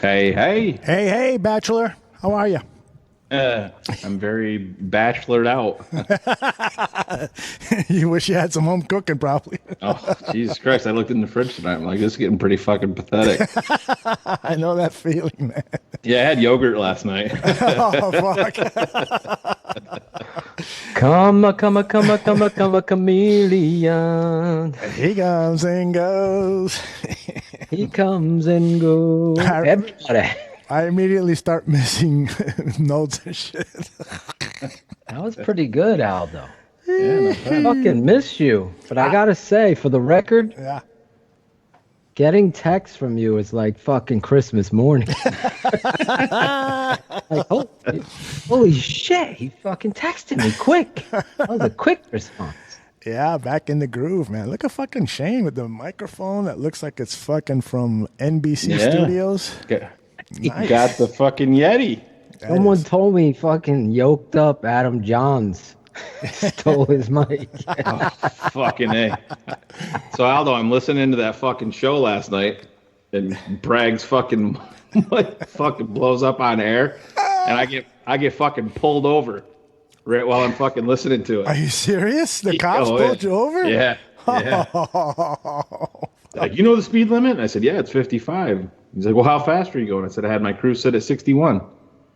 Hey, hey. Hey, Bachelor. How are you? I'm very bachelored out. You wish you had some home cooking, probably. Oh, Jesus Christ. I looked in the fridge tonight. I'm like, this is getting pretty fucking pathetic. I know that feeling, man. Yeah, I had yogurt last night. Oh, fuck. Come a chameleon. He comes and goes. He comes and goes. Everybody. I immediately start missing notes and shit. That was pretty good, Aldo. Yeah, I fucking miss you. But I gotta say, for the record, Yeah. getting texts from you is like fucking Christmas morning. Like, holy shit, he fucking texted me quick. That was a quick response. Yeah, back in the groove, man. Look at fucking Shane with the microphone that looks like it's fucking from NBC Studios. Nice. Got the fucking Yeti. Someone told me he fucking yoked up Adam Johns. Stole his mic. Oh, fucking A. So, Aldo, I'm listening to that fucking show last night, and Bragg's fucking mic fucking blows up on air, and I get fucking pulled over right while I'm fucking listening to it. Are you serious? The cops pulled you over? Yeah. Like, you know the speed limit? And I said, yeah, it's 55. He's like, well, how fast are you going? I said, I had my cruise set at 61.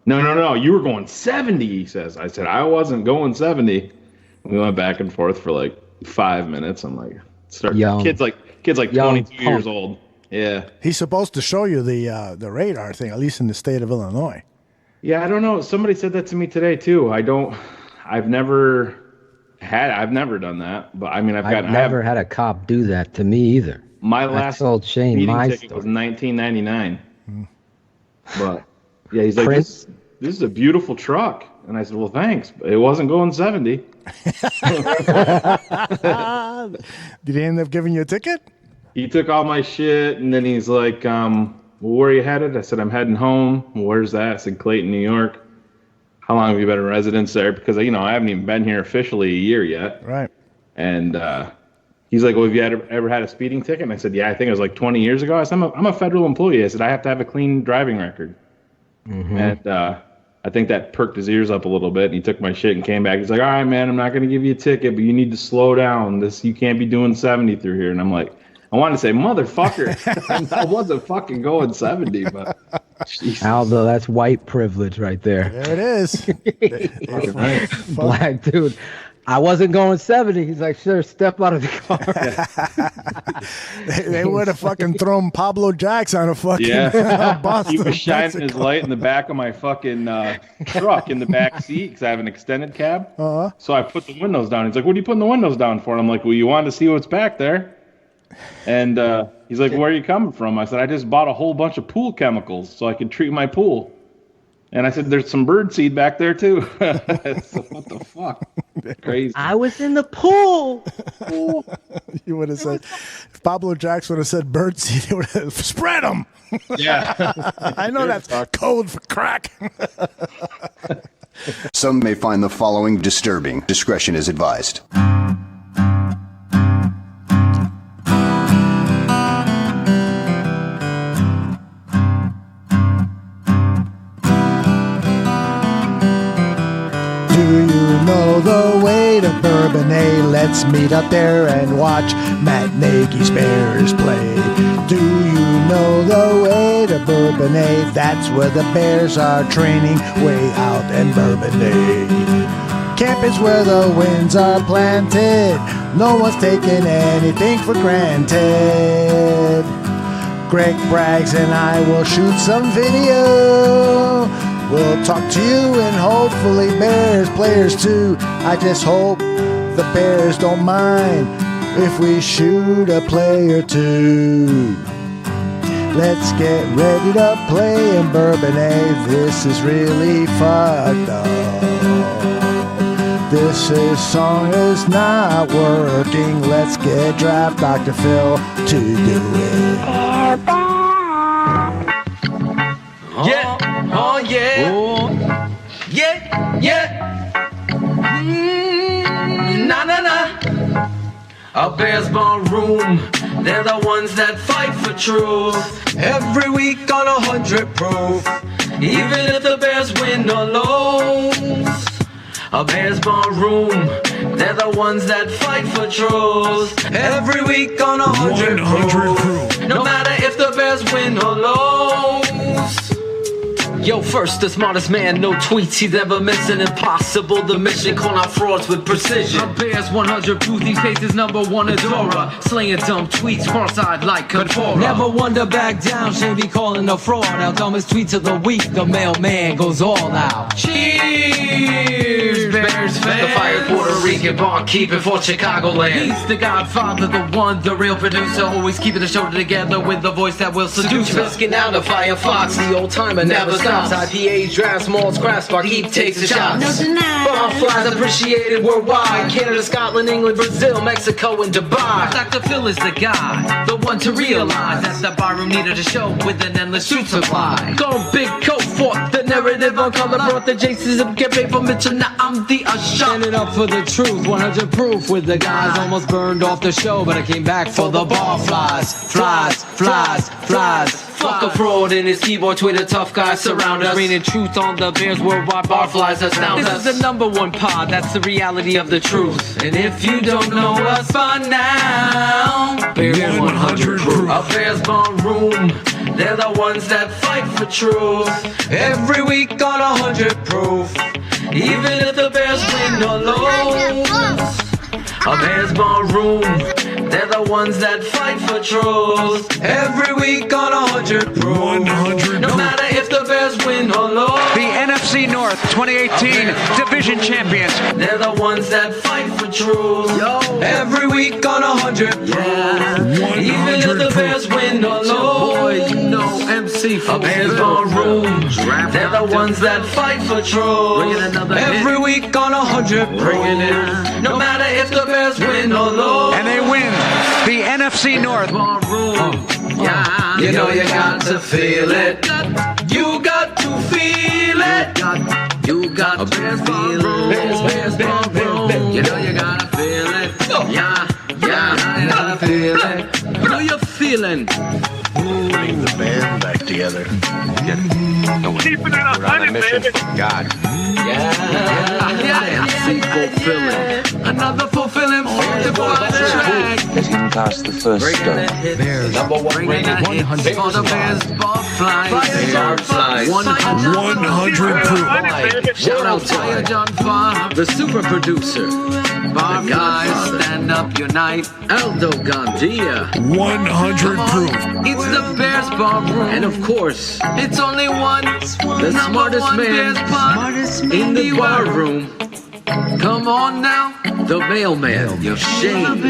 No, you were going 70, he says. I said, I wasn't going 70. We went back and forth for like 5 minutes. I'm like, kid's like 22 years old. Yeah. He's supposed to show you the radar thing, at least in the state of Illinois. Yeah, I don't know. Somebody said that to me today too. I've never done that, but I mean, I've never had a cop do that to me either. My last speeding ticket was 1999. But yeah, he's like, this is a beautiful truck. And I said, well, thanks. But it wasn't going 70. Did he end up giving you a ticket? He took all my shit, and then he's like, well, where are you headed? I said, I'm heading home. Well, where's that? I said, Clayton, New York. How long have you been in residence there? Because, I haven't even been here officially a year yet. Right. And he's like, well, have you ever had a speeding ticket? And I said, yeah, I think it was like 20 years ago. I said, I'm a federal employee. I said, I have to have a clean driving record. Mm-hmm. And I think that perked his ears up a little bit. And he took my shit and came back. He's like, all right, man, I'm not going to give you a ticket, but you need to slow down. You can't be doing 70 through here. And I'm like, I wanted to say, motherfucker. I wasn't fucking going 70, but Jesus. Aldo, that's white privilege right there. There it is. Black dude. I wasn't going 70. He's like, sure, step out of the car. They would have fucking thrown Pablo Jacks on a fucking bus. He was shining his light in the back of my fucking truck in the back seat because I have an extended cab. Uh-huh. So I put the windows down. He's like, what are you putting the windows down for? And I'm like, well, you wanted to see what's back there. And he's like, where are you coming from? I said, I just bought a whole bunch of pool chemicals so I could treat my pool. And I said, there's some bird seed back there, too. So what the fuck? Crazy. I was in the pool. You would have said, if Pablo Jacks would have said bird seed, he would have spread them. Yeah. I know that's code for crack. Some may find the following disturbing. Discretion is advised. Know the way to Bourbonnais. Let's meet up there and watch Matt Nagy's Bears play. Do you know the way to Bourbonnais? That's where the Bears are training, way out in Bourbonnais. Camp is where the winds are planted. No one's taking anything for granted. Greg Braggs and I will shoot some video. We'll talk to you and hopefully Bears players too. I just hope the Bears don't mind if we shoot a play or two. Let's get ready to play in Bourbonnais. This is really fucked up. This song is not working. Let's get Draft Dr. Phil to do it. Yeah. Oh yeah, oh. yeah. Na. A Bears ballroom, They're the ones that fight for truth. Every week on 100 proof. Even if the Bears win or lose. A Bears Ballroom. They're the ones that fight for truth. Every week on 100 proof. No matter if the Bears win or lose. Yo, first, the smartest man, no tweets he's ever missing. Impossible, the mission, call out frauds with precision. A Bears 100 proof, these cases #1 Adora. Slaying dumb tweets, cross-eyed like Contora. Never one to back down, should be calling a fraud. Our dumbest tweets of the week, the mailman goes all out. Cheers, Bears fans. The fire Puerto Rican barkeeper for Chicagoland. He's the godfather, the one, the real producer. Always keeping the show together with the voice that will seduce. Biscuit now the Firefox, the old timer never stops. IPA, draft, malts, craft spark, he takes the shots. Bomb flies appreciated worldwide. Canada, Scotland, England, Brazil, Mexico, and Dubai. Dr. Phil is the guy, the one to realize that the barroom needed a show with an endless shoot supply. Go big coat, fought the narrative on color, brought the Jasons of get paid for Mitchell. Now I'm the usher. Standing up for the truth, 100 proof with the guys. Almost burned off the show, but I came back for the bar flies. Flies. Fuck a fraud in his keyboard, Twitter tough guys surround us. Reigning truth on the Bears worldwide, bar flies astound us. This is the #1 pod, that's the reality of the truth. And if you don't know us by now, Bears 100 proof. A Bears Ballroom, they're the ones that fight for truth. Every week on 100 proof. Even if the Bears win or lose. A Bears Ballroom, they're the ones that fight for truth. Every week on 100 proof. 100 no matter if the Bears win or lose. The NFC North 2018 Division Champions. They're the ones that fight for truth. Yo. Every week on 100 proof. Yeah. Even if the Bears win or lose. Boy, you know MC for A Bears Ballroom. They're the ones that fight for truth. Every week on 100 proof. No matter if the Bears win or lose. And they win the NFC North. Yeah. You know you got to feel it. You got to feel it. You got to feel it. Bears Ballroom. You know you gotta feel it. Yeah. You gotta feel it. You know you're feeling. Putting the band back together. Keeping it 100, baby. God. Yeah. Fulfilling. Another fulfilling 44 on the track. Let him cast the first stone. Bears #1 rated 100 for the Bears ball flies. 100 proof. Shout out to John Farr, the super producer. Bar guys, stand up, unite. Aldo Gandia. 100 proof. It's the Bears Ballroom. And of course, it's only one. The smartest man in the barroom. Come on now, the mailman, your shame.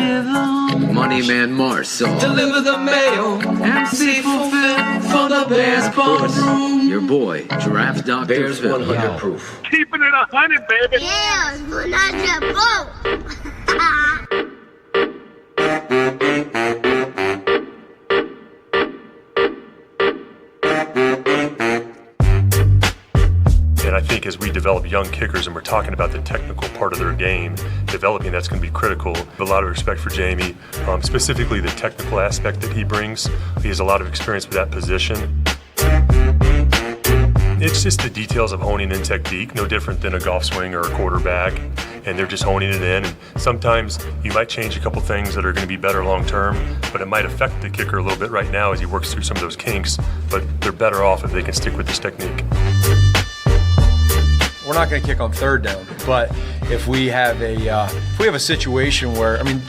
Money Man Marcel. Deliver the mail. MC fulfill for the Bears Ballroom. Your boy, Draft Dr. Bears Phil. 100 proof. Keeping it 100, baby. Yeah, 100 proof. And I think as we develop young kickers and we're talking about the technical part of their game, developing that's going to be critical. I have a lot of respect for Jamie, specifically the technical aspect that he brings. He has a lot of experience with that position. It's just the details of honing in technique, no different than a golf swing or a quarterback, and they're just honing it in. And sometimes you might change a couple things that are going to be better long term, but it might affect the kicker a little bit right now as he works through some of those kinks, but they're better off if they can stick with this technique. We're not going to kick on third down, but if we have a situation where, I mean,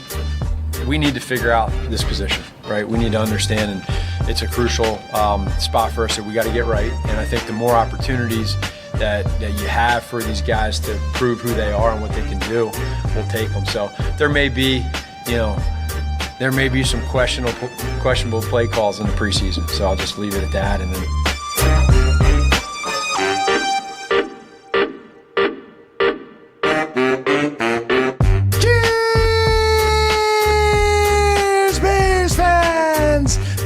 we need to figure out this position, right? We need to understand, and it's a crucial spot for us that we got to get right. And I think the more opportunities that you have for these guys to prove who they are and what they can do, we'll take them. So there may be, some questionable play calls in the preseason. So I'll just leave it at that, and then.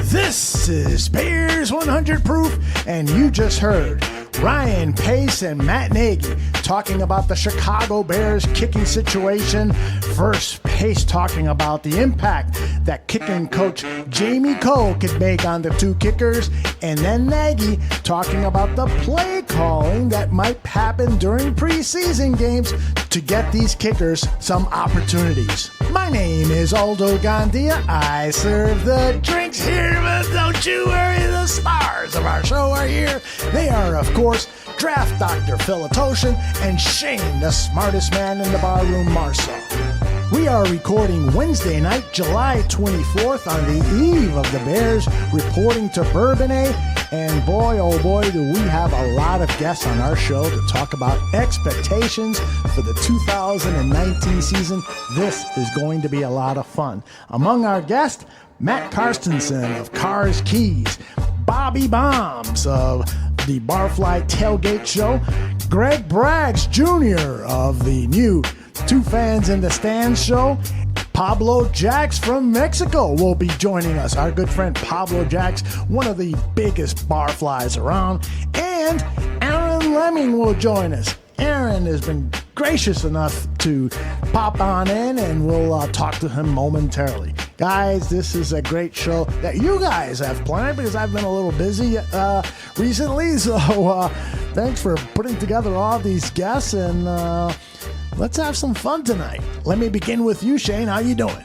This is Bears 100 Proof, and you just heard Ryan Pace and Matt Nagy talking about the Chicago Bears kicking situation. First, Pace talking about the impact that kicking coach Jamie Cole could make on the two kickers, and then Nagy talking about the play calling that might happen during preseason games to get these kickers some opportunities. My name is Aldo Gandia. I serve the drinks here, but don't you worry, the stars of our show are here. They are, of course, Draft Dr. Philatoshin and Shane, the smartest man in the barroom, Marceau. We are recording Wednesday night, July 24th, on the eve of the Bears reporting to Bourbonnais. And boy, oh boy, do we have a lot of guests on our show to talk about expectations for the 2019 season. This is going to be a lot of fun. Among our guests, Matt Carstenson of Cars Keys, Bobby Bombs of the Barfly Tailgate Show, Greg Braggs Jr. of the new Two Fans in the Stands show. Pablo Jax from Mexico will be joining us. Our good friend Pablo Jax, one of the biggest barflies around. And Aaron Lemming will join us. Aaron has been gracious enough to pop on in, and we'll talk to him momentarily. Guys, this is a great show that you guys have planned because I've been a little busy recently. So thanks for putting together all these guests, and let's have some fun tonight. Let me begin with you, Shane. How you doing?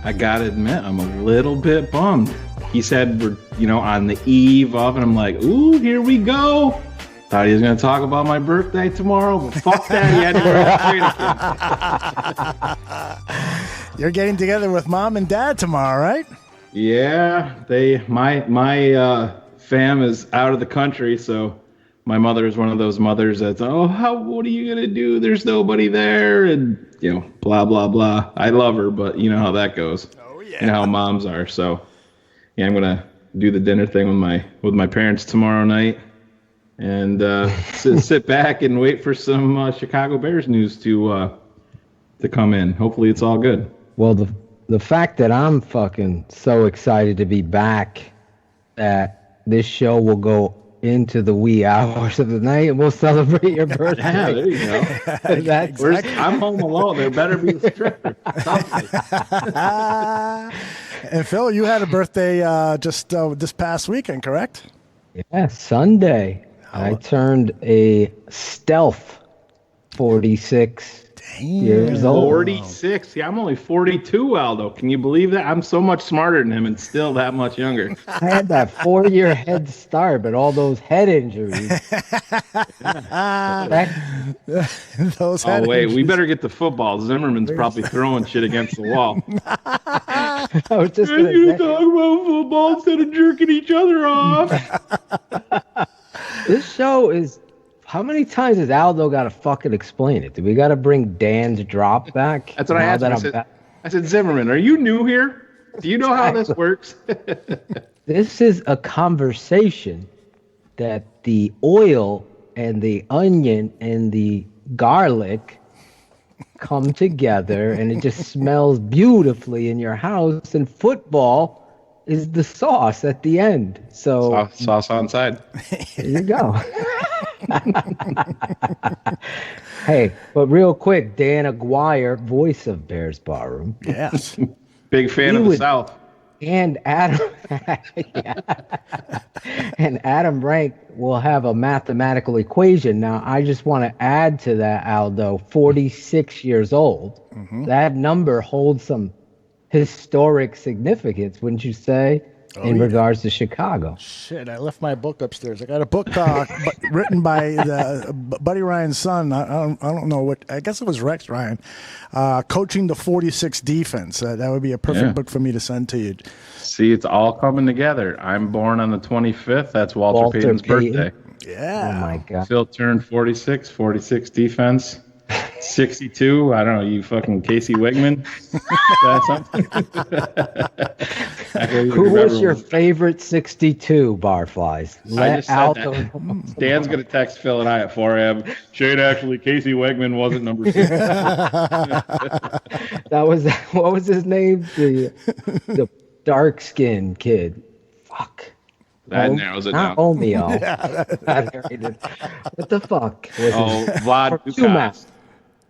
I gotta admit, I'm a little bit bummed. He said we're, on the eve of, and I'm like, ooh, here we go. Thought he was going to talk about my birthday tomorrow, but fuck that, he had to go again. You're getting together with mom and dad tomorrow, right? Yeah, my fam is out of the country, so my mother is one of those mothers that's, what are you going to do? There's nobody there, and, blah, blah, blah. I love her, but you know how that goes. Oh, yeah. You know how moms are, so, yeah, I'm going to do the dinner thing with my parents tomorrow night. And sit back and wait for some Chicago Bears news to come in. Hopefully it's all good. Well, the fact that I'm fucking so excited to be back that this show will go into the wee hours of the night and we'll celebrate your birthday. Yeah, there you go. I'm home alone. There better be a stripper. And Phil, you had a birthday just this past weekend, correct? Yeah, Sunday. I turned a stealth 46 years old. 46? Yeah, I'm only 42, Aldo. Can you believe that? I'm so much smarter than him and still that much younger. I had that 4-year head start, but all those head injuries. We better get to football. Zimmerman's probably throwing shit against the wall. I was just going to talk about football instead of jerking each other off. This show is, how many times has Aldo got to fucking explain it? Do we got to bring Dan's drop back? That's what I asked him. I said, Zimmerman, are you new here? Do you know how this works? This is a conversation that the oil and the onion and the garlic come together and it just smells beautifully in your house, and football is the sauce at the end. So sauce on side. There you go. Hey, but real quick, Dan Aguirre, voice of Bears Barroom. Yes. Big fan of the South. And Adam and Adam Rank will have a mathematical equation. Now, I just want to add to that, Aldo, 46 years old. Mm-hmm. That number holds some historic significance, wouldn't you say, in regards to Chicago? Shit, I left my book upstairs. I got a book written by Buddy Ryan's son. I don't know what. I guess it was Rex Ryan, coaching the 46 defense. That would be a perfect book for me to send to you. See, it's all coming together. I'm born on the 25th. That's Walter Payton's birthday. Yeah. Oh my God. Phil turned 46 defense. 62, I don't know, you fucking Casey Wegman. Who was your favorite 62 barflies? Dan's going to text Phil and I at 4 a.m. Shane, actually, Casey Wegman wasn't number 6. What was his name? The dark-skinned kid. Fuck. That narrows it not down. Omeo. What the fuck? Oh, Vlad Dukas.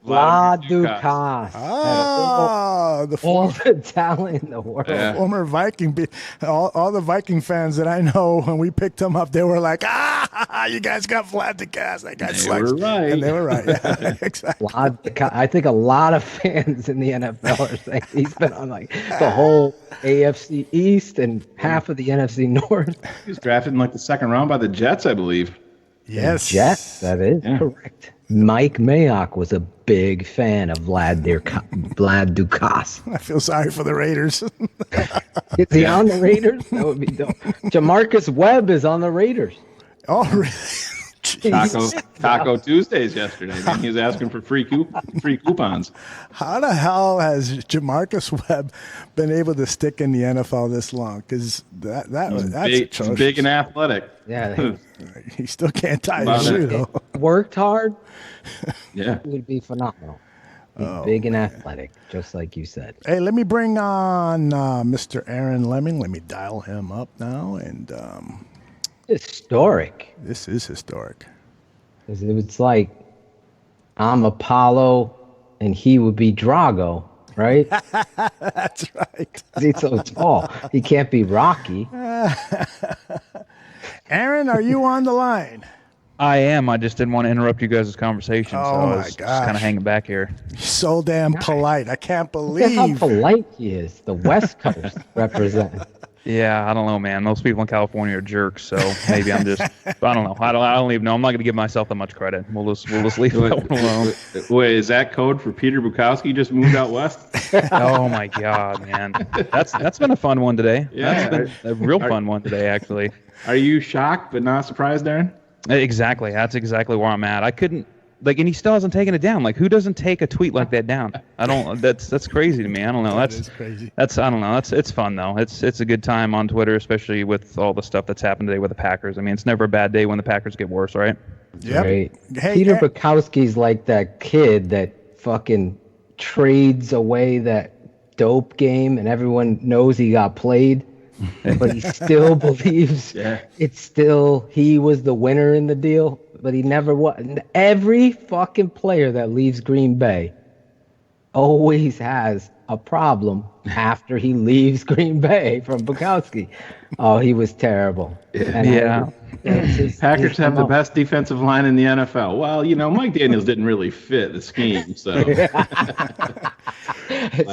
Vlad Dukas. Dukas. Oh, all the talent in the world. Yeah. Former Viking. All the Viking fans that I know, when we picked him up, they were like, you guys got Vlad Dukas. That guy sucks. Were right. And they were right. Yeah, exactly. Vlad Dukas. I think a lot of fans in the NFL are saying he's been on like the whole AFC East and half of the NFC North. He was drafted in like the second round by the Jets, I believe. Yes. Jets, that is correct. Mike Mayock was a big fan of Vlad Dukas. I feel sorry for the Raiders. Is he on the Raiders? That would be dope. Jamarcus Webb is on the Raiders. Oh, really? Taco Tuesdays yesterday. Man. He was asking for free coupons. How the hell has Jamarcus Webb been able to stick in the NFL this long? Because that's big and athletic. Yeah, he still can't tie his shoe though. Worked hard. Yeah, he would be phenomenal. Big and athletic, just like you said. Hey, let me bring on Mr. Aaron Lemming. Let me dial him up now. And historic. This is historic. It's like I'm Apollo and he would be Drago, right? That's right. He's so tall. He can't be Rocky. Aaron, are you on the line? I am. I just didn't want to interrupt you guys' conversation, so I was just kind of hanging back here. So damn polite. I can't believe how polite he is. The West Coast representing. Yeah, I don't know, man. Most people in California are jerks, so maybe I'm just. I don't know. I don't even know. I'm not going to give myself that much credit. We'll just leave that one alone. Wait, is that code for Peter Bukowski just moved out west? Oh my God, man. That's been a fun one today. Yeah, that's been a real fun one today, actually. Are you shocked but not surprised, Aaron? Exactly. That's exactly where I'm at. I couldn't and he still hasn't taken it down. Like, who doesn't take a tweet like that down? I don't. That's crazy to me. I don't know. That's crazy. I don't know. It's fun though. It's a good time on Twitter, especially with all the stuff that's happened today with the Packers. I mean, it's never a bad day when the Packers get worse, right? Yep. Right. Hey, Peter Bukowski's like that kid that fucking trades away that dope game, and everyone knows he got played. But he still believes he was the winner in the deal, but he never was. Every fucking player that leaves Green Bay always has a problem after he leaves Green Bay from Bukowski. Oh, he was terrible. Packers have the best defensive line in the NFL. Well, Mike Daniels didn't really fit the scheme, so.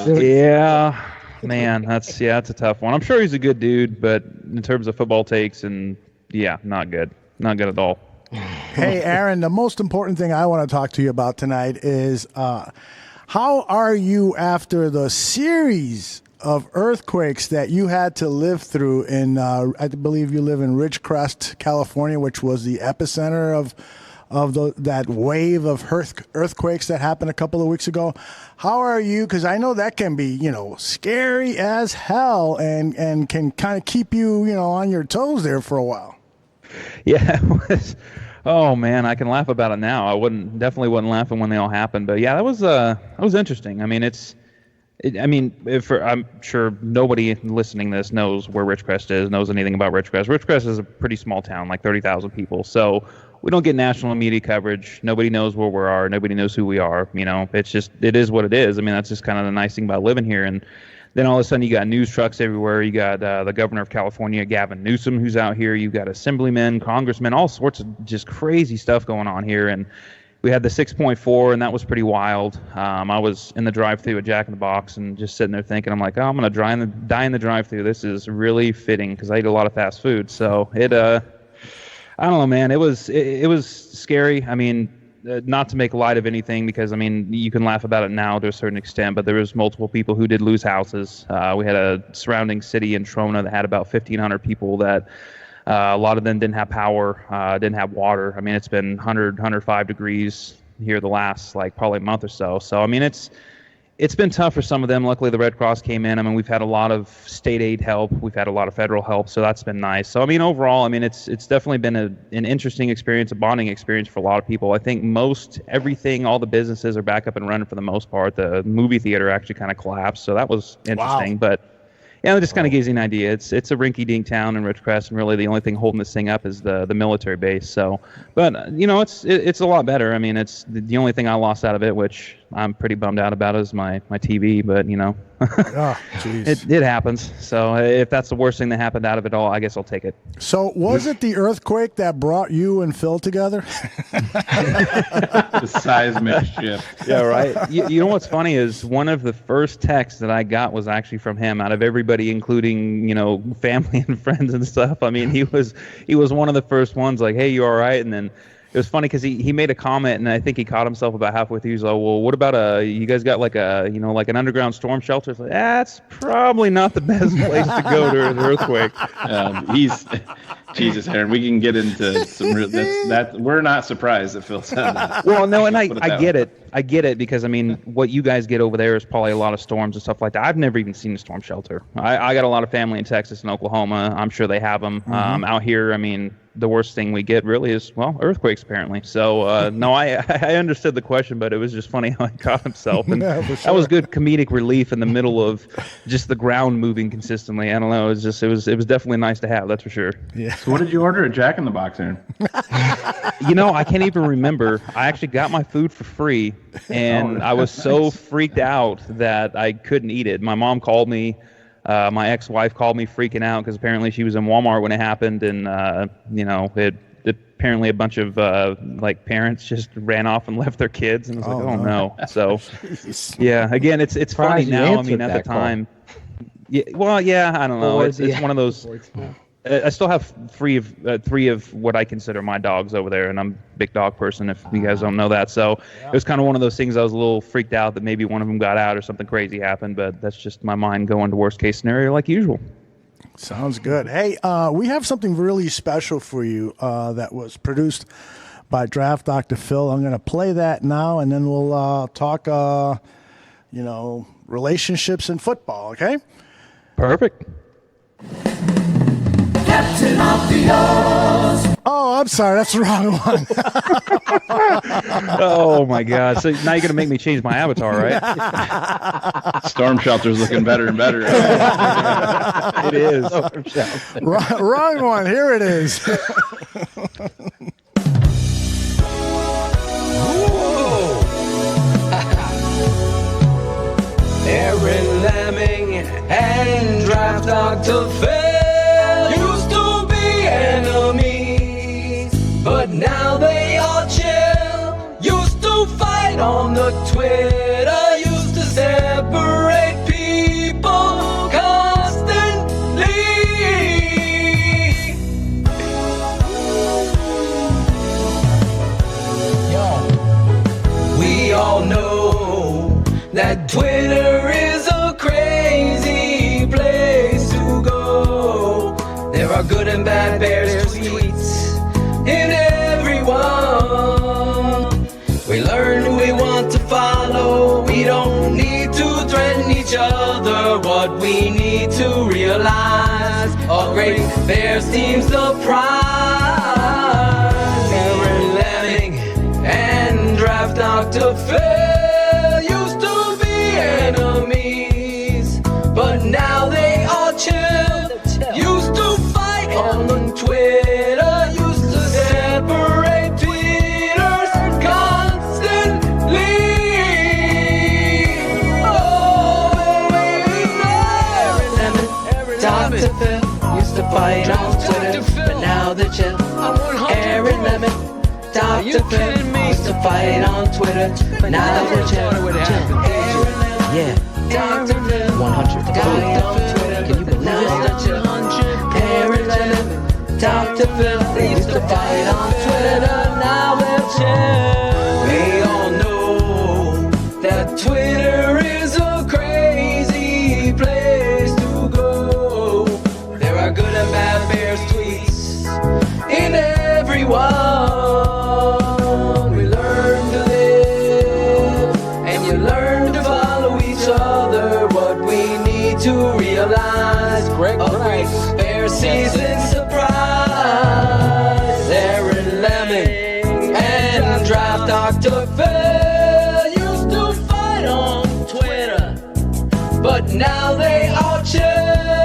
Yeah. Man, that's a tough one. I'm sure he's a good dude, but in terms of football takes, and not good at all. Hey, Aaron, the most important thing I want to talk to you about tonight is how are you after the series of earthquakes that you had to live through in, I believe you live in Ridgecrest, California, which was the epicenter of that wave of earthquakes that happened a couple of weeks ago. How are you? Because I know that can be, scary as hell and can kind of keep you, on your toes there for a while. Yeah, it was. Oh man, I can laugh about it now. I definitely wasn't laughing when they all happened, but yeah, that was interesting. I mean, I'm sure nobody listening to this knows where Ridgecrest is, knows anything about Ridgecrest. Ridgecrest is a pretty small town, like 30,000 people. So we don't get national media coverage. Nobody knows where we are. Nobody knows who we are. It is what it is. I mean, that's just kind of the nice thing about living here. And then all of a sudden you got news trucks everywhere. You got the governor of California, Gavin Newsom, who's out here. You got assemblymen, congressmen, all sorts of just crazy stuff going on here. And we had the 6.4, and that was pretty wild. I was in the drive-thru at Jack in the Box and just sitting there thinking, I'm like, I'm going to die in the drive-thru. This is really fitting because I eat a lot of fast food. So I don't know, man. It was scary. I mean, not to make light of anything because, I mean, you can laugh about it now to a certain extent, but there was multiple people who did lose houses. We had a surrounding city in Trona that had about 1,500 people that a lot of them didn't have power, didn't have water. I mean, it's been 105 degrees here the last, probably month or so. So, I mean, it's been tough for some of them. Luckily, the Red Cross came in. I mean, we've had a lot of state aid help. We've had a lot of federal help, so that's been nice. So, I mean, overall, I mean, it's definitely been an interesting experience, a bonding experience for a lot of people. I think all the businesses are back up and running for the most part. The movie theater actually kind of collapsed, so that was interesting. Wow. But Yeah, it just kind of gives you an idea. It's a rinky-dink town in Ridgecrest, and really the only thing holding this thing up is the military base. So, but it's a lot better. I mean, it's the only thing I lost out of it, which I'm pretty bummed out about, is my TV. But Oh, it happens. So if that's the worst thing that happened out of it all, I guess I'll take it. So was it the earthquake that brought you and Phil together? The seismic shift. Yeah, right. You know what's funny is one of the first texts that I got was actually from him. Out of everybody, including family and friends and stuff. I mean, he was one of the first ones. Like, hey, you all right? And then it was funny because he made a comment, and I think he caught himself about halfway through. He's like, well, what about you guys got like an underground storm shelter? It's like, that's probably not the best place to go during an earthquake. Jesus, Aaron, we can get into some we're not surprised that Phil said that. Well, no, and I get it. I get it because, I mean, what you guys get over there is probably a lot of storms and stuff like that. I've never even seen a storm shelter. I got a lot of family in Texas and Oklahoma. I'm sure they have them. Out here, I mean, the worst thing we get really is, earthquakes, apparently. So, no, I understood the question, but it was just funny how he caught himself. And that was good comedic relief in the middle of just the ground moving consistently. I don't know. It was definitely nice to have, that's for sure. Yeah. So what did you order at Jack in the Box, Aaron? I can't even remember. I actually got my food for free, and I was so freaked out that I couldn't eat it. My mom called me. My ex-wife called me freaking out because apparently she was in Walmart when it happened, and apparently a bunch of parents just ran off and left their kids, and I was like, no. So yeah, again, it's funny now. I mean, at the time, I don't know. It's one of those. I still have three of what I consider my dogs over there, and I'm a big dog person, if you guys don't know that. So it was kind of one of those things I was a little freaked out that maybe one of them got out or something crazy happened, but that's just my mind going to worst case scenario like usual. Sounds good. Hey, we have something really special for you that was produced by Draft Dr. Phil. I'm going to play that now, and then we'll talk, relationships in football, okay? Perfect. Captain of the Oz. Oh, I'm sorry. That's the wrong one. Oh, my God. So now you're going to make me change my avatar, right? Storm shelter's looking better and better. It is. Wrong one. Here it is. Aaron Lemming and Draft Dr. Phil used to be enemies, but now they are chill. Used to fight on the Twitter, used to separate people constantly. We all know that Twitter is a crazy place to go. There are good and bad Bears tweets in everyone. We learn who we want to follow. We don't need to threaten each other. What we need to realize, a great Bears team's the prize. Aaron Lemming and Draft Dr. Phil used to be enemies, but now they are chill. Used to fight on Twitter, used to separate tweeters constantly. Aaron Lemming, Dr. Phil used to fight on Twitter, but now they're chill. Aaron Lemming, Dr. Phil used to fight on Twitter, but now they're chill. Yeah. Dr. Phil, 100. died on Twitter, Can you believe now it? they're chill. Aaron Lemming, Dr. Phil, they used to fight on Twitter, now they're chill. We all know that Twitter is a crazy place to go. There are good and bad Bears tweets in everyone. We learn to live, and you learn to follow each other. What we need to realize, a great Bear season surprise. Aaron Lemming and Draft Dr. Phil used to fight on Twitter, but now they are chill.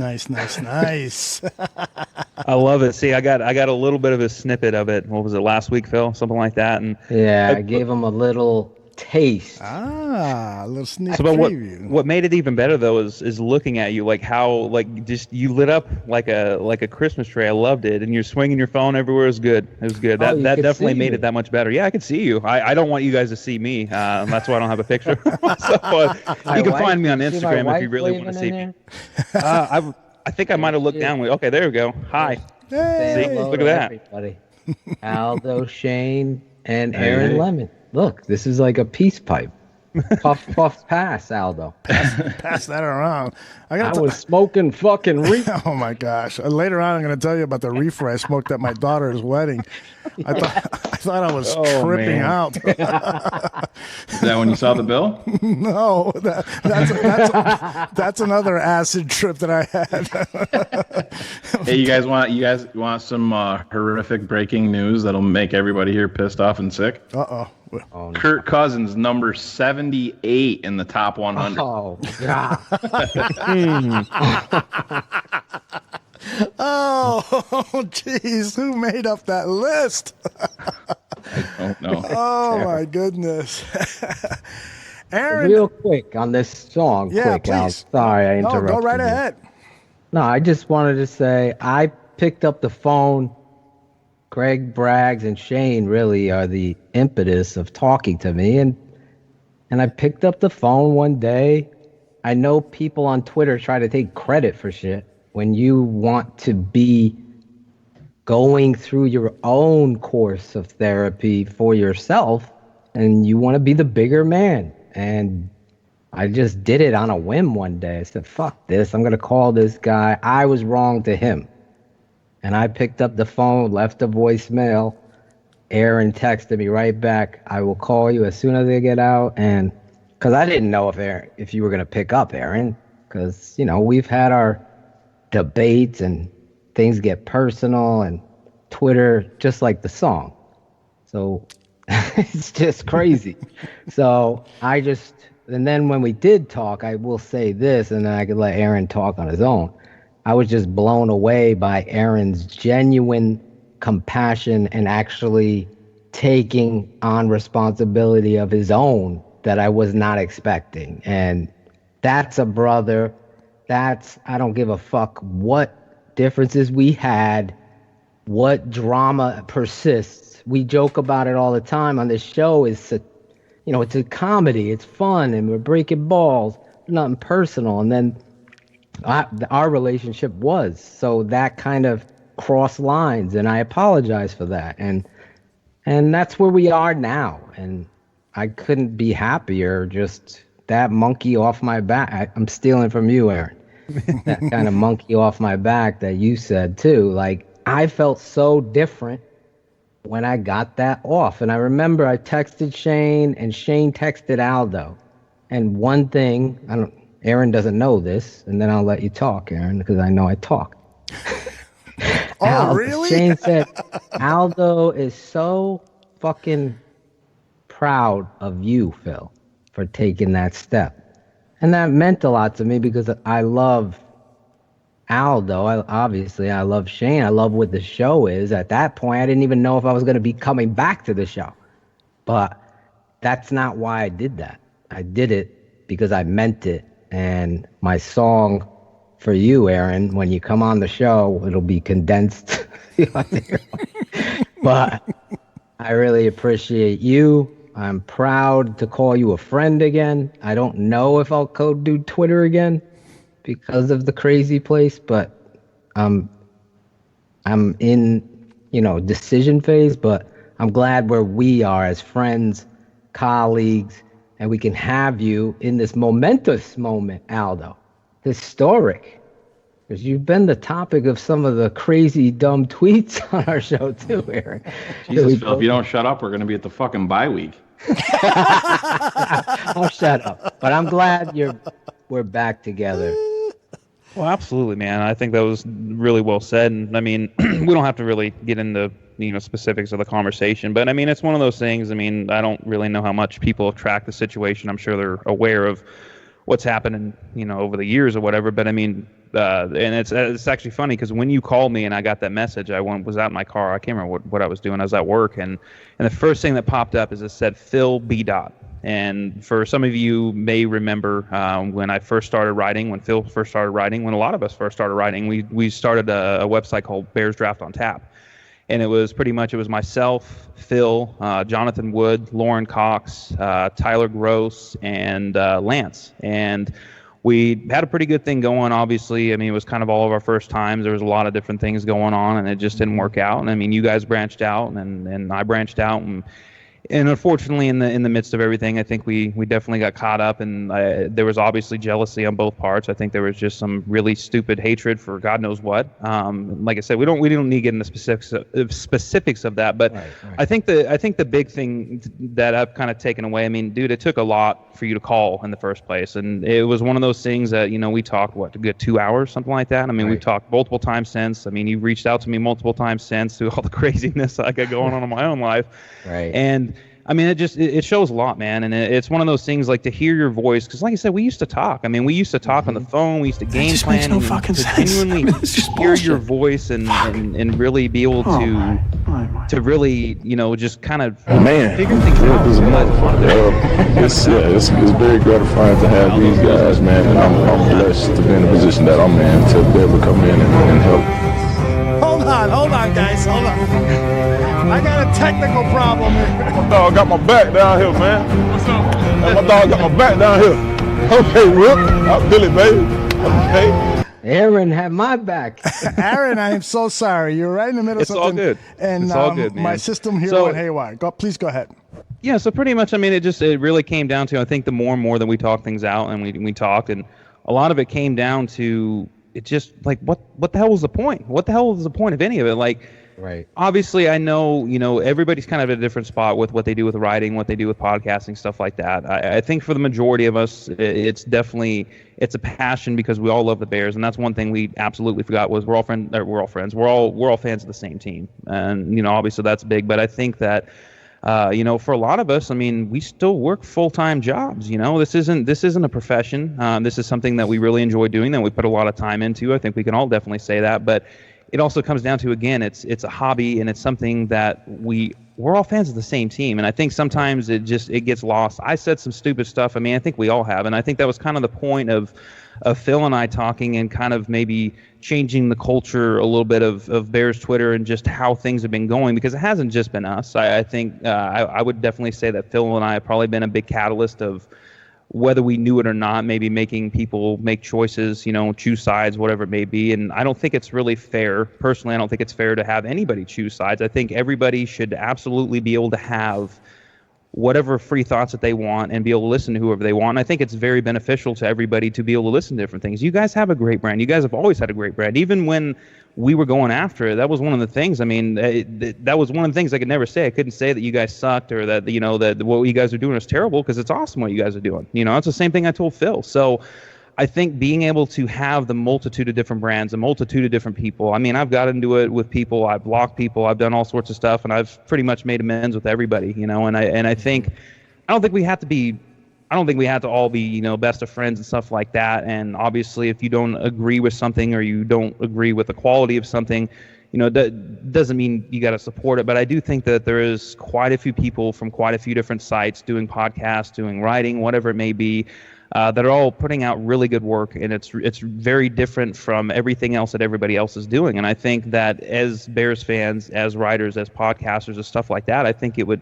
Nice. I love it. See, I got a little bit of a snippet of it. What was it, last week, Phil? Something like that. And yeah, I gave him a little taste. A little sneak but preview. what made it even better though is looking at you, like how like just you lit up like a Christmas tree. I loved it, and you're swinging your phone everywhere. It was good. That definitely made it that much better. Yeah, I could see you. I don't want you guys to see me. That's why I don't have a picture. So you can find me on Instagram if you really want to see me. I think I might have looked down. Okay, there we go. Hi. Hey. See, look at that. Everybody. Aldo, Shane, and Aaron Lemming. Look, this is like a peace pipe. Puff, puff, pass, Aldo. Pass that around. I was smoking fucking reefer. Oh, my gosh. Later on, I'm going to tell you about the reefer I smoked at my daughter's wedding. I thought I was tripping out. Is that when you saw the bill? No, that's another acid trip that I had. Hey, you guys want some horrific breaking news that'll make everybody here pissed off and sick? Uh-oh. Kirk Cousins, number 78 in the top 100. Oh, God. Oh, jeez. Who made up that list? I don't know. Oh, my goodness. Aaron. Real quick on this song. Yeah, quick, Al. please. Sorry, I interrupted. No, go right ahead. No, I just wanted to say I picked up the phone. Greg Braggs and Shane really are the impetus of talking to me. And I picked up the phone one day. I know people on Twitter try to take credit for shit when you want to be going through your own course of therapy for yourself and you want to be the bigger man. And I just did it on a whim one day. I said, fuck this. I'm going to call this guy. I was wrong to him. And I picked up the phone, left a voicemail. Aaron texted me right back. I will call you as soon as I get out. And because I didn't know if you were going to pick up, Aaron, because, we've had our debates and things get personal and Twitter, just like the song. So it's just crazy. So and then when we did talk, I will say this, and then I could let Aaron talk on his own. I was just blown away by Aaron's genuine compassion and actually taking on responsibility of his own that I was not expecting. And that's a brother. I don't give a fuck what differences we had, what drama persists. We joke about it all the time on this show. It's a comedy. It's fun, and we're breaking balls. Nothing personal. And then our relationship was, so that kind of crossed lines, and I apologize for that, and that's where we are now, and I couldn't be happier. Just that monkey off my back. I'm stealing from you, Aaron. That kind of monkey off my back that you said too. Like, I felt so different when I got that off, and I remember I texted Shane, and Shane texted Aldo, and one thing Aaron doesn't know this, and then I'll let you talk, Aaron, because I know I talk. Really? Shane said, Aldo is so fucking proud of you, Phil, for taking that step. And that meant a lot to me because I love Aldo. I love Shane. I love what the show is. At that point, I didn't even know if I was going to be coming back to the show. But that's not why I did that. I did it because I meant it. And my song for you, Aaron, when you come on the show, it'll be condensed. But I really appreciate you. I'm proud to call you a friend again. I don't know if I'll do Twitter again because of the crazy place, but I'm in, decision phase, but I'm glad where we are as friends, colleagues, and we can have you in this momentous moment, Aldo. Historic. Because you've been the topic of some of the crazy, dumb tweets on our show, too, Aaron. Jesus, Phil, if you don't shut up, we're going to be at the fucking bye week. I'll shut up. But I'm glad we're back together. Well, absolutely, man. I think that was really well said. And I mean, we don't have to really get into specifics of the conversation, but I mean, it's one of those things. I mean, I don't really know how much people have tracked the situation. I'm sure they're aware of what's happened, over the years or whatever. But I mean, and it's actually funny because when you called me and I got that message, was out in my car. I can't remember what I was doing. I was at work, and the first thing that popped up is it said Phil B. Dot. And for some of you may remember when I first started writing, when Phil first started writing, when a lot of us first started writing, we started a website called Bears Draft on Tap. And it was myself, Phil, Jonathan Wood, Lauren Cox, Tyler Gross, and Lance. And we had a pretty good thing going, obviously. I mean, it was kind of all of our first times. There was a lot of different things going on, and it just didn't work out. And I mean, you guys branched out, and I branched out, and unfortunately, in the midst of everything, I think we definitely got caught up, and there was obviously jealousy on both parts. I think there was just some really stupid hatred for God knows what. Like I said, we don't need to get into specifics of that, but right. I think the big thing that I've kind of taken away. I mean, dude, it took a lot for you to call in the first place, and it was one of those things that we talked a good 2 hours, something like that. I mean, we've talked multiple times since. I mean, you've reached out to me multiple times since through all the craziness I got going on in my own life, right? And I mean, it shows a lot, man, and it's one of those things like to hear your voice, because like I said, we used to talk. I mean, we used to talk on the phone. We used to game plan. Makes no fucking sense. Genuinely hear your voice and really be able to really just kind of figure things out. It's very gratifying to have these guys, man, and I'm blessed to be in the position that I'm in to be able to come in and help. Hold on, guys, hold on. I got a technical problem here. My dog got my back down here, man. What's up? My dog got my back down here. Okay, Rip. I'm Billy, baby. Okay. Aaron had my back. Aaron, I am so sorry. You're right in the middle of something. It's all good. And it's all good, man. My system here went haywire. Please go ahead. Yeah, so pretty much, I mean, it really came down to, I think the more and more that we talked things out, and we talked, and a lot of it came down to, it just, like, what the hell was the point? What the hell was the point of any of it? Like, right. Obviously, I know, everybody's kind of at a different spot with what they do with writing, what they do with podcasting, stuff like that. I think for the majority of us, it's a passion because we all love the Bears, and that's one thing we absolutely forgot was we're all friends. We're all fans of the same team, and obviously that's big. But I think that for a lot of us, I mean, we still work full-time jobs. This isn't a profession. This is something that we really enjoy doing, that we put a lot of time into. I think we can all definitely say that, but it also comes down to, again, it's a hobby, and it's something that we're all fans of the same team. And I think sometimes it gets lost. I said some stupid stuff. I mean, I think we all have. And I think that was kind of the point of Phil and I talking and kind of maybe changing the culture a little bit of Bears Twitter and just how things have been going, because it hasn't just been us. I think I would definitely say that Phil and I have probably been a big catalyst of, whether we knew it or not, maybe making people make choices, choose sides, whatever it may be. And I don't think it's really fair. Personally, I don't think it's fair to have anybody choose sides. I think everybody should absolutely be able to have whatever free thoughts that they want and be able to listen to whoever they want. And I think it's very beneficial to everybody to be able to listen to different things. You guys have a great brand. You guys have always had a great brand. Even when we were going after it, that was one of the things. I mean, that was one of the things I could never say. I couldn't say that you guys sucked or that, that what you guys are doing is terrible, because it's awesome what you guys are doing. It's the same thing I told Phil. So I think being able to have the multitude of different brands, a multitude of different people. I mean, I've got into it with people. I've blocked people. I've done all sorts of stuff, and I've pretty much made amends with everybody, And I think, I don't think we have to all be, best of friends and stuff like that. And obviously, if you don't agree with something or you don't agree with the quality of something, that doesn't mean you got to support it. But I do think that there is quite a few people from quite a few different sites doing podcasts, doing writing, whatever it may be, that are all putting out really good work. And it's very different from everything else that everybody else is doing. And I think that as Bears fans, as writers, as podcasters, and stuff like that, I think it would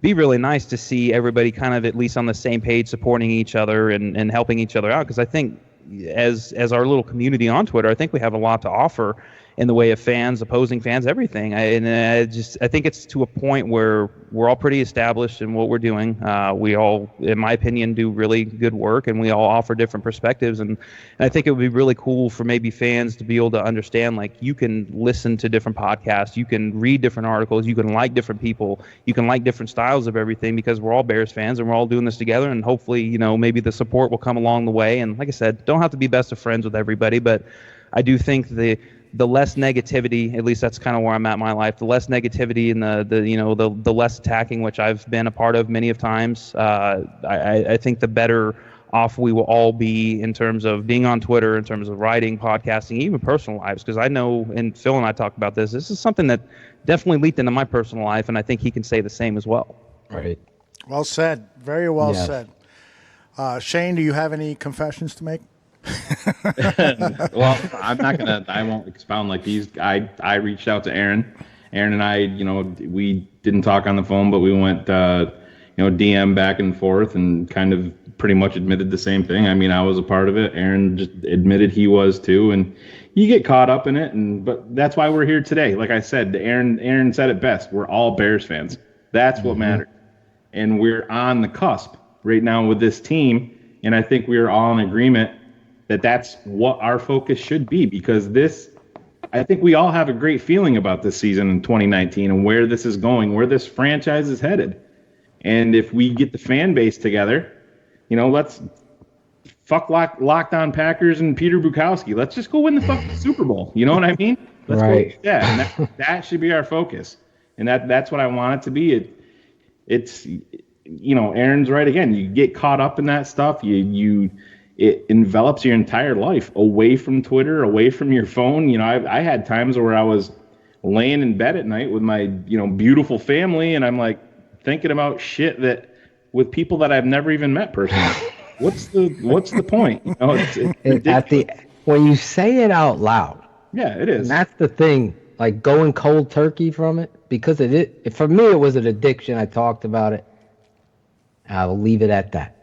be really nice to see everybody kind of at least on the same page, supporting each other and helping each other out. Because I think as our little community on Twitter, I think we have a lot to offer in the way of fans, opposing fans, everything. I think it's to a point where we're all pretty established in what we're doing. We all, in my opinion, do really good work, and we all offer different perspectives. And I think it would be really cool for maybe fans to be able to understand, like, you can listen to different podcasts, you can read different articles, you can like different people, you can like different styles of everything, because we're all Bears fans and we're all doing this together. And hopefully, maybe the support will come along the way. And like I said, don't have to be best of friends with everybody, but I do think the less negativity, at least that's kind of where I'm at in my life, the less negativity and the less attacking, which I've been a part of many of times, I think the better off we will all be in terms of being on Twitter, in terms of writing, podcasting, even personal lives. Because I know, and Phil and I talk about this, this is something that definitely leaked into my personal life, and I think he can say the same as well. Right. Well said. Very well said. Shane, do you have any confessions to make? Well, I won't expound like these. I reached out to Aaron. Aaron and I, we didn't talk on the phone, but we went, DM back and forth and kind of pretty much admitted the same thing. I mean, I was a part of it. Aaron just admitted he was too. And you get caught up in it. But that's why we're here today. Like I said, Aaron said it best. We're all Bears fans. That's what matters. And we're on the cusp right now with this team. And I think we're all in agreement that that's what our focus should be, because I think we all have a great feeling about this season in 2019 and where this is going, where this franchise is headed. And if we get the fan base together, let's fuck Locked On Packers and Peter Bukowski. Let's just go win the fucking Super Bowl. You know what I mean? Let's go do that. And that should be our focus. And that's what I want it to be. It's Aaron's right again. You get caught up in that stuff. It envelops your entire life away from Twitter, away from your phone. I had times where I was laying in bed at night with my, beautiful family, and I'm like thinking about shit that with people that I've never even met personally. What's the point? When you say it out loud. Yeah, it is. And that's the thing, like going cold turkey from it, because for me it was an addiction. I talked about it. I'll leave it at that.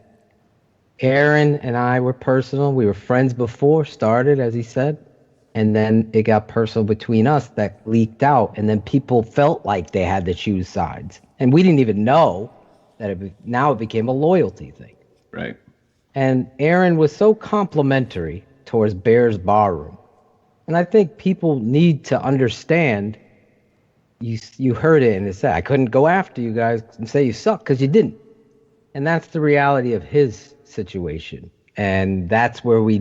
Aaron and I were personal. We were friends before started, as he said. And then it got personal between us that leaked out. And then people felt like they had to choose sides. And we didn't even know that now it became a loyalty thing. Right. And Aaron was so complimentary towards Bears Barroom. And I think people need to understand, you heard it and it said, I couldn't go after you guys and say you suck because you didn't. And that's the reality of his situation. And that's where we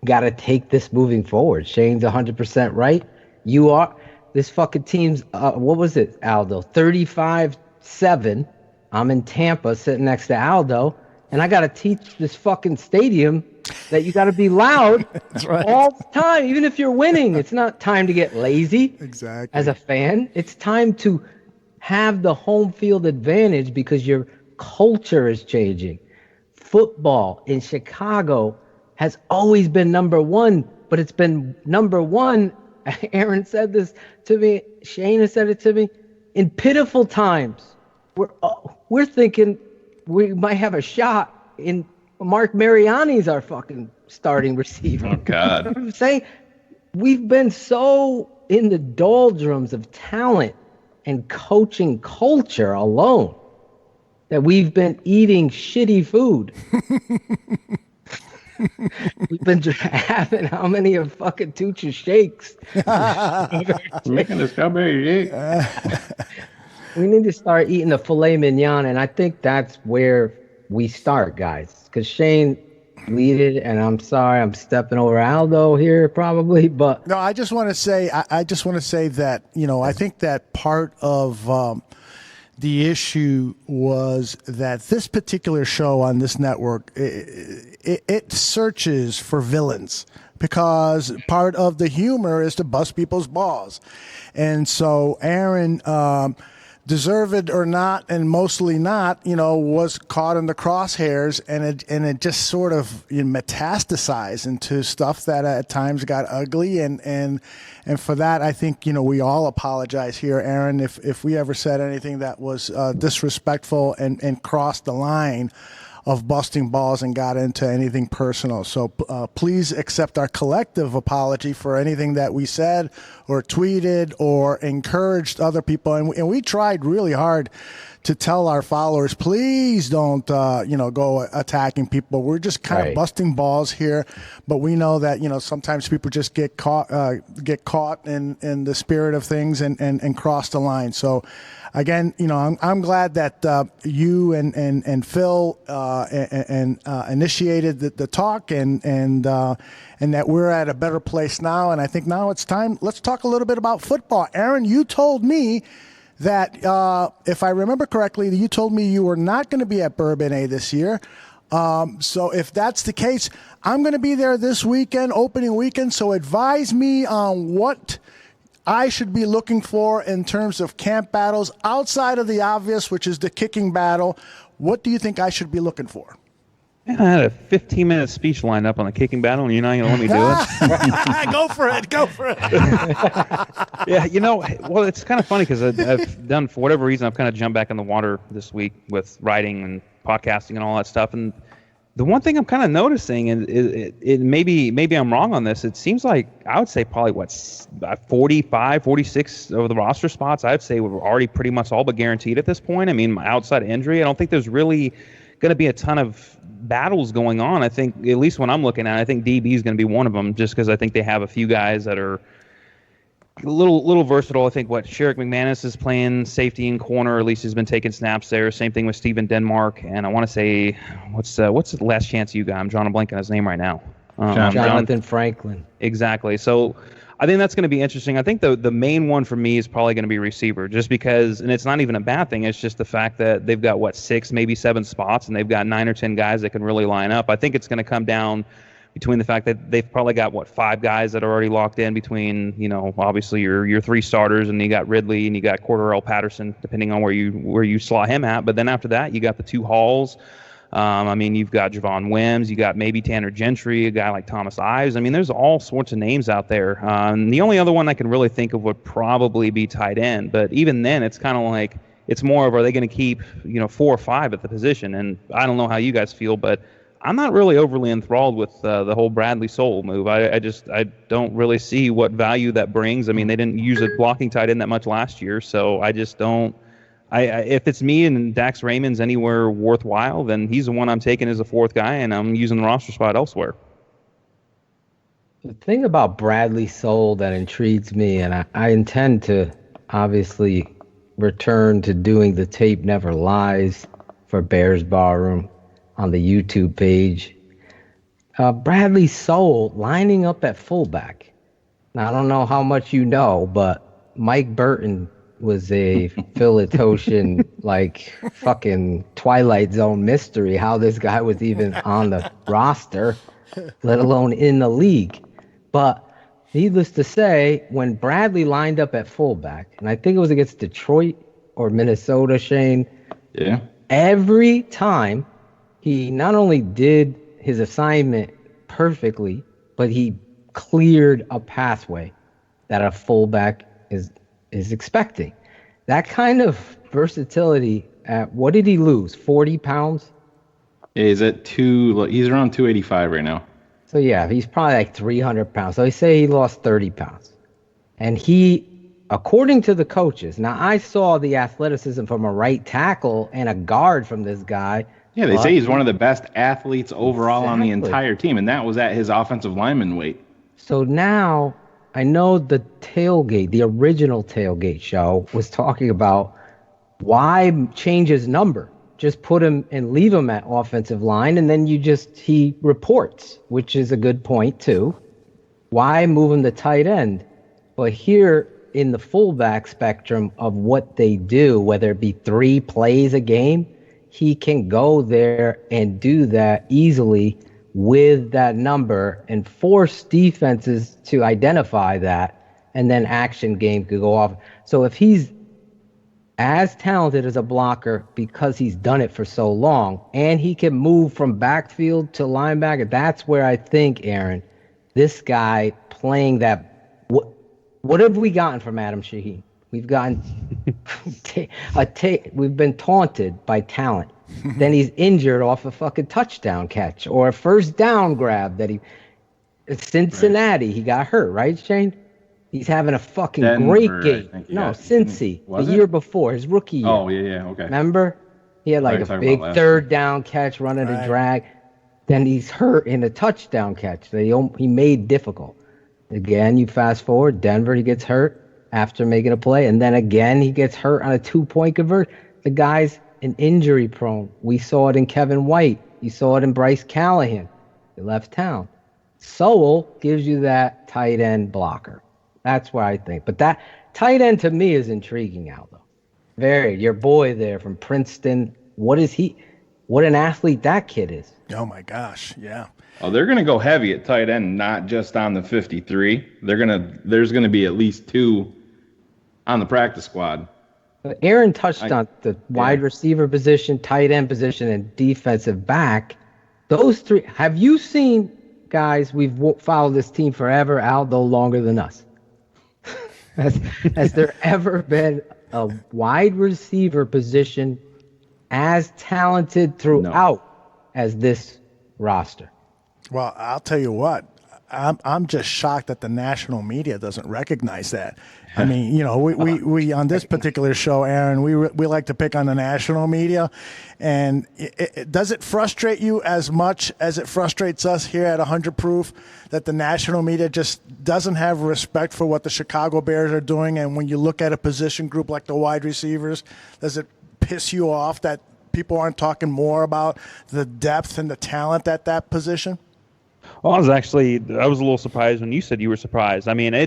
got to take this moving forward. Shane's 100% right. You are. This fucking team's, what was it, Aldo? 35-7. I'm in Tampa sitting next to Aldo. And I got to teach this fucking stadium that you got to be loud all the time, even if you're winning. It's not time to get lazy. Exactly. As a fan, it's time to have the home field advantage because your culture is changing. Football in Chicago has always been number one, but it's been number one. Aaron said this to me. Shane has said it to me. In pitiful times, we're thinking we might have a shot in Mark Mariani's our fucking starting receiver. Oh, God. I'm saying we've been so in the doldrums of talent and coaching culture alone that we've been eating shitty food. We've been having how many of fucking Tucha shakes? Making a strawberry shake. We need to start eating the filet mignon, and I think that's where we start, guys. Because Shane leaded, and I'm sorry, I'm stepping over Aldo here probably, but no, I just want to say, that I think that part of the issue was that this particular show on this network, it searches for villains because part of the humor is to bust people's balls. And so Aaron, deserved or not, and mostly not, was caught in the crosshairs, and it just sort of metastasized into stuff that at times got ugly, and for that I think we all apologize here, Aaron, if we ever said anything that was disrespectful and crossed the line of busting balls and got into anything personal. So please accept our collective apology for anything that we said or tweeted or encouraged other people. And we tried really hard to tell our followers, please don't, go attacking people. We're just kind of busting balls here, but we know that, sometimes people just get caught in the spirit of things and cross the line. So again, I'm glad that you and Phil initiated the talk and that we're at a better place now. And I think now it's time. Let's talk a little bit about football. Aaron, you told me that if I remember correctly, you told me you were not going to be at Bourbonnais this year. So if that's the case, I'm going to be there this weekend, opening weekend. So advise me on what I should be looking for in terms of camp battles outside of the obvious, which is the kicking battle. What do you think I should be looking for? Man, I had a 15-minute speech lined up on the kicking battle, and you're not going to let me do it? Go for it. Go for it. Yeah, well, it's kind of funny because I've done, for whatever reason, I've kind of jumped back in the water this week with writing and podcasting and all that stuff. And the one thing I'm kind of noticing, and it maybe I'm wrong on this, it seems like I would say probably 45, 46 of the roster spots, I'd say were already pretty much all but guaranteed at this point. I mean, outside of injury, I don't think there's really going to be a ton of battles going on. I think, at least when I'm looking at it, I think DB is going to be one of them, just because I think they have a few guys that are a little versatile. I think Sherrick McManus is playing safety and corner, or at least he's been taking snaps there. Same thing with Steven Denmark, and I want to say what's the last chance you got? I'm drawing a blank on his name right now. Jonathan Franklin. Exactly. So I think that's going to be interesting. I think the main one for me is probably going to be receiver, just because, and it's not even a bad thing, it's just the fact that they've got 6, maybe 7 spots, and they've got 9 or 10 guys that can really line up. I think it's going to come down between the fact that they've probably got 5 guys that are already locked in between, obviously your 3 starters, and you got Ridley and you got Cordarrelle Patterson, depending on where you slot him at. But then after that, you got the 2 Halls. You've got Javon Wims, you got maybe Tanner Gentry, a guy like Thomas Ives. I mean, there's all sorts of names out there. The only other one I can really think of would probably be tight end. But even then, it's kind of like, it's more of, are they going to keep 4 or 5 at the position? And I don't know how you guys feel, but I'm not really overly enthralled with the whole Bradley Soul move. I don't really see what value that brings. I mean, they didn't use a blocking tight end that much last year, so I just don't. If it's me and Dax Raymond's anywhere worthwhile, then he's the one I'm taking as a 4th guy, and I'm using the roster spot elsewhere. The thing about Bradley Soul that intrigues me, and I intend to obviously return to doing the Tape Never Lies for Bears Barroom on the YouTube page. Bradley Soul lining up at fullback. Now, I don't know how much you know, but Mike Burton was a Philatosian, fucking Twilight Zone mystery, how this guy was even on the roster, let alone in the league. But needless to say, when Bradley lined up at fullback, and I think it was against Detroit or Minnesota, Shane, yeah, every time he not only did his assignment perfectly, but he cleared a pathway that a fullback is expecting. That kind of versatility. What did he lose? 40 pounds? Yeah, he's around 285 right now. So yeah, he's probably 300 pounds. So I say he lost 30 pounds. And he, according to the coaches, now I saw the athleticism from a right tackle and a guard from this guy. Yeah, they say he's one of the best athletes overall on the entire team, and that was at his offensive lineman weight. So now I know the original tailgate show was talking about why change his number. Just put him and leave him at offensive line, and then he reports, which is a good point too. Why move him to tight end? But here in the fullback spectrum of what they do, whether it be 3 plays a game, he can go there and do that easily with that number and force defenses to identify that, and then action game could go off. So if he's as talented as a blocker because he's done it for so long, and he can move from backfield to linebacker, that's where I think, Aaron, this guy playing that. What have we gotten from Adam Shaheen? We've gotten we've been taunted by talent. Then he's injured off a fucking touchdown catch or a first down grab that Cincinnati, he got hurt, right, Shane? He's having a fucking great game. Cincy, the year before, his rookie year. Oh, yeah, okay. Remember? He had a big third down catch running a drag. Then he's hurt in a touchdown catch that he made difficult. Again, you fast forward, Denver, he gets hurt after making a play, and then again he gets hurt on a 2-point convert. The guy's an injury prone. We saw it in Kevin White. You saw it in Bryce Callahan. He left town. Sowell gives you that tight end blocker. That's what I think. But that tight end to me is intriguing, Aldo. Your boy there from Princeton. What is he? what an athlete that kid is. Oh my gosh, yeah. Oh, they're going to go heavy at tight end, not just on the 53. There's going to be at least 2 on the practice squad. Aaron touched on the wide receiver position, tight end position, and defensive back. Those 3. Have you seen, guys? We've followed this team forever. Aldo longer than us. Has there ever been a wide receiver position as talented throughout as this roster? Well, I'll tell you what. I'm just shocked that the national media doesn't recognize that. I mean, you know, we on this particular show, Aaron, we like to pick on the national media, and does it frustrate you as much as it frustrates us here at 100 Proof that the national media just doesn't have respect for what the Chicago Bears are doing? And when you look at a position group like the wide receivers, does it piss you off that people aren't talking more about the depth and the talent at that position? Well, I was a little surprised when you said you were surprised. I mean, I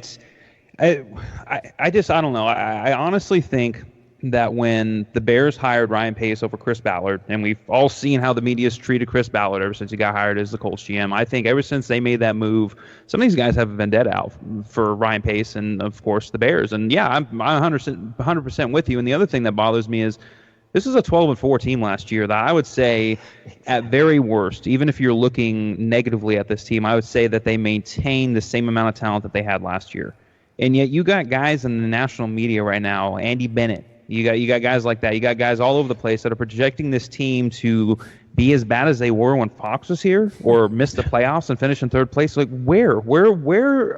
don't know. I honestly think that when the Bears hired Ryan Pace over Chris Ballard, and we've all seen how the media's treated Chris Ballard ever since he got hired as the Colts GM, I think ever since they made that move, some of these guys have a vendetta out for Ryan Pace and, of course, the Bears. And, yeah, I'm 100% with you. And the other thing that bothers me is this is a 12-4 team last year that I would say, at very worst, even if you're looking negatively at this team, I would say that they maintain the same amount of talent that they had last year. And yet you got guys in the national media right now, Andy Bennett. You got guys like that. You got guys all over the place that are projecting this team to be as bad as they were when Fox was here, or miss the playoffs and finish in 3rd place. Like, where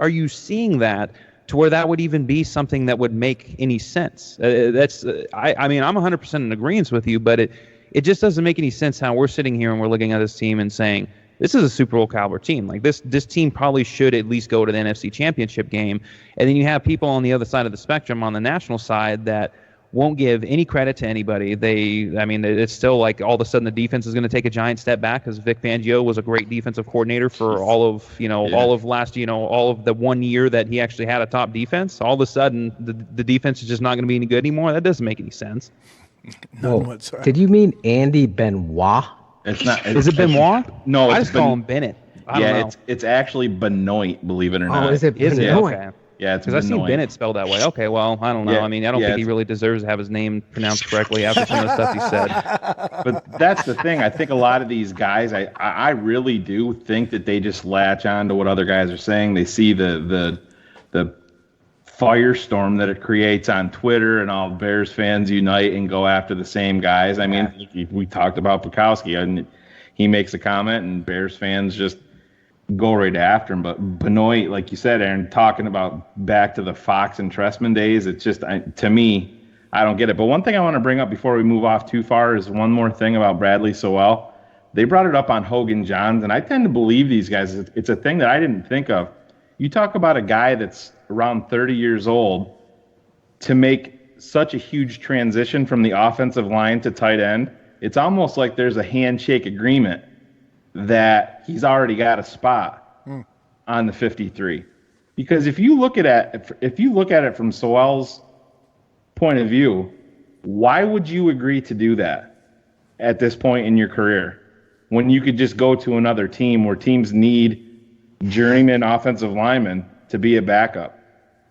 are you seeing that? To where that would even be something that would make any sense. I mean, I'm 100% in agreement with you, but it just doesn't make any sense how we're sitting here and we're looking at this team and saying, this is a Super Bowl caliber team. Like, this team probably should at least go to the NFC Championship game. And then you have people on the other side of the spectrum, on the national side, that won't give any credit to anybody. It's still like all of a sudden the defense is going to take a giant step back because Vic Fangio was a great defensive coordinator for all of the 1 year that he actually had a top defense. All of a sudden the defense is just not going to be any good anymore. That doesn't make any sense. No. Did you mean Andy Benoit? It's not. Is it Benoit? No, I just call him Bennett. I don't know. It's actually Benoit, believe it or not. Oh, is it Benoit? Okay. Yeah, it's because I've seen Bennett spelled that way. Okay, well, I don't know. Yeah, I mean, I don't think he really deserves to have his name pronounced correctly after some of the stuff he said. But that's the thing. I think a lot of these guys, I really do think that they just latch on to what other guys are saying. They see the firestorm that it creates on Twitter, and all Bears fans unite and go after the same guys. I mean, we talked about Bukowski, and he makes a comment, and Bears fans just go right after him. But Benoit, like you said, Aaron, talking about back to the Fox and Trestman days, it's just, to me, I don't get it. But one thing I want to bring up before we move off too far is one more thing about Bradley Sowell. They brought it up on Hogan Johns, and I tend to believe these guys. It's a thing that I didn't think of. You talk about a guy that's around 30 years old to make such a huge transition from the offensive line to tight end. It's almost like there's a handshake agreement that he's already got a spot on the 53. Because if you look at it from Sowell's point of view, why would you agree to do that at this point in your career when you could just go to another team where teams need journeyman offensive linemen to be a backup?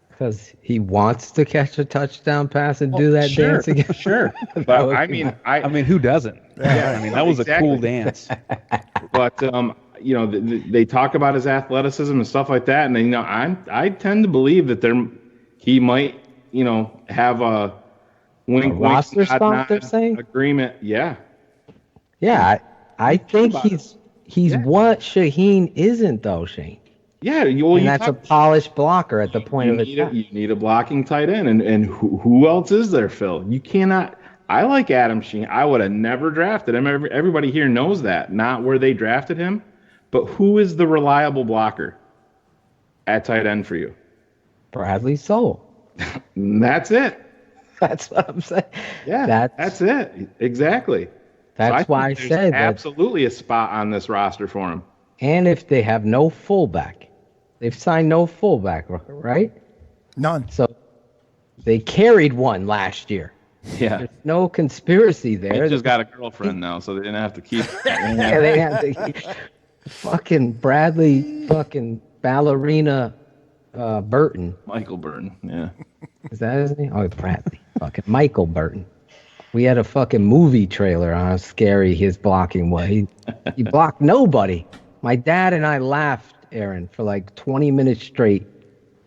Because he wants to catch a touchdown pass and do that dance again. Sure. But I mean, who doesn't? Yeah, I mean, that was exactly. a cool dance. But they talk about his athleticism and stuff like that, and I tend to believe that he might have a wink roster spot. They're saying agreement. Yeah. Yeah, I think he's what Shaheen isn't though, Shane. Yeah, that's a polished blocker at the point of attack. You need a blocking tight end, and who else is there, Phil? You cannot. I like Adam Sheen. I would have never drafted him. Everybody here knows that. Not where they drafted him, but who is the reliable blocker at tight end for you? Bradley Sowell. That's it. That's what I'm saying. Yeah, that's it. Exactly. That's why I said that. Absolutely a spot on this roster for him. And if they have no fullback, they've signed no fullback, right? None. So they carried one last year. Yeah. There's no conspiracy there. He just got a girlfriend now, so they didn't have to keep. Yeah, they have to keep fucking Bradley, fucking ballerina Burton. Michael Burton, yeah. Is that his name? Oh, Bradley. Fucking Michael Burton. We had a fucking movie trailer on how scary his blocking was. He blocked nobody. My dad and I laughed, Aaron, for like 20 minutes straight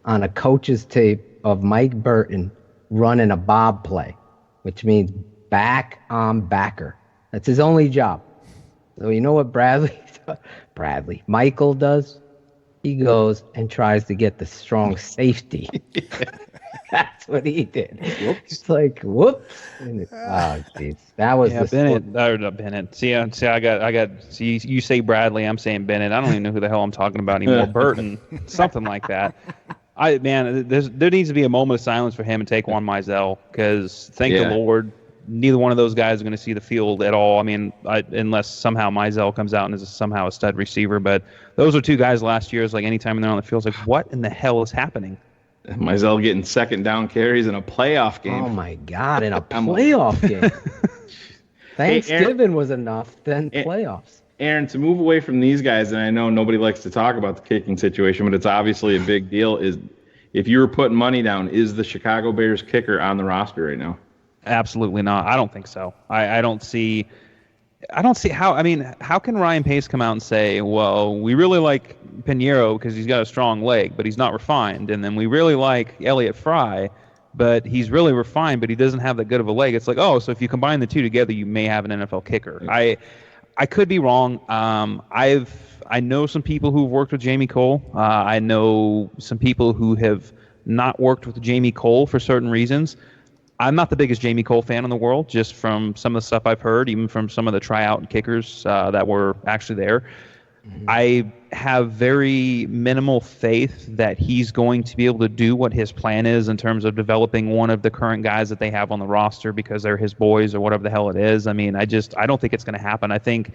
on a coach's tape of Mike Burton running a bob play, which means back on backer. That's his only job. So you know what Michael does? He goes and tries to get the strong safety. That's what he did. Whoops. It's like, whoops. Geez. That was Bennett. See, you say Bradley, I'm saying Bennett. I don't even know who the hell I'm talking about anymore. Burton, something like that. There needs to be a moment of silence for him and Taquan Mizell, because thank the Lord, neither one of those guys are going to see the field at all. I mean, unless somehow Mizell comes out and is somehow a stud receiver. But those are two guys last year. It's like anytime they're on the field, it's like, what in the hell is happening? Mizell getting second down carries in a playoff game. Oh my God, in a playoff game. Thanksgiving was enough, then playoffs. Aaron, to move away from these guys, and I know nobody likes to talk about the kicking situation, but it's obviously a big deal, is if you were putting money down, is the Chicago Bears kicker on the roster right now? Absolutely not. I don't think so. I don't see how. I mean, how can Ryan Pace come out and say, well, we really like Pinheiro because he's got a strong leg, but he's not refined, and then we really like Elliott Fry, but he's really refined, but he doesn't have that good of a leg. It's like, oh, so if you combine the two together, you may have an NFL kicker. I could be wrong. I know some people who've worked with Jamie Cole. I know some people who have not worked with Jamie Cole for certain reasons. I'm not the biggest Jamie Cole fan in the world, just from some of the stuff I've heard, even from some of the tryout kickers that were actually there. Mm-hmm. I have very minimal faith that he's going to be able to do what his plan is in terms of developing one of the current guys that they have on the roster because they're his boys or whatever the hell it is. I mean, I don't think it's going to happen. I think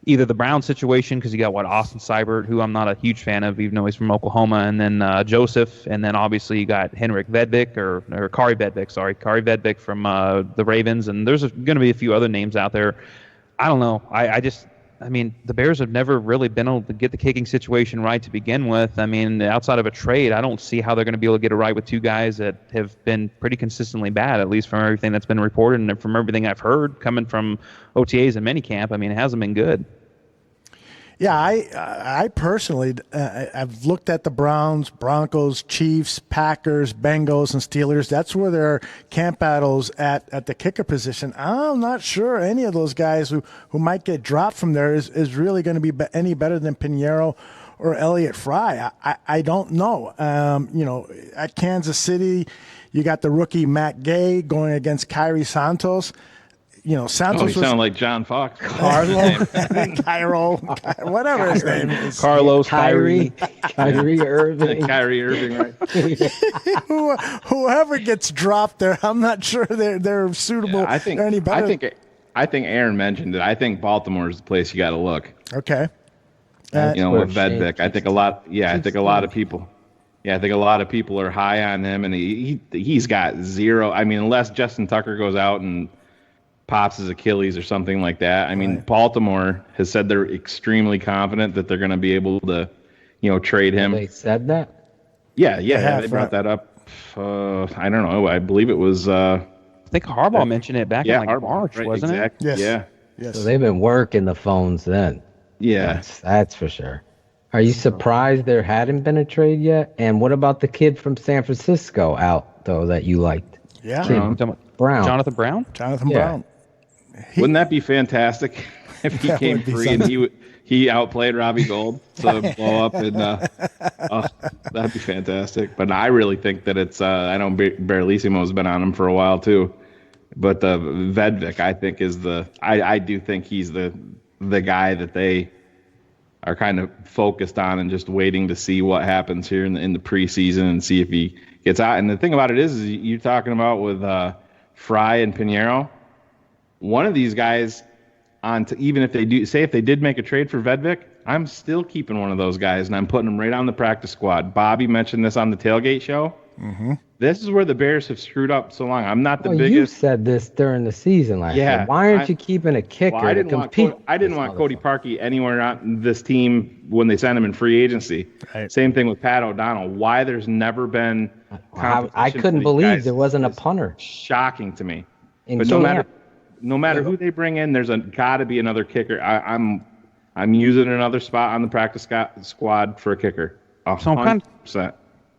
either the Brown situation, because you got Austin Seibert, who I'm not a huge fan of, even though he's from Oklahoma, and then Joseph, and then obviously you got Henrik Vedvik, or Kari Vedvik from the Ravens, and there's going to be a few other names out there. I don't know. I mean, the Bears have never really been able to get the kicking situation right to begin with. I mean, outside of a trade, I don't see how they're going to be able to get it right with two guys that have been pretty consistently bad, at least from everything that's been reported and from everything I've heard coming from OTAs and minicamp. I mean, it hasn't been good. Yeah, I personally, I've looked at the Browns, Broncos, Chiefs, Packers, Bengals, and Steelers. That's where there are camp battles at the kicker position. I'm not sure any of those guys who might get dropped from there is really going to be any better than Pinheiro or Elliott Fry. I don't know. At Kansas City, you got the rookie Matt Gay going against Kyrie Santos. Santos sound like John Fox. Cairo, whatever his name is. Carlos, Kyrie Irving. Kyrie Irving, right? Whoever gets dropped there, I'm not sure they're suitable. Yeah, they're any better. I think Aaron mentioned it. I think Baltimore is the place you got to look. Okay. With Vedvik, I think a lot. Yeah, I think a lot of people. Yeah, I think a lot of people are high on him, and he's got zero. I mean, unless Justin Tucker goes out and pops his Achilles or something like that. I mean, Baltimore has said they're extremely confident that they're going to be able to, trade him. They said that? Yeah, they brought that up. I don't know. I believe it was. I think Harbaugh mentioned it back in March, right, wasn't it? Yes. Yeah. Yes. So they've been working the phones then. Yeah. That's for sure. Are you surprised there hadn't been a trade yet? And what about the kid from San Francisco out, though, that you liked? Yeah. Brown. Jonathan Brown? Jonathan Brown. Wouldn't that be fantastic if he came free and he outplayed Robbie Gould to blow up? And that'd be fantastic. But I really think that it's I know Barlissimo's been on him for a while too. But the Vedvik, I think, is I do think he's the guy that they are kind of focused on and just waiting to see what happens here in the preseason and see if he gets out. And the thing about it is you're talking about with Fry and Pinheiro. One of these guys, even if they did make a trade for Vedvik, I'm still keeping one of those guys and I'm putting him right on the practice squad. Bobby mentioned this on the tailgate show. This is where the Bears have screwed up so long. I'm not the You biggest. said this during the season last year. Why aren't you keeping a kicker Well, I to didn't want compete? I didn't want Cody Parkey anywhere on this team when they sent him in free agency. Right. Same thing with Pat O'Donnell. Why there's never been I couldn't believe there wasn't a punter. Shocking to me. In But camp. no matter who they bring in, there's got to be another kicker. I'm using another spot on the practice squad for a kicker. So I'm 100%.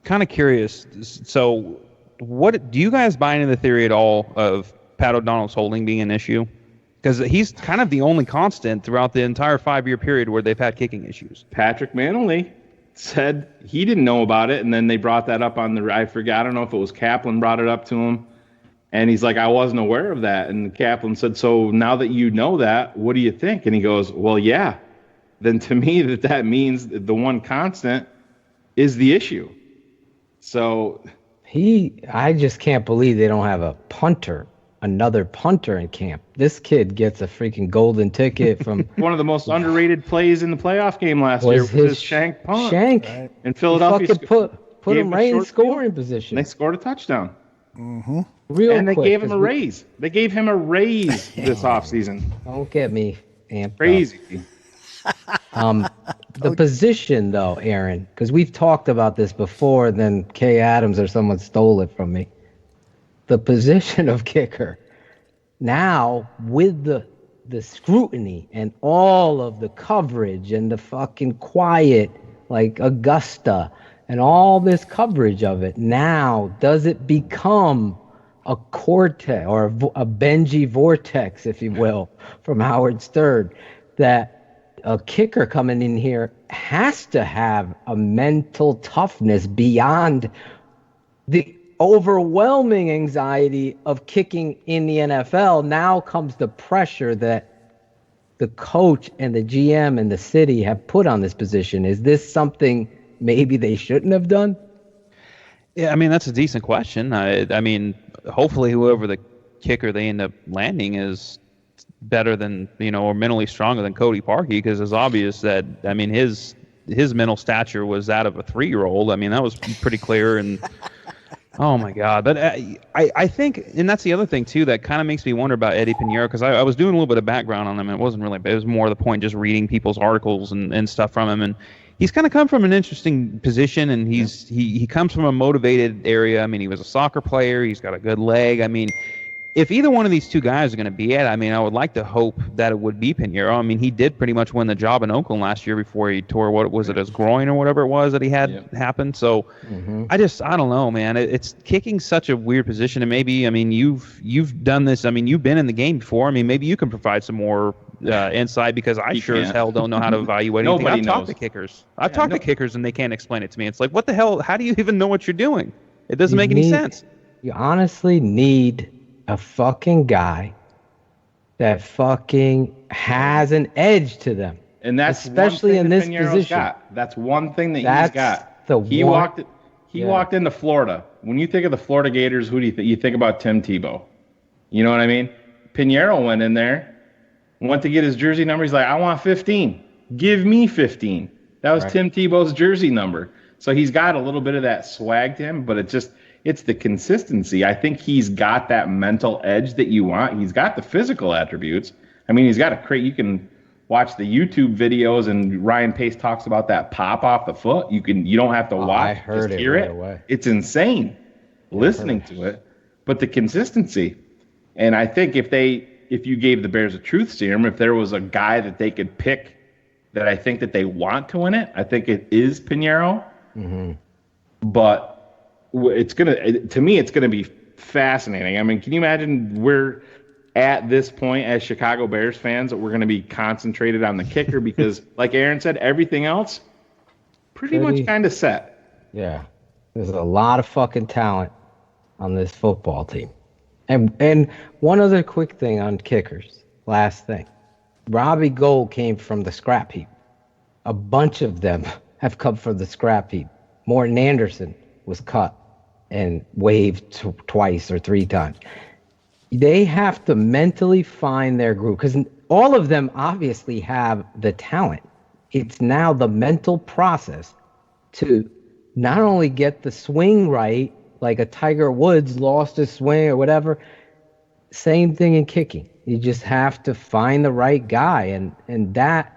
kind of curious. So, what do you guys buy into the theory at all of Pat O'Donnell's holding being an issue? Because he's kind of the only constant throughout the entire 5-year period where they've had kicking issues. Patrick Manley said he didn't know about it, and then they brought that up on I don't know if it was Kaplan brought it up to him, and he's like, I wasn't aware of that. And Kaplan said, so now that you know that, what do you think? And he goes, well, yeah. Then to me that means the one constant is the issue. So I just can't believe they don't have another punter in camp. This kid gets a freaking golden ticket from one of the most underrated plays in the playoff game last year was his shank punt. Right. In Philadelphia. Put him right in scoring position. They scored a touchdown. Mm-hmm. And they gave him a raise. They gave him a raise this offseason. Don't get me amped crazy. The position, though, Aaron, because we've talked about this before, then Kay Adams or someone stole it from me. The position of kicker, now with the scrutiny and all of the coverage and the fucking quiet, like Augusta, and all this coverage of it, now does it become a cortex or a Benji vortex, if you will, from Howard Stern, that a kicker coming in here has to have a mental toughness beyond the overwhelming anxiety of kicking in the NFL. Now comes the pressure that the coach and the GM and the city have put on this position. Is this something maybe they shouldn't have done? Yeah, I mean, that's a decent question. I mean, hopefully whoever the kicker they end up landing is better than, or mentally stronger than Cody Parkey, because it's obvious that, I mean, his mental stature was that of a 3-year-old. I mean, that was pretty clear. And oh my God. But I think, and that's the other thing too, that kind of makes me wonder about Eddie Pinheiro, because I was doing a little bit of background on him, and it was more the point just reading people's articles and stuff from him. And he's kind of come from an interesting position, and he comes from a motivated area. I mean, he was a soccer player. He's got a good leg. I mean, if either one of these two guys are going to be it, I mean, I would like to hope that it would be Pinheiro. I mean, he did pretty much win the job in Oakland last year before he tore, his groin or whatever it was that he had happen. So I don't know, man. It's kicking such a weird position. And maybe, I mean, you've done this. I mean, you've been in the game before. I mean, maybe you can provide some more insight, because I sure as hell don't know how to evaluate anything. I've talked to kickers. I've talked to kickers, and they can't explain it to me. It's like, what the hell? How do you even know what you're doing? It doesn't make any sense. You honestly need a fucking guy that fucking has an edge to them, and that's especially in this position. That's one thing that he's got. He walked into Florida. When you think of the Florida Gators, who do you think? You think about Tim Tebow. You know what I mean? Pinheiro went in there, went to get his jersey number. He's like, I want 15. Give me 15. That was Tim Tebow's jersey number. So he's got a little bit of that swag to him, but it's the consistency. I think he's got that mental edge that you want. He's got the physical attributes. I mean, he's got you can watch the YouTube videos, and Ryan Pace talks about that pop off the foot. You don't have to watch, just hear it. Away. It's insane listening to it. But the consistency. And I think if you gave the Bears a truth serum, if there was a guy that they could pick that I think that they want to win it, I think it is Pinheiro. Mm-hmm. But it's gonna be fascinating. I mean, can you imagine we're at this point as Chicago Bears fans that we're gonna be concentrated on the kicker, because like Aaron said, everything else pretty much kind of set. Yeah, there's a lot of fucking talent on this football team. And one other quick thing on kickers, last thing. Robbie Gould came from the scrap heap. A bunch of them have come from the scrap heap. Morton Anderson was cut and waived twice or 3 times. They have to mentally find their groove, because all of them obviously have the talent. It's now the mental process to not only get the swing right like a Tiger Woods lost his swing or whatever. Same thing in kicking. You just have to find the right guy, and that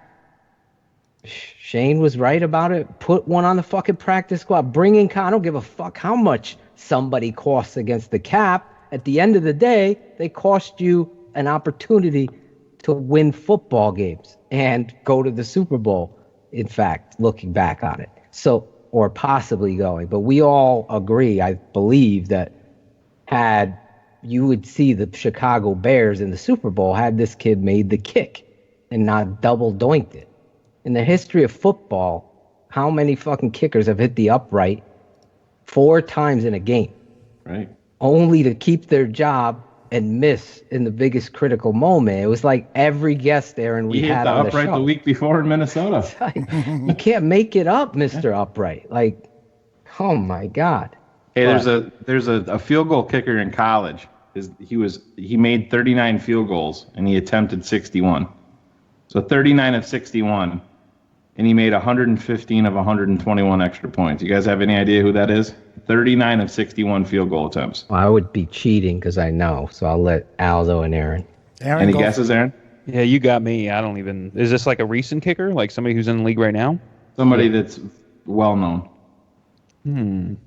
Shane was right about it. Put one on the fucking practice squad. Bring in. I don't give a fuck how much somebody costs against the cap. At the end of the day, they cost you an opportunity to win football games and go to the Super Bowl. In fact, looking back on it, or possibly going. But we all agree, I believe, that had you would see the Chicago Bears in the Super Bowl had this kid made the kick and not double doinked it. In the history of football, how many fucking kickers have hit the upright 4 times in a game? Right. Only to keep their job and miss in the biggest critical moment. It was like every guest there, and we He hit had the on the upright show. the week before in Minnesota. You can't make it up, Mr. Upright. Like, oh my God. Hey, there's a field goal kicker in college. He made 39 field goals and he attempted 61. So 39 of 61, and he made 115 of 121 extra points. You guys have any idea who that is? 39 of 61 field goal attempts. Well, I would be cheating because I know, so I'll let Aldo and Aaron. Any guesses, Aaron? Yeah, you got me. I don't even. Is this like a recent kicker? Like somebody who's in the league right now? Somebody that's well known.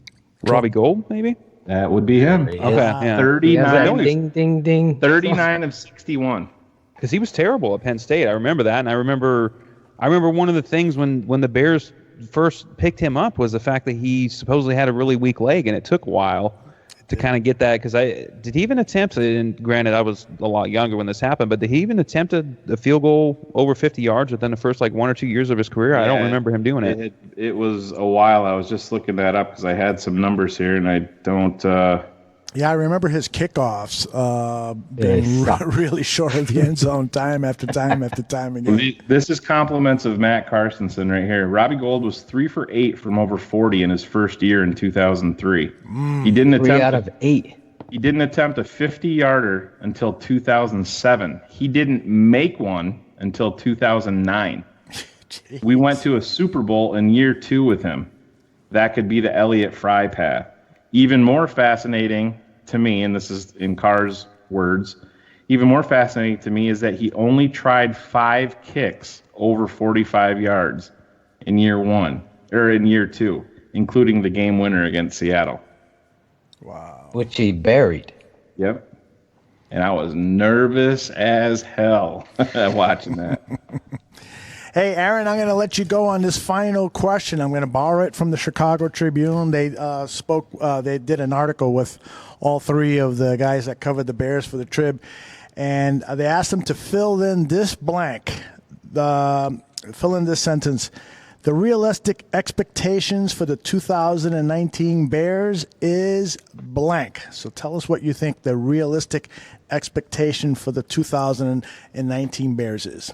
Robbie Gould, maybe? That would be him. Okay, yeah. 39. Ding, ding, ding. 39 of 61. Because he was terrible at Penn State. I remember that, and I remember one of the things when the Bears first picked him up was the fact that he supposedly had a really weak leg, and it took a while to kind of get that. Because did he even attempt? And granted, I was a lot younger when this happened, but did he even attempt a field goal over 50 yards within the first 1 or 2 years of his career? I don't remember him doing it. It was a while. I was just looking that up because I had some numbers here, and I don't. Yeah, I remember his kickoffs being really short of the end zone time after time after time again. This is compliments of Matt Carstenson right here. Robbie Gould was 3 for 8 from over 40 in his first year in 2003. He didn't attempt 3 out of 8. He didn't attempt a 50-yarder until 2007. He didn't make one until 2009. We went to a Super Bowl in year 2 with him. That could be the Elliott Fry path. Even more fascinating to me, and this is in Carr's words, even more fascinating to me is that he only tried 5 kicks over 45 yards in year 1, or in year 2, including the game winner against Seattle. Wow. Which he buried. Yep. And I was nervous as hell watching that. Hey, Aaron, I'm going to let you go on this final question. I'm going to borrow it from the Chicago Tribune. They they did an article with all 3 of the guys that covered the Bears for the Trib, and they asked them to fill in this blank, fill in this sentence. The realistic expectations for the 2019 Bears is blank. So tell us what you think the realistic expectation for the 2019 Bears is.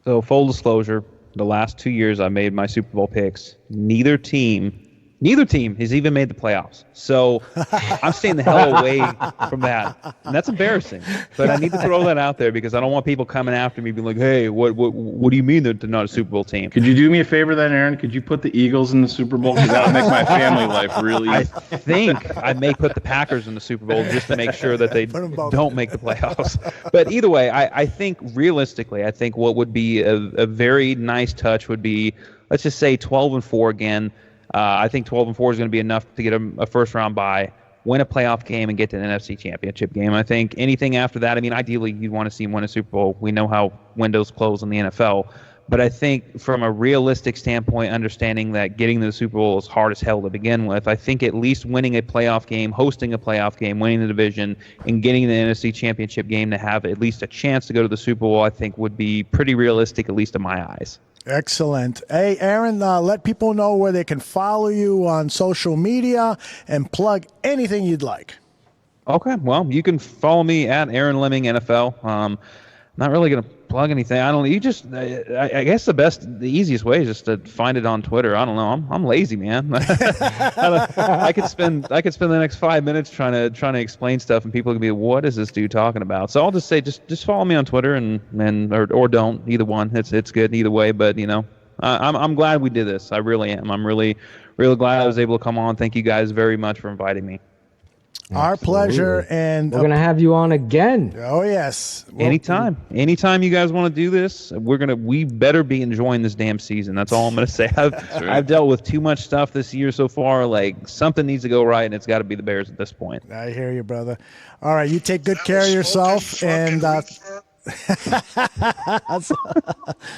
So full disclosure, the last 2 years I made my Super Bowl picks. Neither team has even made the playoffs. So I'm staying the hell away from that. And that's embarrassing. But I need to throw that out there because I don't want people coming after me being like, hey, what do you mean they're not a Super Bowl team? Could you do me a favor then, Aaron? Could you put the Eagles in the Super Bowl? Because that would make my family life really easy. I think I may put the Packers in the Super Bowl just to make sure that they don't make the playoffs. But either way, I think realistically, I think what would be a very nice touch would be, let's just say 12-4 again. I think 12-4 is going to be enough to get a first-round bye, win a playoff game, and get to an NFC Championship game. I think anything after that, I mean, ideally, you'd want to see him win a Super Bowl. We know how windows close in the NFL. But I think from a realistic standpoint, understanding that getting to the Super Bowl is hard as hell to begin with, I think at least winning a playoff game, hosting a playoff game, winning the division, and getting the NFC Championship game to have at least a chance to go to the Super Bowl, I think would be pretty realistic, at least in my eyes. Excellent. Hey, Aaron, let people know where they can follow you on social media and plug anything you'd like. Okay, well, you can follow me at Aaron Lemming NFL. Not really going to plug anything. I guess the easiest way is just to find it on Twitter. I don't know. I'm lazy, man. I could spend the next 5 minutes trying to explain stuff, and people can be, what is this dude talking about? So I'll just say, just follow me on Twitter or don't, either one. It's good either way. But I'm glad we did this. I really am. I'm really glad I was able to come on. Thank you guys very much for inviting me. Our pleasure, and we're gonna have you on again. Oh yes, Anytime you guys want to do this, we better be enjoying this damn season. That's all I'm gonna say. I've dealt with too much stuff this year so far. Like, something needs to go right, and it's got to be the Bears at this point. I hear you, brother. All right, you take good care of yourself, and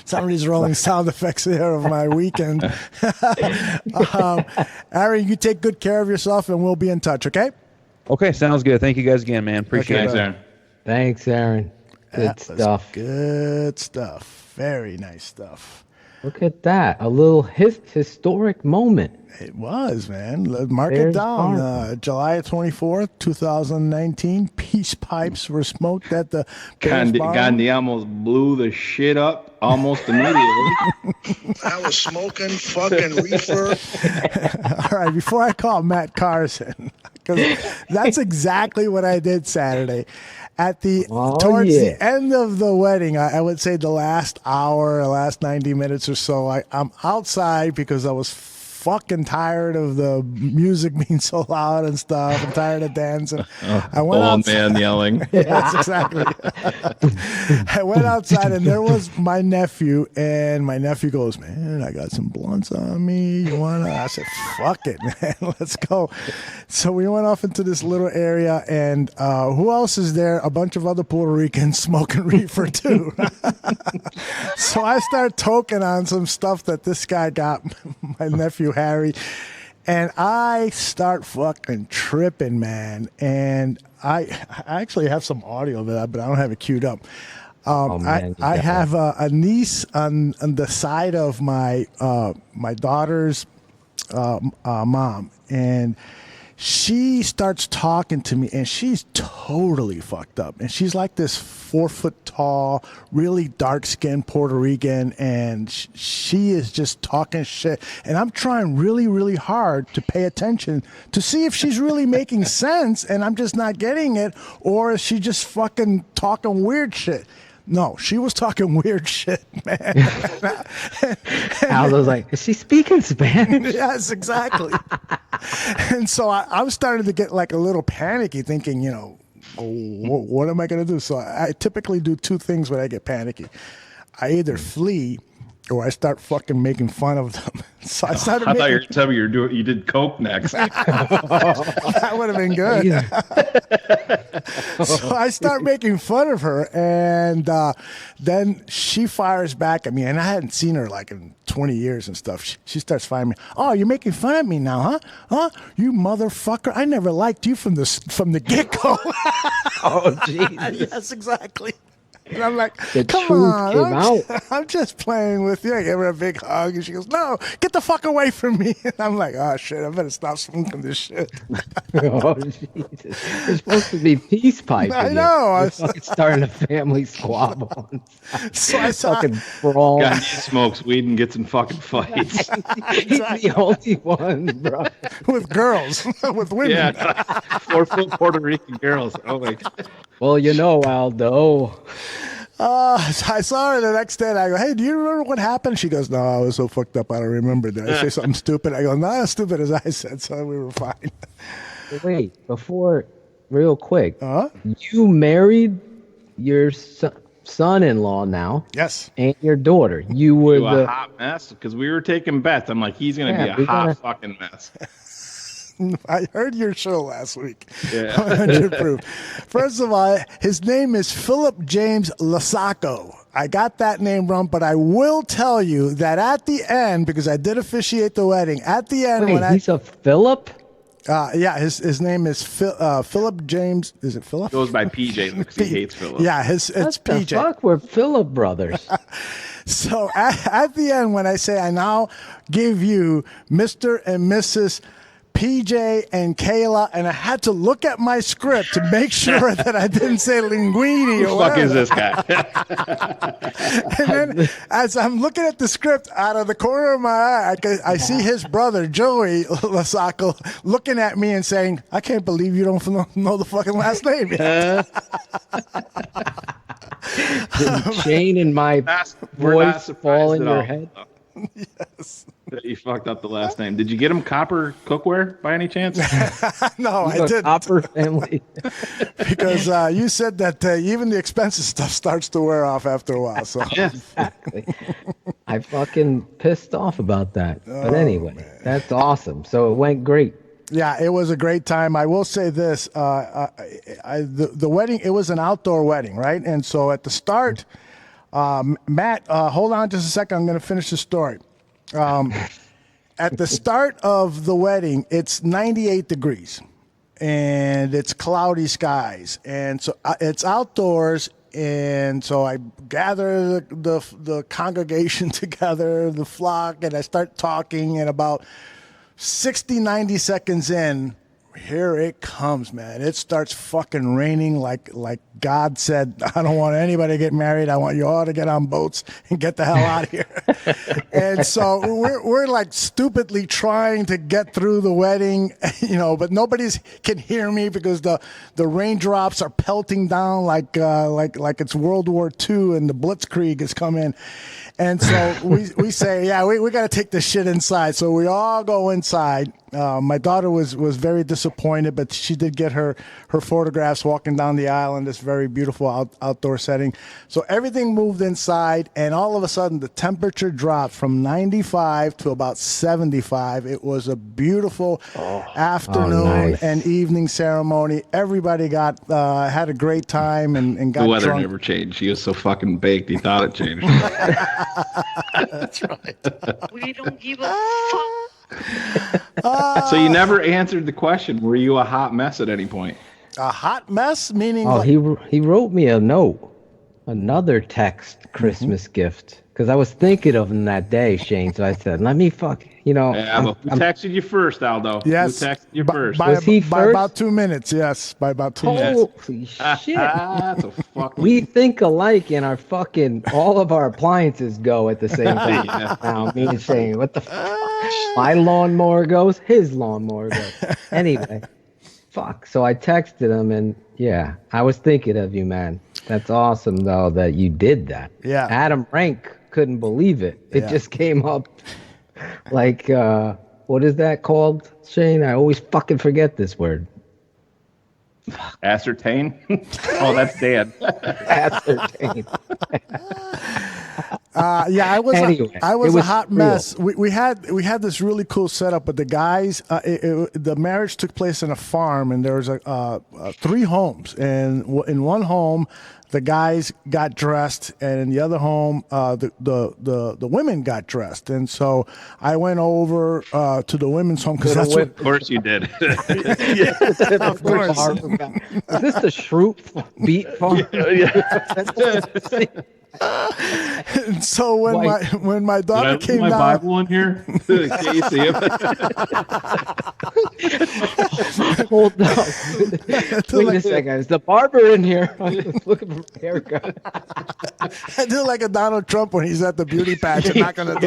somebody's rolling sound effects here of my weekend. Aaron, you take good care of yourself, and we'll be in touch. Okay. Okay, sounds good. Thank you guys again, man. Appreciate it. Thanks, Aaron. Good stuff. Good stuff. Very nice stuff. Look at that. A little historic moment. It was, man. Mark Bears it down. Farm. July 24th, 2019. Peace pipes were smoked at the Bears Farm. Gandhi almost blew the shit up almost immediately. I was smoking fucking reefer. All right, before I call Matt Carson, because that's exactly what I did Saturday. Towards the end of the wedding, I would say the last hour, last 90 minutes or so, I'm outside because I was fucking tired of the music being so loud and stuff. I'm tired of dancing. I went old man yelling. Yes, exactly. I went outside and there was my nephew, and my nephew goes, "Man, I got some blunts on me. You wanna?" I said, "Fuck it, man. Let's go." So we went off into this little area, and who else is there? A bunch of other Puerto Ricans smoking reefer too. So I start toking on some stuff that this guy got, my nephew Harry, and I start fucking tripping, man. And I actually have some audio of that, but I don't have it queued up. I have a niece on the side of my daughter's mom, and she starts talking to me, and she's totally fucked up. And she's like this 4 foot tall, really dark skinned Puerto Rican, and she is just talking shit. And I'm trying really, really hard to pay attention to see if she's really making sense, and I'm just not getting it, or is she just fucking talking weird shit? No, she was talking weird shit, man. Aldo's like, is she speaking Spanish? Yes, exactly. And so I was starting to get like a little panicky, thinking, what am I going to do? So I typically do two things when I get panicky. I either flee or I start fucking making fun of them. So I started. I thought you were telling me you did coke next. That would have been good. So I start making fun of her, and then she fires back at me, and I hadn't seen her like in 20 years and stuff. She starts firing me. "Oh, you're making fun of me now, huh? Huh? You motherfucker! I never liked you from the get-go." Oh, Jesus. Yes, exactly. And I'm like, the "Come truth on, came out. I'm just playing with you." I gave her a big hug, and she goes, "No, get the fuck away from me." And I'm like, "Oh shit, I better stop smoking this shit." Oh, Jesus. It's supposed to be peace pipe. I know. It's starting a family squabble. So I saw fucking brawl. God, he smokes weed and gets in fucking fights. He's the only one, bro. With girls, with women. Yeah, 4 foot Puerto Rican girls. Oh my God. Well, Aldo. I saw her the next day, and I go, "Hey, do you remember what happened?" She goes, "No, I was so fucked up, I don't remember. Did I say something stupid?" I go, "Not as stupid as I said, so we were fine." Wait, real quick. You married your son-in-law now. Yes. And your daughter. You were a hot mess because we were taking bets. I'm like, he's going to be a hot fucking mess. I heard your show last week. Yeah. 100 proof. First of all, his name is Philip James Lasaco. I got that name wrong, but I will tell you that at the end, because I did officiate the wedding, at the end he's a Philip? Yeah, his name is Philip James. Is it Philip? Goes by PJ because he hates Philip. Yeah, it's PJ. Fuck, we're Philip brothers. So at the end, when I say I now give you Mr. and Mrs. PJ and Kayla, and I had to look at my script to make sure that I didn't say linguini. Who the fuck is this guy? And then as I'm looking at the script, out of the corner of my eye, I see his brother, Joey Lasaco, looking at me and saying, "I can't believe you don't know the fucking last name yet." Did Shane and my voice fall in your head? Yes. You fucked up the last name. Did you get him copper cookware by any chance? No, I didn't. Copper family. Because you said that even the expensive stuff starts to wear off after a while. So Exactly. I fucking pissed off about that. But anyway, that's awesome. So it went great. yeah, it was a great time. I will say this: the wedding. It was an outdoor wedding, right? And so at the start, Matt, hold on just a second. I'm going to finish the story. At the start of the wedding, it's 98 degrees, and it's cloudy skies, and so it's outdoors. And so I gather the congregation together, the flock, and I start talking. And about 60, 90 seconds in, here it comes, man. It starts fucking raining like God said, I don't want anybody to get married. I want you all to get on boats and get the hell out of here. And so we're like stupidly trying to get through the wedding, but nobody can hear me because the raindrops are pelting down like it's World War II and the Blitzkrieg is coming. And so we say, yeah, we got to take this shit inside. So we all go inside. My daughter was very disappointed, but she did get her photographs walking down the aisle in this very beautiful outdoor setting. So everything moved inside, and all of a sudden the temperature dropped from 95 to about 75. It was a beautiful afternoon and evening ceremony. Everybody had a great time and got The weather drunk. never changed. He was so fucking baked, he thought it changed. That's right. We don't give a fuck. So you never answered the question. Were you a hot mess at any point? A hot mess, meaning He wrote me a note, another text Christmas gift, because I was thinking of him that day, Shane. So I said, let me Yeah, but who texted you first, Aldo? Yes. Who texted you first? Was he by first? about 2 minutes, yes. By about 2 minutes. Holy shit. That's a fucking... We think alike, and all of our appliances go at the same time. Now, me and Shane, what the fuck? My lawnmower goes, his lawnmower goes. Anyway, fuck. So I texted him, and yeah, I was thinking of you, man. That's awesome, though, that you did that. Yeah. Adam Rank couldn't believe it. It just came up like, what is that called, Shane? I always fucking forget this word. Ascertain? Oh, that's Dan. Ascertain. Yeah, I was Anyway, I was it a was hot real. mess. We had this really cool setup, but the guys, the marriage took place in a farm, and there was 3 homes, and in one home, the guys got dressed, and in the other home, the women got dressed, and so I went over to the women's home because that's what. Of course you did. Of course. Is this the Shroot beat farm? And so when my daughter came my down, Bible in here? Can you see it? Hold on. Wait a second. Is the barber in here? I was looking for a haircut. I do like a Donald Trump when he's at the beauty pageant knocking on the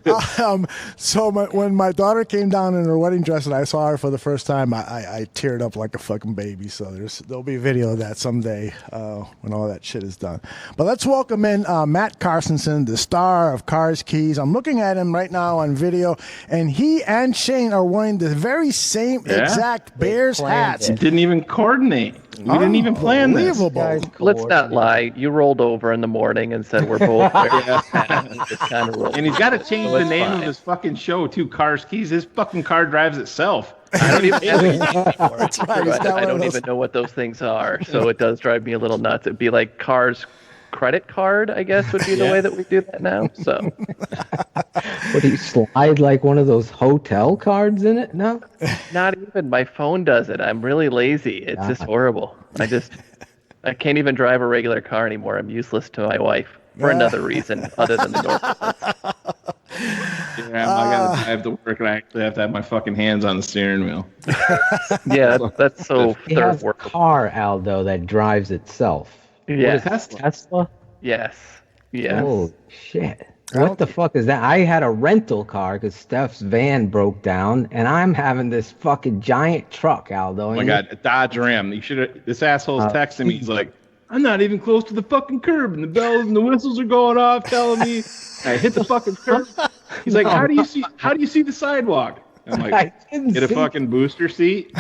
door. So when my daughter came down in her wedding dress and I saw her for the first time, I teared up like a fucking baby. So there'll be a video of that someday when all that shit is done. But let's welcome in Matt Carstenson, the star of Cars Keys. I'm looking at him right now on video, and he and Shane are wearing the very same exact Bears hats. You didn't even coordinate. We didn't even plan this. Let's not lie. You rolled over in the morning and said we're both there. And he's got to change the name of his fucking show to Cars Keys. His fucking car drives itself. I don't even That's right. I don't even know what those things are, so it does drive me a little nuts. It'd be like Cars credit card, I guess, would be the way that we do that now. So, What do you slide like one of those hotel cards in it? No, not even my phone does it. I'm really lazy. It's just horrible. I can't even drive a regular car anymore. I'm useless to my wife for another reason other than the normal. I have to work, and I actually have to have my fucking hands on the steering wheel. Yeah, that's so he third has a world. car, Aldo, that drives itself. Yes. What is that, Tesla? Yes. Yes. Oh shit! What the fuck is that? I had a rental car because Steph's van broke down, and I'm having this fucking giant truck, Aldo. Oh my god, a Dodge Ram. You should. This asshole's texting me. He's like, I'm not even close to the fucking curb, and the bells and the whistles are going off, telling me I hit the fucking curb. He's like, how do you see the sidewalk? I'm like, get a fucking booster seat.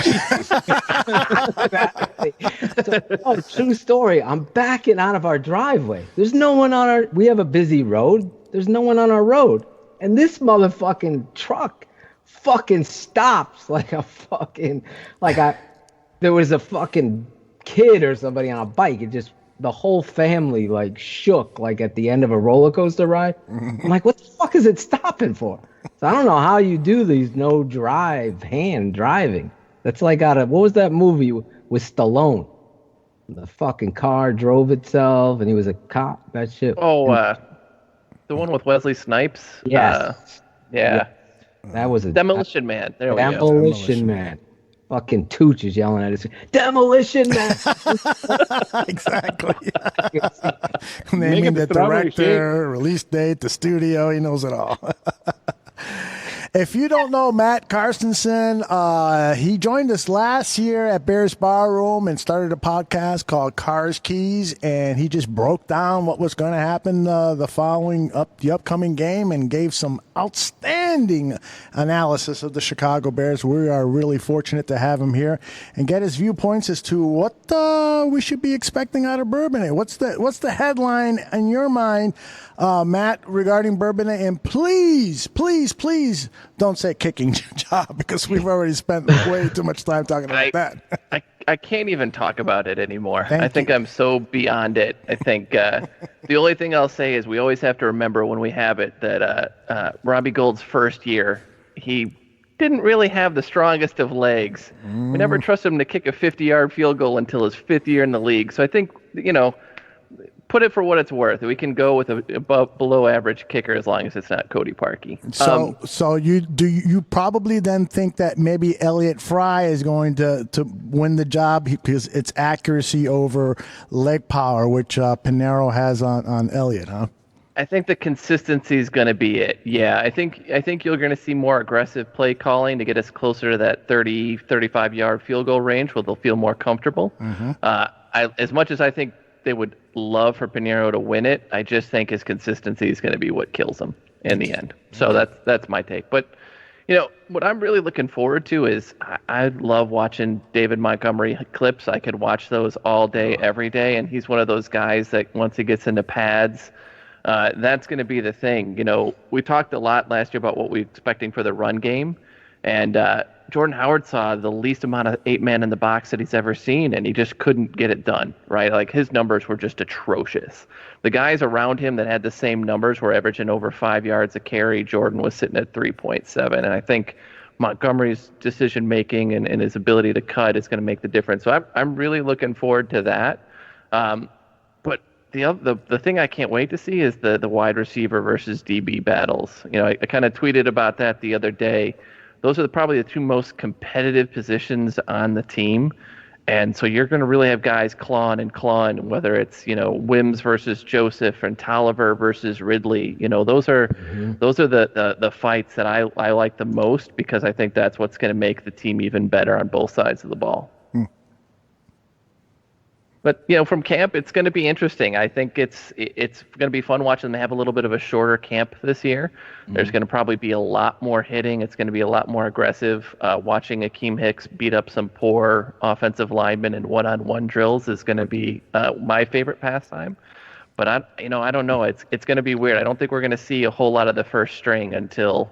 True story. I'm backing out of our driveway. There's no one on our. We have a busy road. There's no one on our road, and this motherfucking truck fucking stops like a fucking there was a fucking kid or somebody on a bike. It just the whole family like shook like at the end of a roller coaster ride. I'm like, what the fuck is it stopping for? So I don't know how you do these no drive hand driving. That's like what was that movie with Stallone? The fucking car drove itself and he was a cop. That shit. Oh, the one with Wesley Snipes. Yes. Yeah. That was a Demolition Man. There we go. Demolition Man. Fucking Tooch is yelling at us. Demolition Man. Exactly. Naming the director, release date, the studio. He knows it all. If you don't know Matt Carstenson, he joined us last year at Bears Bar Room and started a podcast called Cars Keys, and he just broke down what was going to happen the upcoming game and gave some outstanding analysis of the Chicago Bears. We are really fortunate to have him here and get his viewpoints as to what we should be expecting out of Bourbonnais. What's the headline in your mind, Matt, regarding Bourbonnais? And please don't say kicking job, because we've already spent way too much time talking about that. I can't even talk about it anymore. I think I'm so beyond it. I think the only thing I'll say is we always have to remember when we have it that Robbie Gould's first year, he didn't really have the strongest of legs. We never trusted him to kick a 50-yard field goal until his fifth year in the league. So I think, put it for what it's worth. We can go with a below average kicker as long as it's not Cody Parkey. So you probably then think that maybe Elliott Fry is going to win the job because it's accuracy over leg power, which Pinero has on Elliott, huh? I think the consistency is going to be it. Yeah, I think you're going to see more aggressive play calling to get us closer to that 30, 35-yard field goal range where they'll feel more comfortable. As much as I think they would love for Pinero to win it, I just think his consistency is going to be what kills him in the end. So that's my take. But, what I'm really looking forward to is I love watching David Montgomery clips. I could watch those all day, every day. And he's one of those guys that once he gets into pads, that's going to be the thing. We talked a lot last year about what we're expecting for the run game. And Jordan Howard saw the least amount of 8-man in the box that he's ever seen, and he just couldn't get it done, right? Like, his numbers were just atrocious. The guys around him that had the same numbers were averaging over 5 yards a carry. Jordan was sitting at 3.7, and I think Montgomery's decision-making and his ability to cut is going to make the difference. So I'm really looking forward to that. But the thing I can't wait to see is the wide receiver versus DB battles. I kind of tweeted about that the other day. Those are probably the two most competitive positions on the team. And so you're going to really have guys clawing, whether it's, Wims versus Joseph and Tolliver versus Ridley. Those are the fights that I like the most, because I think that's what's going to make the team even better on both sides of the ball. But, from camp, it's going to be interesting. I think it's going to be fun watching them have a little bit of a shorter camp this year. There's going to probably be a lot more hitting. It's going to be a lot more aggressive. Watching Akeem Hicks beat up some poor offensive linemen in one-on-one drills is going to be my favorite pastime. But I don't know. It's going to be weird. I don't think we're going to see a whole lot of the first string until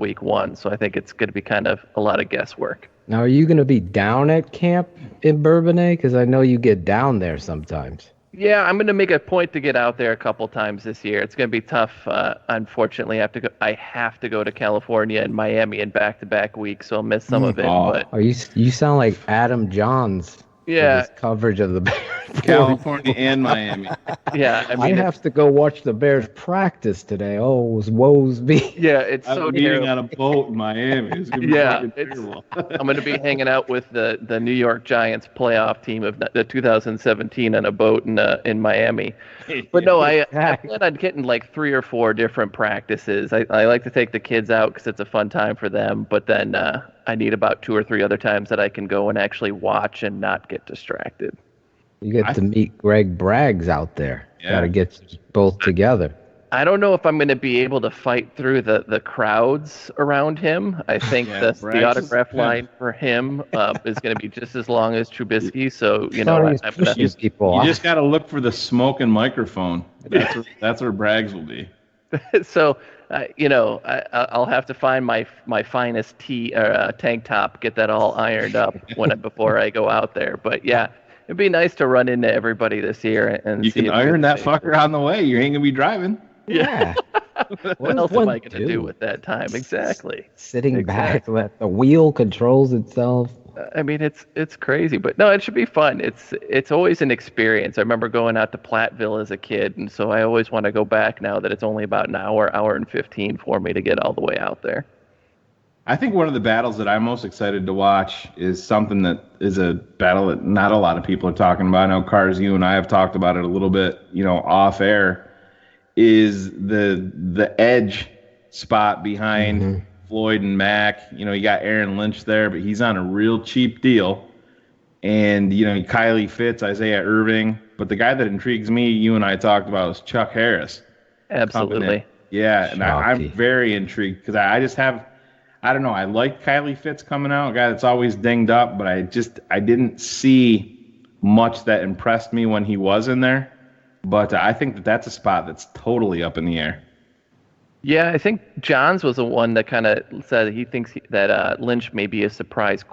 week one. So I think it's going to be kind of a lot of guesswork. Now, are you going to be down at camp in Bourbonnais? Because I know you get down there sometimes. Yeah, I'm going to make a point to get out there a couple times this year. It's going to be tough. Unfortunately, I have to go to California and Miami in back-to-back weeks, so I'll miss some of it. But you sound like Adam Johns. Yeah, his coverage of the Bears. California and Miami. Yeah, I have to go watch the Bears practice today. Oh, woes be. Yeah, it's so meeting on a boat in Miami. It's gonna be terrible. I'm going to be hanging out with the New York Giants playoff team of the 2017 on a boat in Miami. But no, I plan on getting like 3 or 4 different practices. I like to take the kids out because it's a fun time for them. But then I need about 2 or 3 other times that I can go and actually watch and not get distracted. You get to meet Greg Braggs out there. Yeah. Got to get both together. I don't know if I'm going to be able to fight through the crowds around him. I think the autograph line for him is going to be just as long as Trubisky. So, you know, you just got to look for the smoking microphone. That's where Braggs will be. So, you know, I'll have to find my finest tank top, get that all ironed up before I go out there. But yeah, it'd be nice to run into everybody this year and you can iron that fucker on the way. You ain't gonna be driving. Yeah. What else am I gonna do with that time? Exactly. Sitting back, let the wheel controls itself. I mean, it's crazy, but no, it should be fun. It's always an experience. I remember going out to Platteville as a kid, and so I always want to go back now that it's only about an hour and 15 for me to get all the way out there. I think one of the battles that I'm most excited to watch is something that is a battle that not a lot of people are talking about. I know, Cars, you and I have talked about it a little bit, you know, off air, is the edge spot behind Floyd and Mack. You know, you got Aaron Lynch there, but he's on a real cheap deal. And, you know, Kylie Fitz, Isaiah Irving. But the guy that intrigues me, you and I talked about, is Chuck Harris. Absolutely. Yeah, and I'm very intrigued because I just have, I don't know, I like Kylie Fitz coming out, a guy that's always dinged up, but I didn't see much that impressed me when he was in there. But I think that's a spot that's totally up in the air. Yeah, I think Johns was the one that kind of said he thinks that Lynch may be a surprise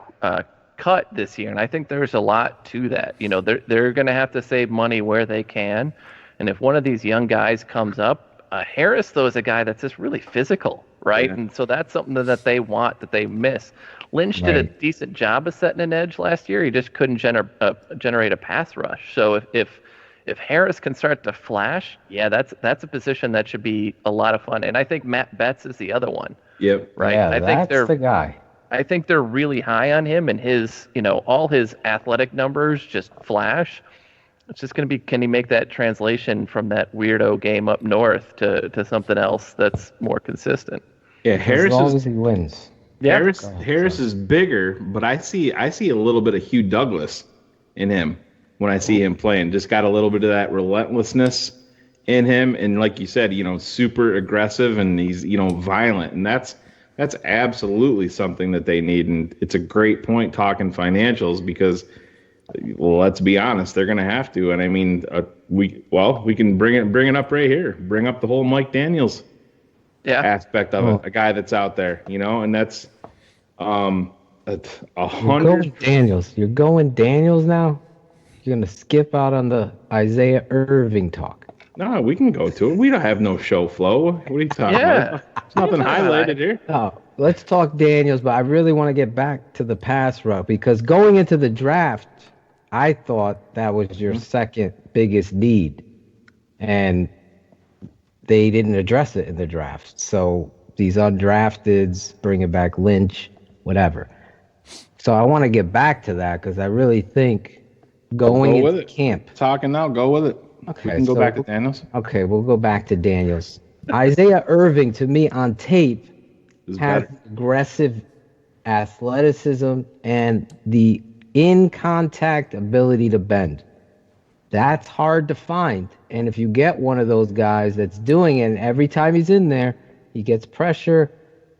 cut this year, and I think there's a lot to that. You know, they're going to have to save money where they can, and if one of these young guys comes up, Harris though is a guy that's just really physical, right? Yeah. And so that's something that they want that they miss. Lynch did a decent job of setting an edge last year. He just couldn't generate a pass rush. So if Harris can start to flash, yeah, that's a position that should be a lot of fun. And I think Matt Betts is the other one. Yep. Right. Yeah, I think that's the guy. I think they're really high on him, and his, you know, all his athletic numbers just flash. It's just going to be, can he make that translation from that weirdo game up north to something else that's more consistent? Yeah, Harris, as long as he wins. Yeah. Harris is bigger, but I see a little bit of Hugh Douglas in him when I see him playing. Just got a little bit of that relentlessness in him, and like you said, you know, super aggressive, and he's, you know, violent, and that's absolutely something that they need. And it's a great point talking financials because, well, let's be honest, they're going to have to. And I mean, we can bring it up right here. Bring up the whole Mike Daniels aspect of it. A guy that's out there, you know, and that's 100. You're going Daniels now? You're going to skip out on the Isaiah Irving talk. No, we can go to it. We don't have no show flow. What are you talking about? There's nothing highlighted here. No, let's talk Daniels, but I really want to get back to the pass rush because going into the draft, I thought that was your second biggest need, and they didn't address it in the draft. So these undrafteds, bringing back Lynch, whatever. So I want to get back to that because I really think going into camp. Talking now, go with it. Okay, we can go back to Daniels. Okay, we'll go back to Daniels. Isaiah Irving, to me, on tape, has aggressive athleticism and the in-contact ability to bend. That's hard to find. And if you get one of those guys that's doing it, and every time he's in there, he gets pressure.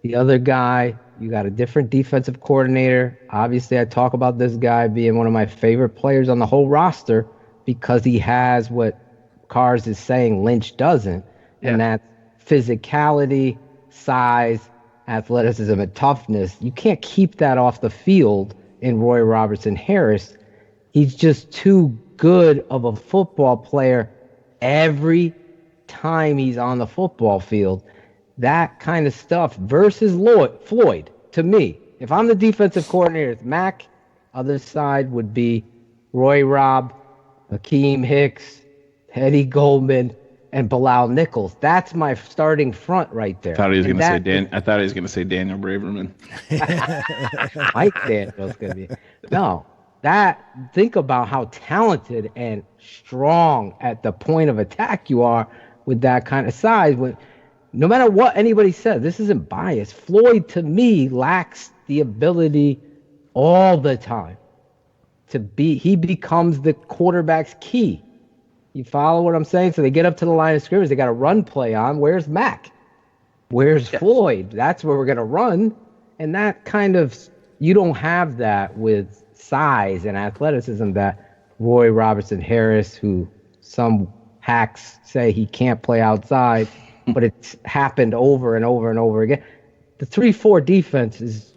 The other guy, you got a different defensive coordinator. Obviously, I talk about this guy being one of my favorite players on the whole roster because he has what Cars is saying Lynch doesn't, and that's physicality, size, athleticism, and toughness. You can't keep that off the field in Roy Robertson Harris. He's just too good of a football player every time he's on the football field. That kind of stuff versus Floyd, to me, if I'm the defensive coordinator, it's Mack. Other side would be Roy Robb, Akeem Hicks, Eddie Goldman, and Bilal Nichols. That's my starting front right there. I thought he was going to say Daniel Braverman. Mike Daniel's going to be. No, think about how talented and strong at the point of attack you are with that kind of size. No matter what anybody says, this isn't biased. Floyd, to me, lacks the ability all the time he becomes the quarterback's key. You follow what I'm saying? So they get up to the line of scrimmage. They got a run play on. Where's Mac? Where's Floyd? That's where we're going to run. And that kind of, you don't have that with size and athleticism that Roy Robertson Harris, who some hacks say he can't play outside, but it's happened over and over and over again. The 3-4 defense is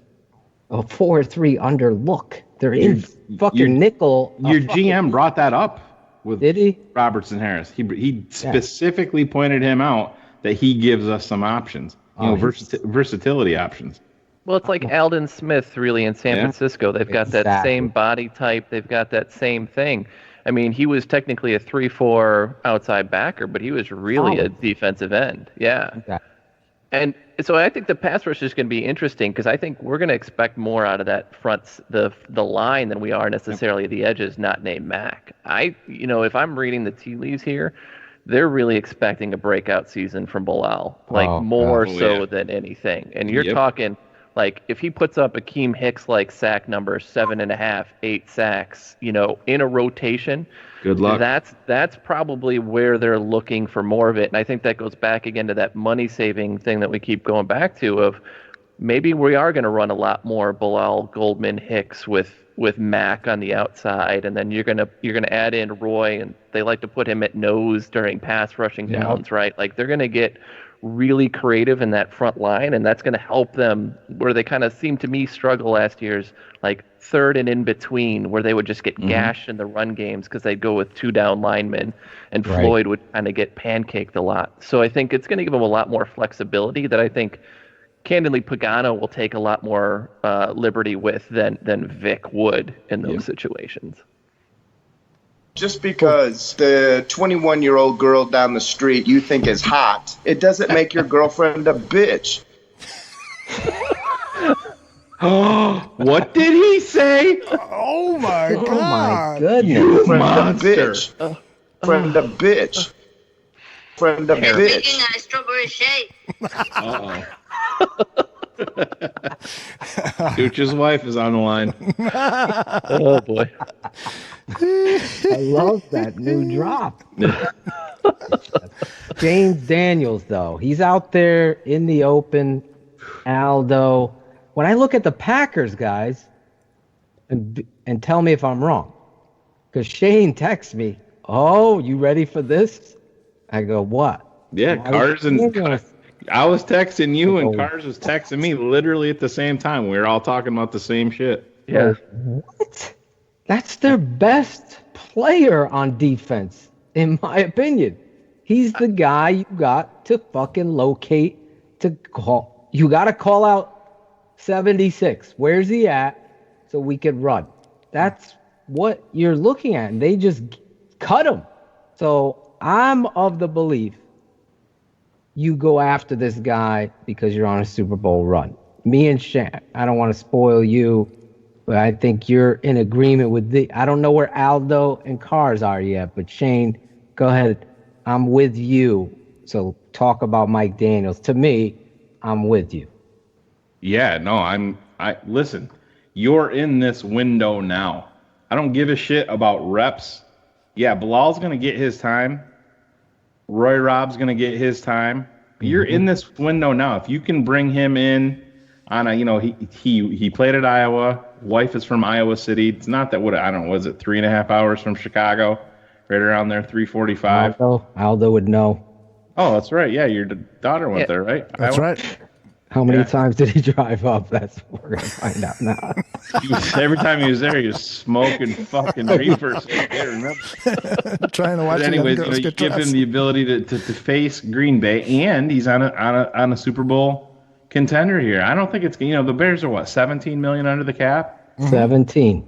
a 4-3 under look. They're in fucking nickel. Your GM brought that up with Did he? Robertson Harris. He specifically pointed him out that he gives us some options, versatility options. Well, it's like Aldon Smith, really, in San Francisco. They've got that same body type. They've got that same thing. I mean, he was technically a 3-4 outside backer, but he was really a defensive end. Yeah. Okay. And so I think the pass rush is going to be interesting because I think we're going to expect more out of that front, the line, than we are necessarily the edges not named Mac. If I'm reading the tea leaves here, they're really expecting a breakout season from Bilal, more than anything. And you're talking, like, if he puts up Akeem Hicks like sack number 7.5, 8 sacks, in a rotation, good luck. That's probably where they're looking for more of it. And I think that goes back again to that money saving thing that we keep going back to of maybe we are going to run a lot more Bilal, Goldman, Hicks with Mac on the outside, and then you're gonna add in Roy, and they like to put him at nose during pass rushing downs, right? Like they're gonna get really creative in that front line, and that's going to help them where they kind of seemed to me struggle last year's like third and in between, where they would just get gashed in the run games because they'd go with 2 down linemen, and Floyd would kind of get pancaked a lot. So I think it's going to give them a lot more flexibility that I think candidly Pagano will take a lot more liberty with than Vic would in those situations. Just because the 21-year-old girl down the street you think is hot, it doesn't make your girlfriend a bitch. What did he say? Oh my God! Oh my goodness! You Friend monster! A bitch. Friend a bitch. Friend a They're bitch. making a strawberry shake. Dooch's wife is on the line. Oh boy! I love that new drop. James Daniels, though, he's out there in the open. Aldo. When I look at the Packers, guys, and tell me if I'm wrong, because Shane texts me, "Oh, you ready for this?" I go, "What?" Yeah, Cars and I was texting you, and Cars was texting me literally at the same time. We were all talking about the same shit. Yeah. What? That's their best player on defense, in my opinion. He's the guy you got to fucking locate to call. You got to call out 76. Where's he at so we could run? That's what you're looking at. And they just cut him. So I'm of the belief you go after this guy because you're on a Super Bowl run. Me and Shaq, I don't want to spoil you, but I think you're in agreement with I don't know where Aldo and Cars are yet, but Shane, go ahead. I'm with you. So talk about Mike Daniels. To me, I'm with you. Yeah, no, listen, you're in this window now. I don't give a shit about reps. Yeah, Bilal's going to get his time. Roy Rob's going to get his time. You're in this window now. If you can bring him in on he played at Iowa. Wife is from Iowa City. It's not that, was it 3.5 hours from Chicago? Right around there, 3:45. Aldo would know. Oh, that's right. Yeah, your daughter went there, right? That's right. How many times did he drive up? That's what we're going to find out now. Every time he was there, he was smoking fucking reefers. I can't remember. Trying to watch. But anyways, you give him the ability to face Green Bay, and he's on a Super Bowl contender here. I don't think it's the Bears are what, $17 million under the cap? 17.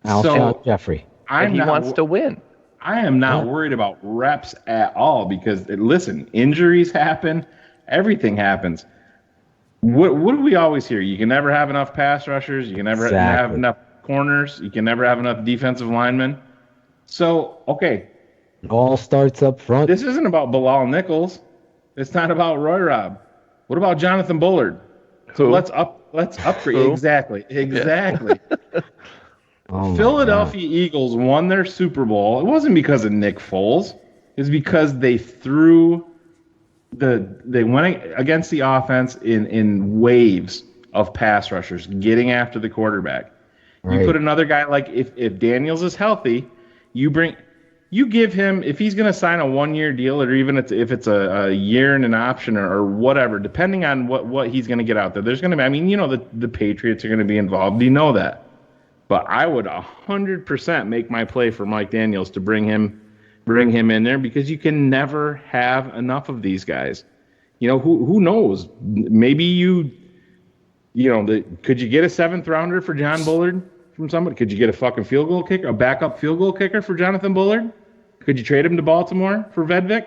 Alshon Jeffrey. And he wants to win. I am not worried about reps at all because listen, injuries happen, everything happens. What do we always hear? You can never have enough pass rushers. You can never have enough corners. You can never have enough defensive linemen. So, okay. It all starts up front. This isn't about Bilal Nichols. It's not about Roy Robb. What about Jonathan Bullard? So let's upgrade. Who? Exactly. Yeah. Philadelphia Eagles won their Super Bowl. It wasn't because of Nick Foles. It was because they went against the offense in waves of pass rushers, getting after the quarterback. Right. You put another guy like if Daniels is healthy, you give him, if he's going to sign a 1-year deal, or even if it's a year and an option or whatever, depending on what he's going to get out there. There's going to be, the Patriots are going to be involved. You know that. But I would 100% make my play for Mike Daniels to bring him in there, because you can never have enough of these guys. Who knows? Maybe could you get a 7th rounder for John Bullard from somebody? Could you get a fucking field goal kicker, a backup field goal kicker for Jonathan Bullard? Could you trade him to Baltimore for Vedvik?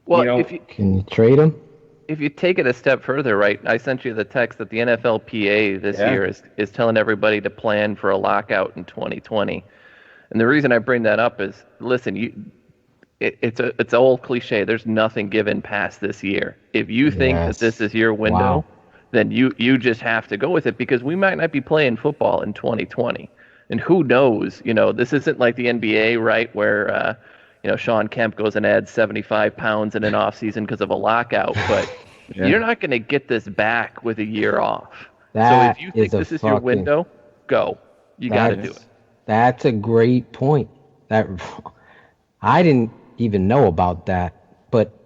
Well, can you trade him? If you take it a step further, right? I sent you the text that the NFLPA this year is telling everybody to plan for a lockout in 2020. And the reason I bring that up is, listen, it's an old cliche. There's nothing given past this year. If you think that this is your window, then you just have to go with it, because we might not be playing football in 2020. And who knows? This isn't like the NBA, right, where Sean Kemp goes and adds 75 pounds in an offseason because of a lockout. But you're not going to get this back with a year off. So if you think this is your window, go. You got to do it. That's a great point. I didn't even know about that, but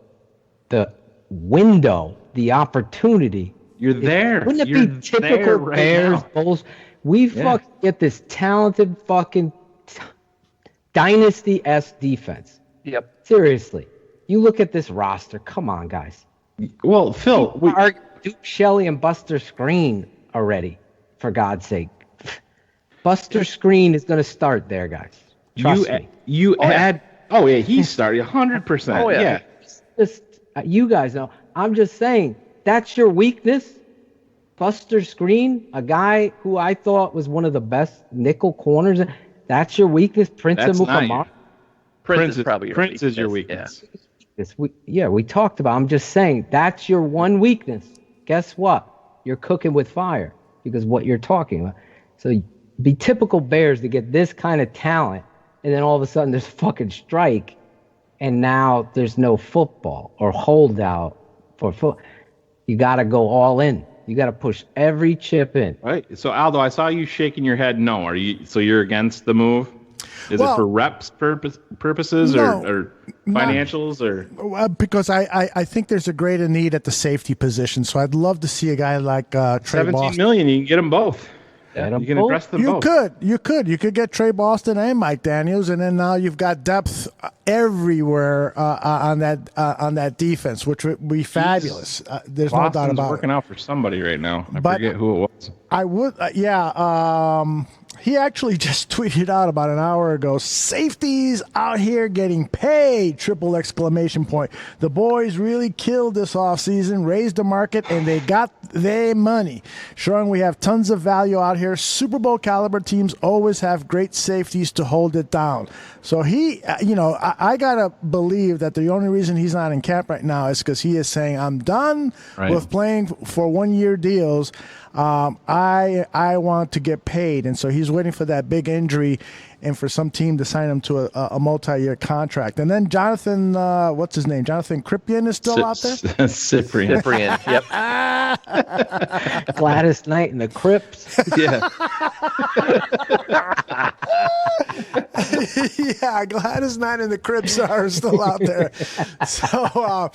the window, the opportunity. You're there. Wouldn't it be typical Bears Bulls? We fucking get this talented fucking dynasty-esque defense. Yep. Seriously. You look at this roster. Come on, guys. Well, Phil, Duke Shelley and Buster Screen already, for God's sake. Buster Screen is going to start there, guys. Trust me. He's starting 100%. Oh, yeah. Just, you guys know. I'm just saying, that's your weakness. Buster Screen, a guy who I thought was one of the best nickel corners. That's your weakness. Prince Amukamara. Prince is probably your weakness. Prince is your weakness. Yeah. We talked about. I'm just saying, that's your one weakness. Guess what? You're cooking with fire, because what you're talking about. So be typical Bears to get this kind of talent, and then all of a sudden there's a fucking strike, and now there's no football or holdout for football. You got to go all in. You got to push every chip in. Right. So Aldo, I saw you shaking your head. No, you're against the move? Is it for reps purposes or financials or? Because I think there's a greater need at the safety position. So I'd love to see a guy like Trey $17 Boston. million. You can get them both. You can address them both. You could get Trey Boston and Mike Daniels, and then now you've got depth everywhere on that defense, which would be fabulous. There's Boston's no doubt about it. Working out for somebody right now. I forget who it was. I would, he actually just tweeted out about an hour ago, safeties out here getting paid, ! The boys really killed this offseason, raised the market, and they got their money. Showing we have tons of value out here. Super Bowl caliber teams always have great safeties to hold it down. So he, I got to believe that the only reason he's not in camp right now is because he is saying, I'm done with playing for 1-year deals. I want to get paid, and so he's waiting for that big injury and for some team to sign him to a multi-year contract. And then Jonathan, what's his name? Jonathan Cripian is still out there? Cyprian, yep. Gladys Knight and the Crips. Yeah. Yeah, Gladys Knight and the Crips are still out there. So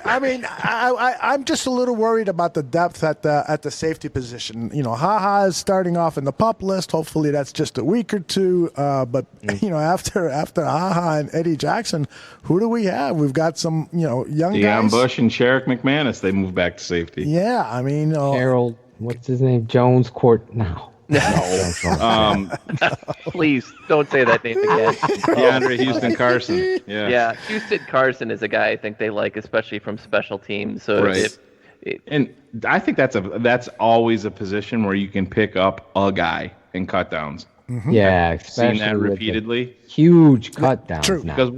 I mean, I'm just a little worried about the depth at the safety position. HaHa is starting off in the PUP list. Hopefully that's just a week or two. But after HaHa and Eddie Jackson, who do we have? We've got some young Deion guys. Bush and Sherrick McManus. They moved back to safety. Yeah, I mean Harold, what's his name? Jones Court. No. Please don't say that name again. DeAndre Houston Carson. Yeah, Houston Carson is a guy I think they like, especially from special teams. So and I think that's always a position where you can pick up a guy in cut downs. Mm-hmm. Yeah, I've seen that repeatedly. Huge cut downs. True. Now. Because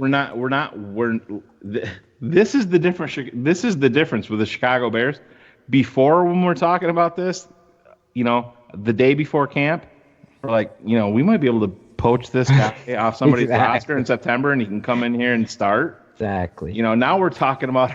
this is the difference. This is the difference with the Chicago Bears. Before, when we're talking about this, the day before camp, we're like, we might be able to poach this guy off somebody's roster in September, and he can come in here and start. Exactly. Now we're talking about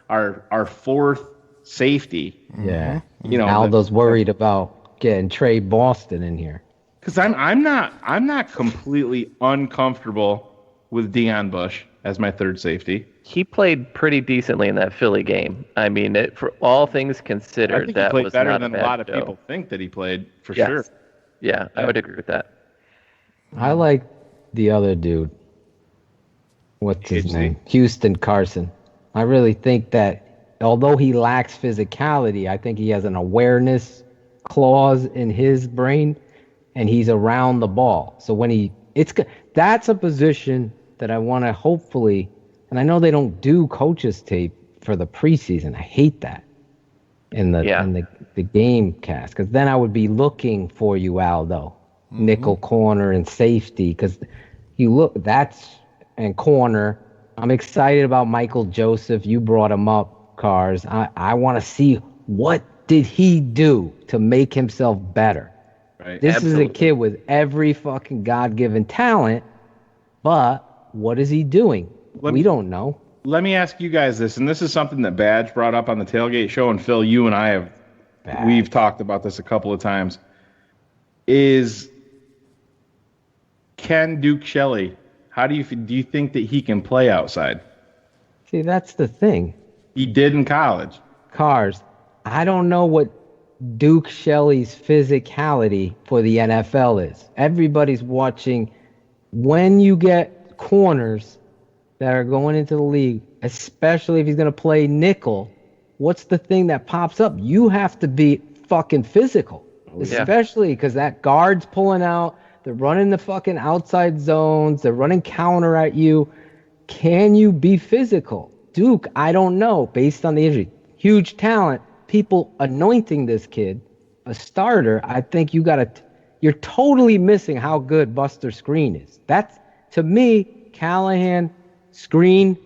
our fourth safety. Yeah. Aldo's worried about getting Trey Boston in here. Because I'm not completely uncomfortable with Deion Bush as my third safety. He played pretty decently in that Philly game. I mean, for all things considered, I think that he played was better not than a a lot of show. people think that he played, for Yes. sure. Yeah, I would agree with that. I like the other dude. What's his name? Houston Carson. I really think that although he lacks physicality, I think he has an awareness clause in his brain, and he's around the ball. So when that's a position that I want to hopefully, and I know they don't do coaches tape for the preseason. I hate that in the game cast, because then I would be looking for you, Aldo, nickel corner and safety, because and corner. I'm excited about Michael Joseph. You brought him up, Cars. I want to see what did he do to make himself better. Right. This is a kid with every fucking God-given talent, but what is he doing? We don't know. Let me ask you guys this, and this is something that Badge brought up on the tailgate show, and Phil, you and I we've talked about this a couple of times. Can Duke Shelley, do you think that he can play outside? See, that's the thing. He did in college. Cars, I don't know what Duke Shelley's physicality for the NFL is. Everybody's watching. When you get corners that are going into the league, especially if he's going to play nickel, what's the thing that pops up? You have to be fucking physical, especially because that guard's pulling out. They're running the fucking outside zones. They're running counter at you. Can you be physical? Duke, I don't know, based on the injury. Huge talent. People anointing this kid a starter. I think you're totally missing how good Buster Screen is. That's, to me, Callahan, Screen.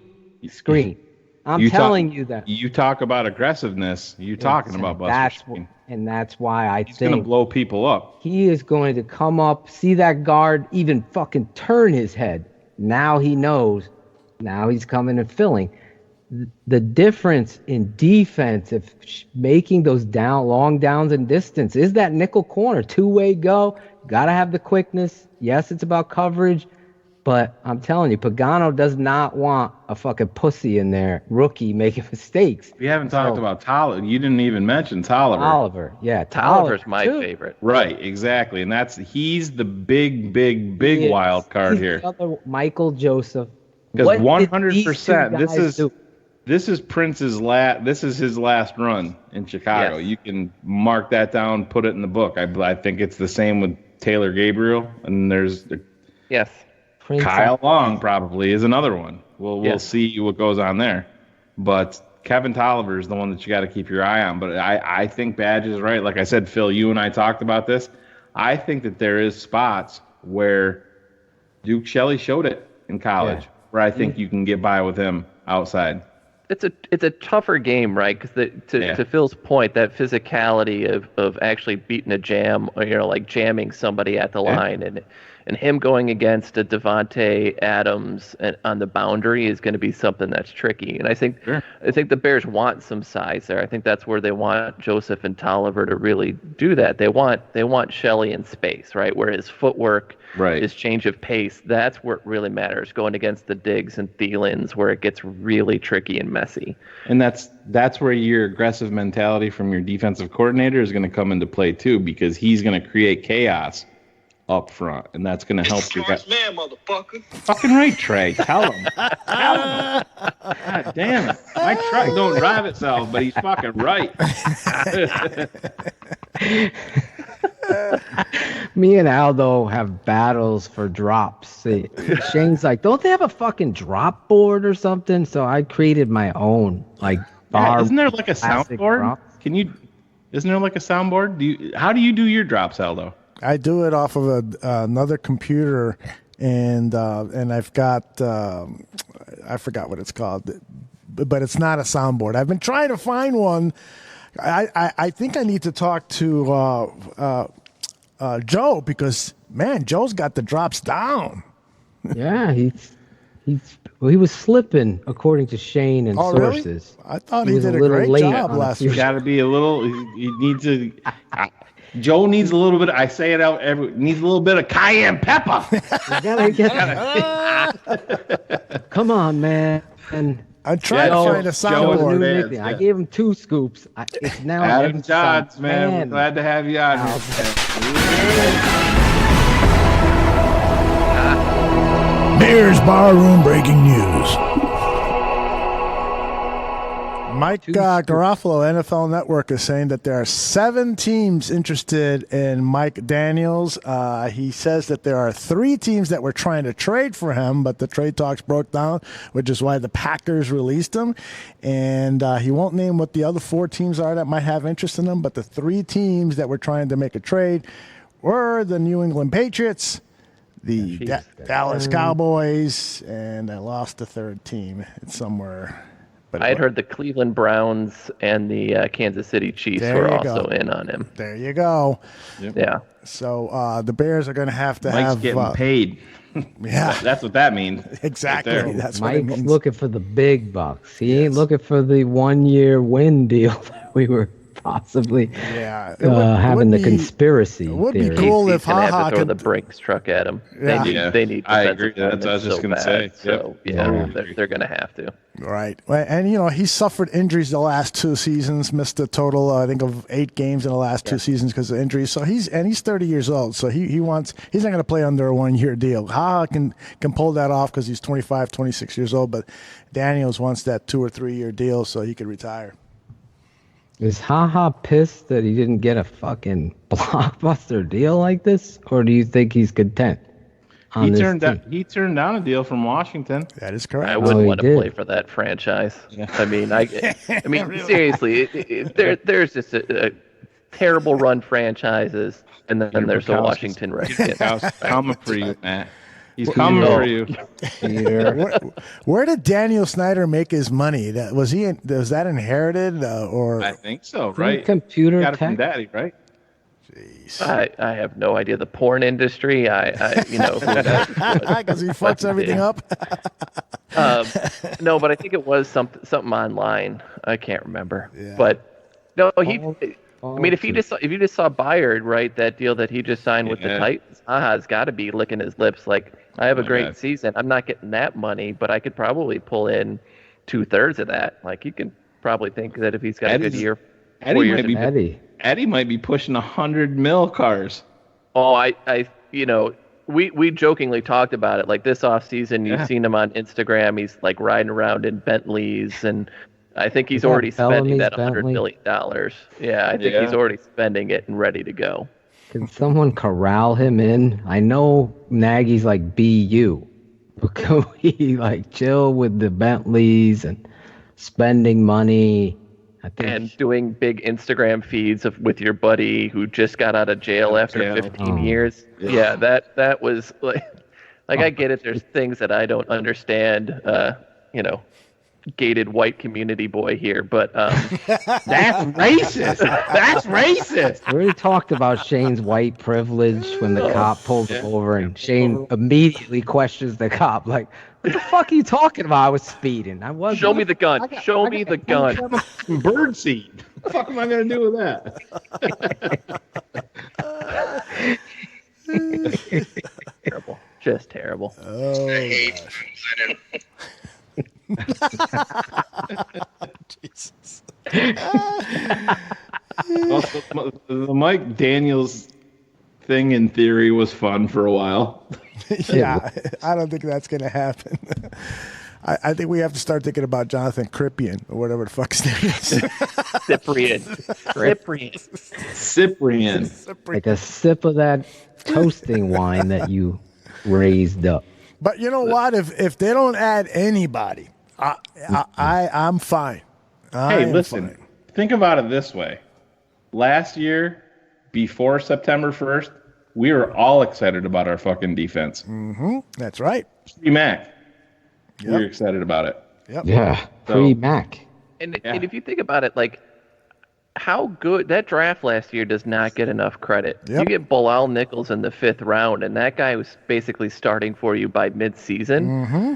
I'm telling you that. You talk about aggressiveness. You're talking about Buster Screen. And that's why he's going to blow people up. He is going to come up, see that guard even fucking turn his head. Now he knows. Now he's coming and filling. The difference in defense, if making those long downs and distance, is that nickel corner, two-way go. Got to have the quickness. Yes, it's about coverage. But I'm telling you, Pagano does not want a fucking pussy in there, rookie making mistakes. We haven't talked about Tolliver. You didn't even mention Tolliver. Tolliver's my favorite. Right, exactly. And he's the big wild card here. Michael Joseph. Because 100%, this is Prince's this is his last run in Chicago. Yes. You can mark that down, put it in the book. I think it's the same with Taylor Gabriel, and there's Kyle Long probably is another one. We'll see what goes on there. But Kevin Tolliver is the one that you got to keep your eye on. But I think Badge is right. Like I said, Phil, you and I talked about this. I think that there is spots where Duke Shelley showed it in college, where I think you can get by with him outside. It's a tougher game, right? Because to Phil's point, that physicality of actually beating a jam, or like jamming somebody at the line, and him going against a Devontae Adams on the boundary is going to be something that's tricky. And I think the Bears want some size there. I think that's where they want Joseph and Tolliver to really do that. They want Shelley in space, right? Where his footwork, his change of pace, that's where it really matters. Going against the Diggs and Thielens, where it gets really tricky and messy. And that's where your aggressive mentality from your defensive coordinator is going to come into play too, because he's going to create chaos up front, and that's going to help you. Man, motherfucker. Fucking right, Trey. Tell him. God damn it. My truck don't drive itself, but he's fucking right. Me and Aldo have battles for drops. See, Shane's like, don't they have a fucking drop board or something? So I created my own bar. Isn't there like a soundboard? Isn't there like a soundboard? How do you do your drops, Aldo? I do it off of another computer, and I've got I forgot what it's called, but it's not a soundboard. I've been trying to find one. I think I need to talk to Joe, because man, Joe's got the drops down. Yeah, he was slipping according to Shane and sources. Really? I thought he was did a little great late job on a last few- week. Got to be a little. He needs to. Joe needs a little bit. I say it out. Needs a little bit of cayenne pepper. You gotta get. Come on, man. I'm trying to find a soundboard. New nickname. I gave him 2 scoops. It's now Adam Johns, man. We're glad to have you on here. Bears Barroom breaking news. Mike Garofalo, NFL Network, is saying that there are 7 teams interested in Mike Daniels. He says that there are 3 teams that were trying to trade for him, but the trade talks broke down, which is why the Packers released him. And he won't name what the other 4 teams are that might have interest in him, but the 3 teams that were trying to make a trade were the New England Patriots, the Dallas Cowboys, and I lost the 3rd team. It's somewhere. I had heard the Cleveland Browns and the Kansas City Chiefs were also in on him. There you go. Yep. Yeah. So the Bears are going to have to Mike's have getting paid. Yeah, that's what that means. Exactly. Right That's what it Mike's means. looking for the big bucks. He ain't looking for the 1-year win deal that we were possibly having the conspiracy. It would theory. be cool if He's gonna have HaHa to throw could. the Brinks truck at him. Yeah. They need. I agree. defensive That's what I was just linemen gonna bad. say. So Yep. they're going to have to. Right. And, he suffered injuries the last 2 seasons, missed a total, I think, of 8 games in the last 2 seasons because of injuries. So he's 30 years old. So he's not going to play under a 1-year deal. HaHa can pull that off because he's 25, 26 years old. But Daniels wants that 2 or 3 year deal so he could retire. Is HaHa pissed that he didn't get a fucking blockbuster deal like this? Or do you think he's content? He turned down a deal from Washington. That is correct. I wouldn't want to play for that franchise. Yeah. I mean, seriously, there's just a terrible run franchises, and then there's the Washington Redskins. Coming for you, Matt. He's coming for you. Where did Daniel Snyder make his money? Was that inherited or? I think so, right? Computer got it from tech? Daddy, right? I have no idea. The porn industry, because he fucks everything up. No, but I think it was something online. I can't remember. Yeah. But no, if you just saw Byard, right, that deal that he just signed with the Titans, HaHa's got to be licking his lips like, I have a great season. I'm not getting that money, but I could probably pull in 2/3 of that. Like, you can probably think that if he's got a good year, Eddie might be pushing 100 mil cars. Oh, we jokingly talked about it. Like this offseason, you've seen him on Instagram. He's like riding around in Bentleys, and I think he's already spending that $100 million. Yeah, I think he's already spending it and ready to go. Can someone corral him in? I know Nagy's like BU, but can we like chill with the Bentleys and spending money? And doing big Instagram feeds with your buddy who just got out of jail after 15 years. Yeah, that was like I get it. There's things that I don't understand. Gated white community boy here, but that's racist. That's racist. We already talked about Shane's white privilege when the cop pulled him over, and Shane immediately questions the cop, like, "What the fuck are you talking about? I was speeding. I wasn't." Show me the gun. Show me the gun. Bird seed. What the fuck am I gonna do with that? Terrible. Just terrible. Oh, I hate Jesus. Also, the Mike Daniels thing in theory was fun for a while. Yeah, I don't think that's going to happen. I think we have to start thinking about Jonathan Cripian or whatever the fuck his name is. Cyprian. Like a sip of that toasting wine that you raised up. But you know what? If they don't add anybody, I'm fine. Listen. Think about it this way. Last year, before September 1st, we were all excited about our fucking defense. Mm-hmm. That's right. Pre-Mac. Yep. We were excited about it. Yep. Yeah, pre-Mac. And if you think about it, like, how good that draft last year does not get enough credit. Yep. You get Bilal Nichols in the 5th round, and that guy was basically starting for you by mid-season. Mm-hmm.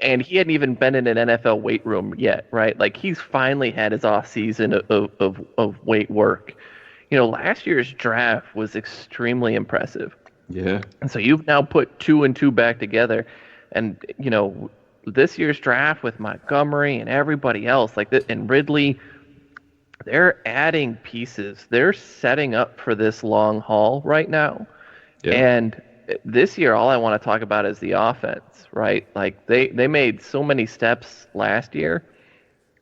And he hadn't even been in an NFL weight room yet, right? Like, he's finally had his off season of weight work. Last year's draft was extremely impressive. Yeah. And so you've now put 2 and 2 back together. And, this year's draft with Montgomery and everybody else, and Ridley, they're adding pieces. They're setting up for this long haul right now. Yeah. And this year, all I want to talk about is the offense, right? Like, they made so many steps last year.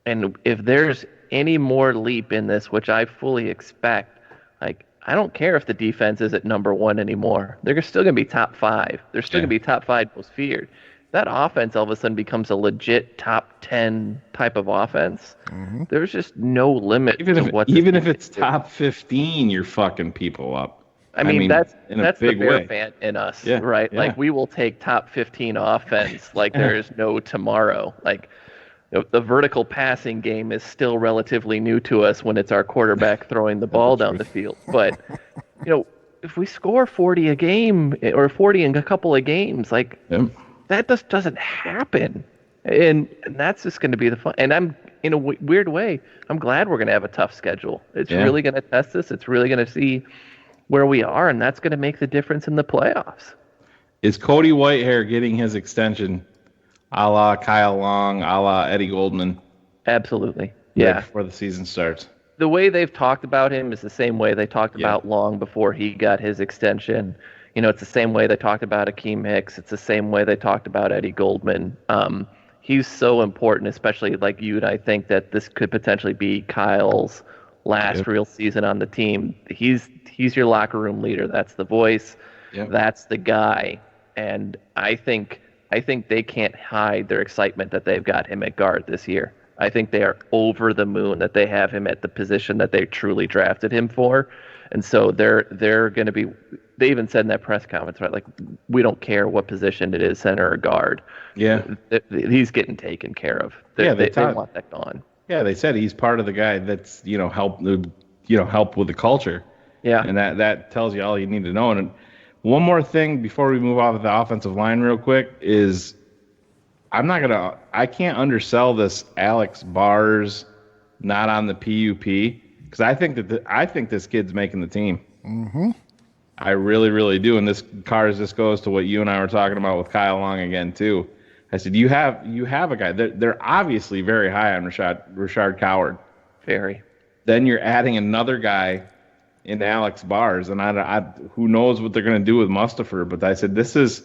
And if there's any more leap in this, which I fully expect, I don't care if the defense isn't number 1 anymore. They're still going to be top 5. They're still going to be top 5 most feared. That offense all of a sudden becomes a legit top 10 type of offense. Mm-hmm. There's just no limit Even to what if it's top 15, you're fucking people up. I mean that's the Bear way. fan in us, Yeah, right? yeah. Like, we will take top 15 offense like there's no tomorrow. Like, the vertical passing game is still relatively new to us when it's our quarterback throwing the ball down the field. But, if we score 40 a game or 40 in a couple of games, that just doesn't happen. And that's just going to be the fun. And I'm, in a weird way, I'm glad we're going to have a tough schedule. It's really going to test us. It's really going to see where we are, and that's going to make the difference in the playoffs. Is Cody Whitehair getting his extension a la Kyle Long, a la Eddie Goldman? Absolutely. Right before the season starts. The way they've talked about him is the same way they talked about Long before he got his extension. It's the same way they talked about Akeem Hicks. It's the same way they talked about Eddie Goldman. He's so important, especially like you and I think that this could potentially be Kyle's last real season on the team. He's your locker room leader. That's the voice. Yep. That's the guy. And I think they can't hide their excitement that they've got him at guard this year. I think they are over the moon that they have him at the position that they truly drafted him for. And so they're going to be, they even said in that press conference, right, like, we don't care what position it is, center or guard. Yeah. He's getting taken care of. They want that gone. Yeah, they said he's part of the guy that's, help with the culture. Yeah. And that tells you all you need to know. And one more thing before we move off of the offensive line real quick is I can't undersell this Alex Bars not on the PUP, because I think this kid's making the team. Mm-hmm. I really, really do. And this goes to what you and I were talking about with Kyle Long again too. I said you have a guy. They're obviously very high on Rashard Coward. Very. Then you're adding another guy in Alex Bars, and I who knows what they're going to do with Mustafa. But I said this is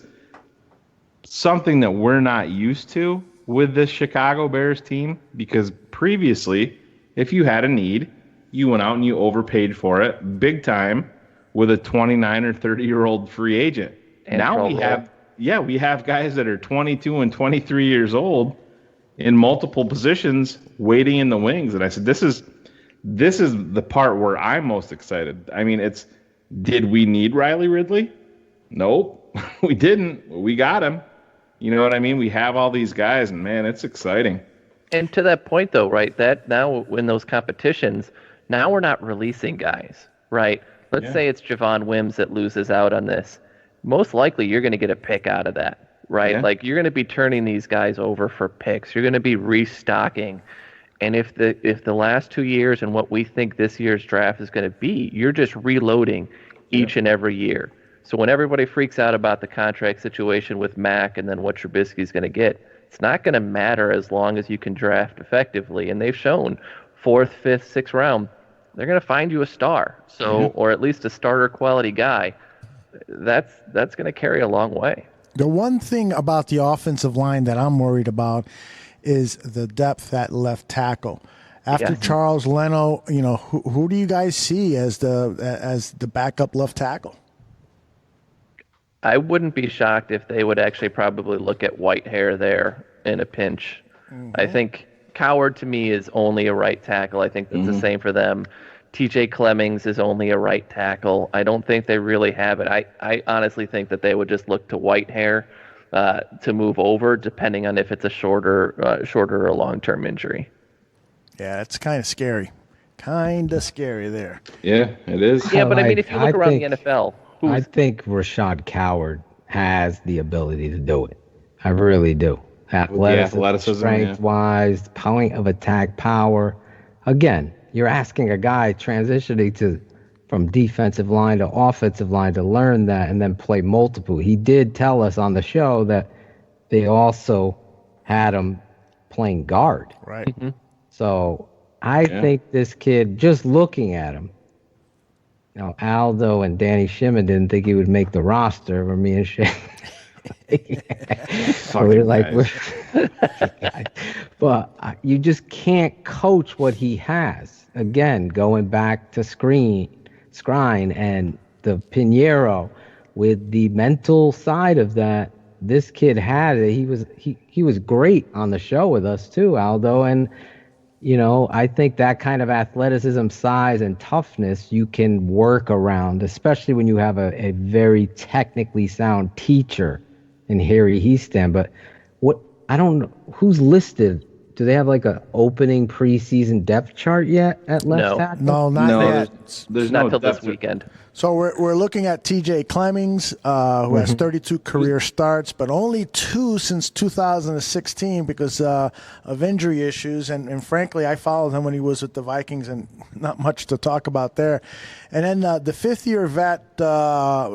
something that we're not used to with this Chicago Bears team, because previously, if you had a need, you went out and you overpaid for it big time with a 29 or 30-year-old free agent. And now we have guys that are 22 and 23 years old in multiple positions waiting in the wings. And I said, this is the part where I'm most excited. I mean, did we need Riley Ridley? Nope, we didn't. We got him. You know what I mean? We have all these guys, and man, it's exciting. And to that point, though, right, that now in those competitions, now we're not releasing guys, right? Let's say it's Javon Wims that loses out on this. Most likely you're going to get a pick out of that, right? Yeah. Like, you're going to be turning these guys over for picks. You're going to be restocking. And if the last 2 years and what we think this year's draft is going to be, you're just reloading each and every year. So when everybody freaks out about the contract situation with Mack and then what Trubisky's going to get, it's not going to matter as long as you can draft effectively. And they've shown 4th, 5th, 6th round, they're going to find you a star. So, or at least a starter quality guy. That's going to carry a long way. The one thing about the offensive line that I'm worried about is the depth at left tackle. After Charles Leno, who do you guys see as the backup left tackle? I wouldn't be shocked if they would actually probably look at Whitehair there in a pinch. Mm-hmm. I think Coward, to me, is only a right tackle. I think that's the same for them. TJ Clemmings is only a right tackle. I don't think they really have it. I honestly think that they would just look to Whitehair to move over, depending on if it's a shorter or long-term injury. Yeah, it's kind of scary. Kind of scary there. Yeah, it is. Yeah, but I mean, if you look around the NFL, I think Rashad Coward has the ability to do it. I really do. Athleticism, strength-wise, point of attack power. Again, you're asking a guy transitioning from defensive line to offensive line to learn that and then play multiple. He did tell us on the show that they also had him playing guard. Right. Mm-hmm. So I think this kid, just looking at him, Aldo and Danny Shimon didn't think he would make the roster. Or me and Shay. But you just can't coach what he has. Again, going back to Skrine and the Pinheiro, with the mental side of that, this kid had it. He was great on the show with us too, Aldo. And I think that kind of athleticism, size, and toughness you can work around, especially when you have a very technically sound teacher in Harry Heaston. But I don't know who's listed. Do they have like an opening preseason depth chart yet at left tackle? No, not yet. There's not no till this depth. weekend. So we're looking at T.J. Clemmings, who has 32 career starts, but only 2 since 2016 because of injury issues. And frankly, I followed him when he was with the Vikings, and not much to talk about there. And then the fifth-year vet,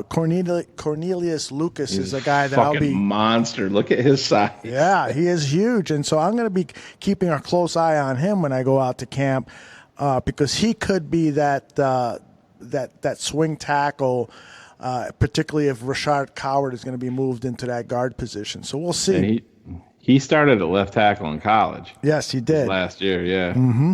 Cornelius Lucas, is a guy that I'll be monster. Look at his size. Yeah, he is huge, and so I'm going to be keeping a close eye on him when I go out to camp because he could be that swing tackle, particularly if Rashad Coward is going to be moved into that guard position. So we'll see. And he started at left tackle in college. Yes, he did. Last year, yeah. Mm-hmm.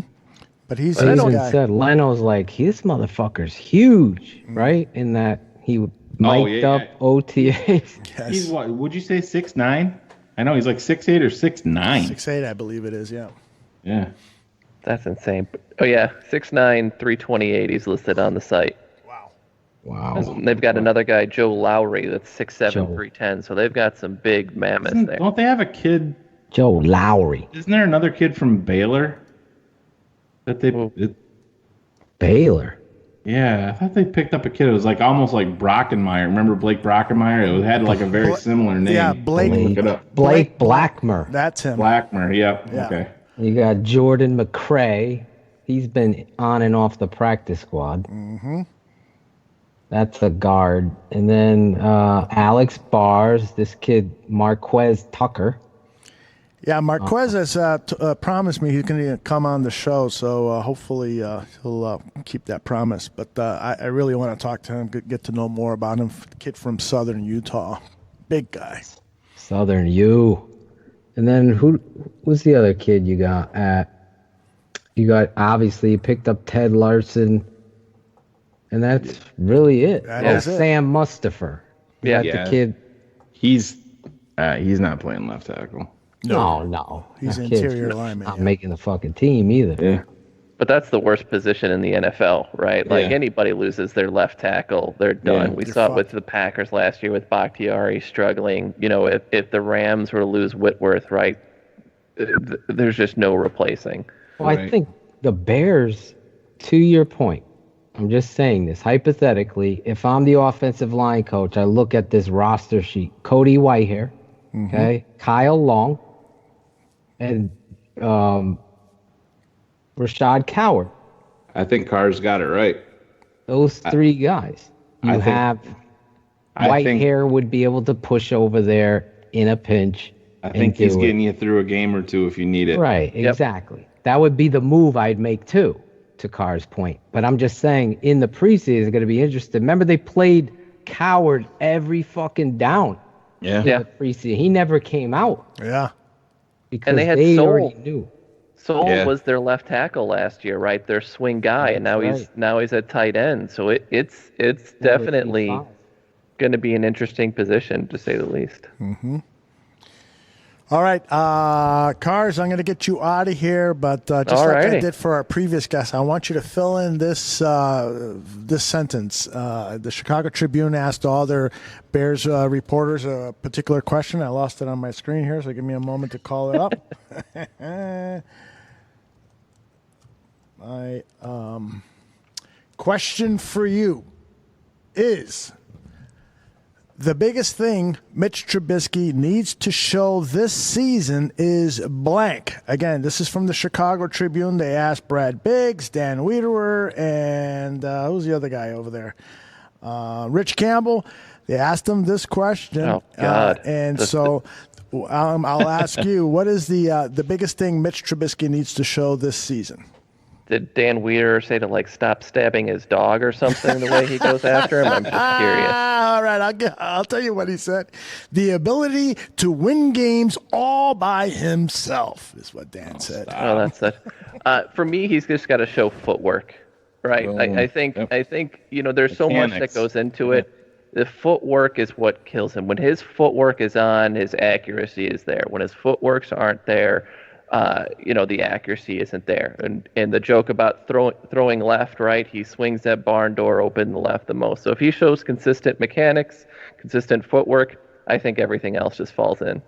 But he's a guy. Said Leno's like, this motherfucker's huge, right? In that he mic'd up OTAs. Yes. He's what? Would you say 6'9"? I know he's like 6'8" or 6'9". 6'8", I believe it is. Yeah. Yeah. That's insane. Oh yeah, 6'9", 328. He's listed on the site. Wow. And they've got another guy, Joe Lowry, that's 6'7", 310. So they've got some big mammoths there. Don't they have a kid? Joe Lowry. Isn't there another kid from Baylor? Baylor. Yeah, I thought they picked up a kid. It was like almost like Brockenmeyer. Remember Blake Brockenmeyer? It had like a very similar name. Yeah, Blake Blackmer. That's him. Blackmer. Yep. Yeah. Okay. You got Jordan McCray. He's been on and off the practice squad. Mm-hmm. That's a guard. And then Alex Bars, this kid Marquez Tucker. Yeah, Marquez has promised me he's going to come on the show, so hopefully he'll keep that promise. But I really want to talk to him, get to know more about him. Kid from Southern Utah. Big guy. Southern U. And then who was the other kid you got obviously you picked up Ted Larson, and that's really it. That is it. Sam Mustafer. Yeah. The kid. He's not playing left tackle. No. He's That kid's interior lineman. not making the fucking team either. Yeah. But that's the worst position in the NFL, right? Like Yeah. anybody loses their left tackle, they're done. We saw it with the Packers last year with Bakhtiari struggling. If the Rams were to lose Whitworth, right, there's just no replacing. Well, I think the Bears, to your point, I'm just saying this hypothetically, if I'm the offensive line coach, I look at this roster sheet. Cody Whitehair, okay, Kyle Long, and Rashad Coward. I think Carr's got it right. Those three guys. You have Whitehair would be able to push over there in a pinch. I think he's getting you through a game or two if you need it. Right, exactly. That would be the move I'd make too, to Carr's point. But I'm just saying, in the preseason, it's going to be interesting. Remember, they played Coward every fucking down. Yeah. In the preseason. He never came out. Yeah. Because And they had already knew. Soul was their left tackle last year, right? Their swing guy, and now he's at tight end. So it's definitely going to be an interesting position, to say the least. Mm-hmm. All right, Cars, I'm going to get you out of here, but just like I did for our previous guest, I want you to fill in this sentence. The Chicago Tribune asked all their Bears reporters a particular question. I lost it on my screen here, so give me a moment to call it up. My right. Question for you is the biggest thing Mitch Trubisky needs to show this season is blank. Again, this is from the Chicago Tribune. They asked Brad Biggs, Dan Wiederer, and who's the other guy over there? Rich Campbell. They asked him this question. Oh, God. I'll ask you, what is the biggest thing Mitch Trubisky needs to show this season? Did Dan Weir say to stop stabbing his dog or something the way he goes after him? I'm just curious. All right, I'll tell you what he said. The ability to win games all by himself is what Dan said. Oh, that's it. For me, he's just got to show footwork, right? I think there's so much that goes into it. The footwork is what kills him. When his footwork is on, his accuracy is there. When his footworks aren't there, the accuracy isn't there. And the joke about throwing left, right, he swings that barn door open the left the most. So if he shows consistent mechanics, consistent footwork, I think everything else just falls in.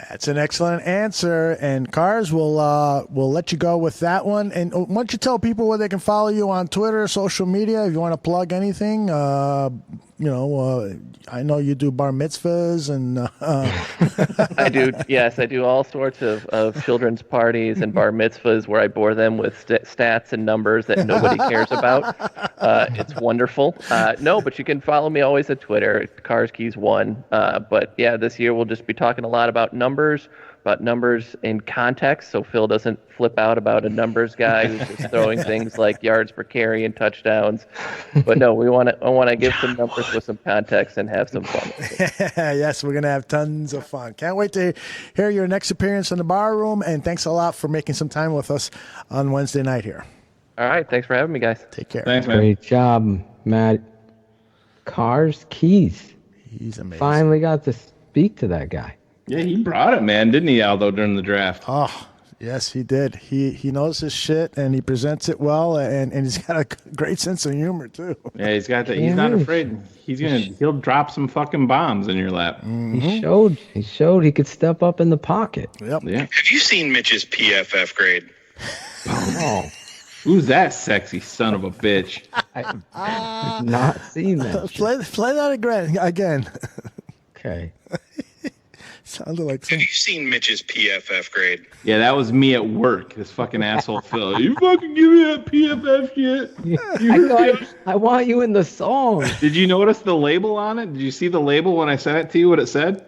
That's an excellent answer, and Cars will let you go with that one. And why don't you tell people where they can follow you on Twitter, social media, if you want to plug anything. I know you do bar mitzvahs and. I do. Yes, I do all sorts of children's parties and bar mitzvahs where I bore them with stats and numbers that nobody cares about. It's wonderful. No, but you can follow me always at Twitter, CarsKeys1. But yeah, this year we'll just be talking a lot about numbers in context, so Phil doesn't flip out about a numbers guy who's just throwing things like yards per carry and touchdowns. But no, I want to give some numbers with some context and have some fun. Yes, we're going to have tons of fun. Can't wait to hear your next appearance in the bar room, and thanks a lot for making some time with us on Wednesday night here. All right, thanks for having me, guys. Take care. Thanks, man. Great job, Matt. Cars Keys. He's amazing. Finally got to speak to that guy. Yeah, he brought it, man, didn't he, Aldo, during the draft? Oh, yes, he did. He knows his shit, and he presents it well, and he's got a great sense of humor, too. Yeah, he's got that. He's not afraid. He'll drop some fucking bombs in your lap. Mm-hmm. He showed he could step up in the pocket. Yep. Yeah. Have you seen Mitch's PFF grade? Oh. Who's that sexy son of a bitch? I've not seen that. Play that again. Okay. Sounded like Have you seen Mitch's PFF grade? Yeah, that was me at work. This fucking asshole Phil. You fucking give me that PFF shit. I want you in the song. Did you notice the label on it? Did you see the label when I sent it to you? What it said?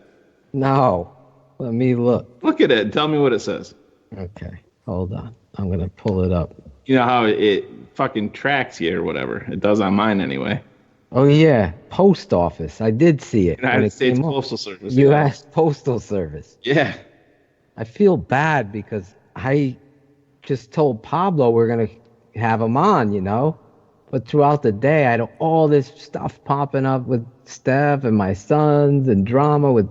No. Let me look. Look at it and tell me what it says. Okay. Hold on. I'm gonna pull it up. You know how it fucking tracks you or whatever. It does on mine anyway. Oh yeah, post office. I did see it. United States Postal Service. U.S. Postal Service. Yeah. I feel bad because I just told Pablo we're gonna have him on, but throughout the day I had all this stuff popping up with Steph and my sons and drama with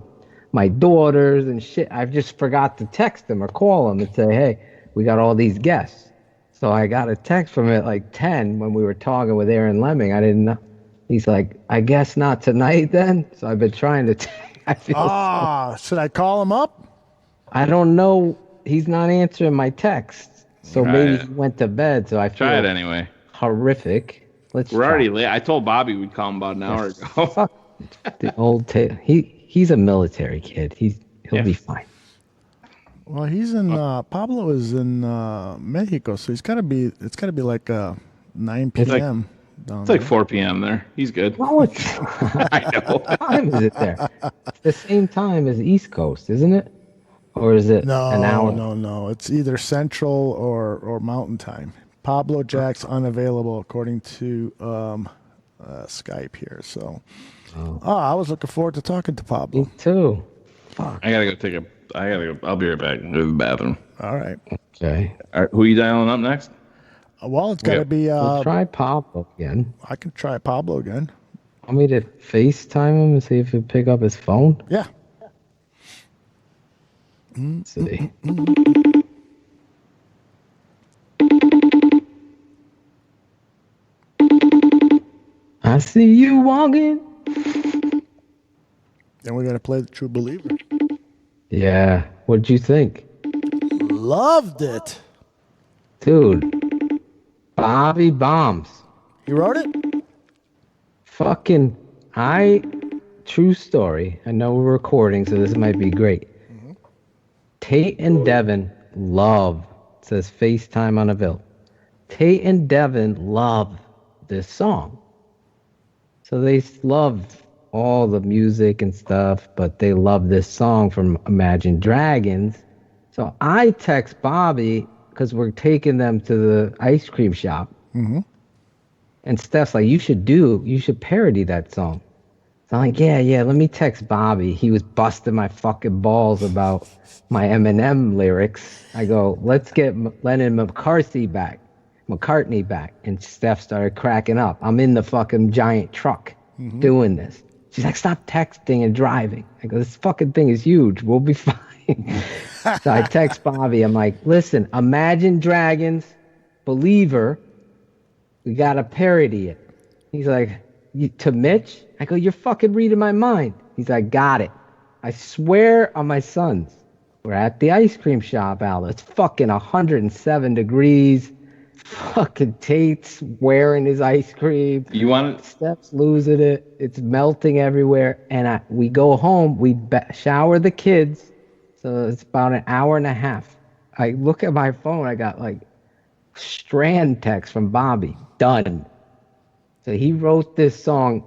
my daughters and shit. I just forgot to text him or call him and say, hey, we got all these guests. So I got a text from him at like 10 when we were talking with Aaron Lemming. I didn't know. He's like, I guess not tonight then. So I've been trying to. I feel. Should I call him up? I don't know. He's not answering my texts. So maybe he went to bed. So I feel. Try it anyway. Horrific. We're already late. I told Bobby we'd call him about an hour ago. Fuck the old tail. He's a military kid. He'll be fine. Well, he's in. Pablo is in Mexico, so it's got to be like 9 p.m. It's like 4 p.m. there. He's good. No, I know. What time is it there? It's the same time as East Coast, isn't it? Or is it an hour? No. It's either Central or Mountain Time. Pablo Jack's unavailable according to Skype here. So, I was looking forward to talking to Pablo. Me too. Fuck. I gotta go I'll be right back. Go to the bathroom. All right. Okay. All right, who are you dialing up next? Well, it's got to be. We'll try Pablo again. I can try Pablo again. Want me to FaceTime him and see if he'll pick up his phone? Yeah. Let's see. I see you walking. Then we're going to play The True Believer. Yeah. What'd you think? Loved it. Dude, Bobby Bombs. You wrote it? Fucking, true story. I know we're recording, so this might be great. Tate and Devin says FaceTime on a Ville. Tate and Devin love this song. So they love all the music and stuff, but they love this song from Imagine Dragons. So I text Bobby because we're taking them to the ice cream shop. Mm-hmm. And Steph's like, you should parody that song. So I'm like, yeah, let me text Bobby. He was busting my fucking balls about my Eminem lyrics. I go, let's get Lennon McCartney back. And Steph started cracking up. I'm in the fucking giant truck doing this. She's like, stop texting and driving. I go, this fucking thing is huge. We'll be fine. So I text Bobby. I'm like, listen, Imagine Dragons, Believer, we got to parody it. He's like, to Mitch? I go, you're fucking reading my mind. He's like, got it. I swear on my sons. We're at the ice cream shop, Aldo. It's fucking 107 degrees. Fucking Tate's wearing his ice cream. You want it? Steph's losing it. It's melting everywhere. And we go home. We shower the kids. So it's about an hour and a half. I look at my phone. I got like strand text from Bobby. Done. So he wrote this song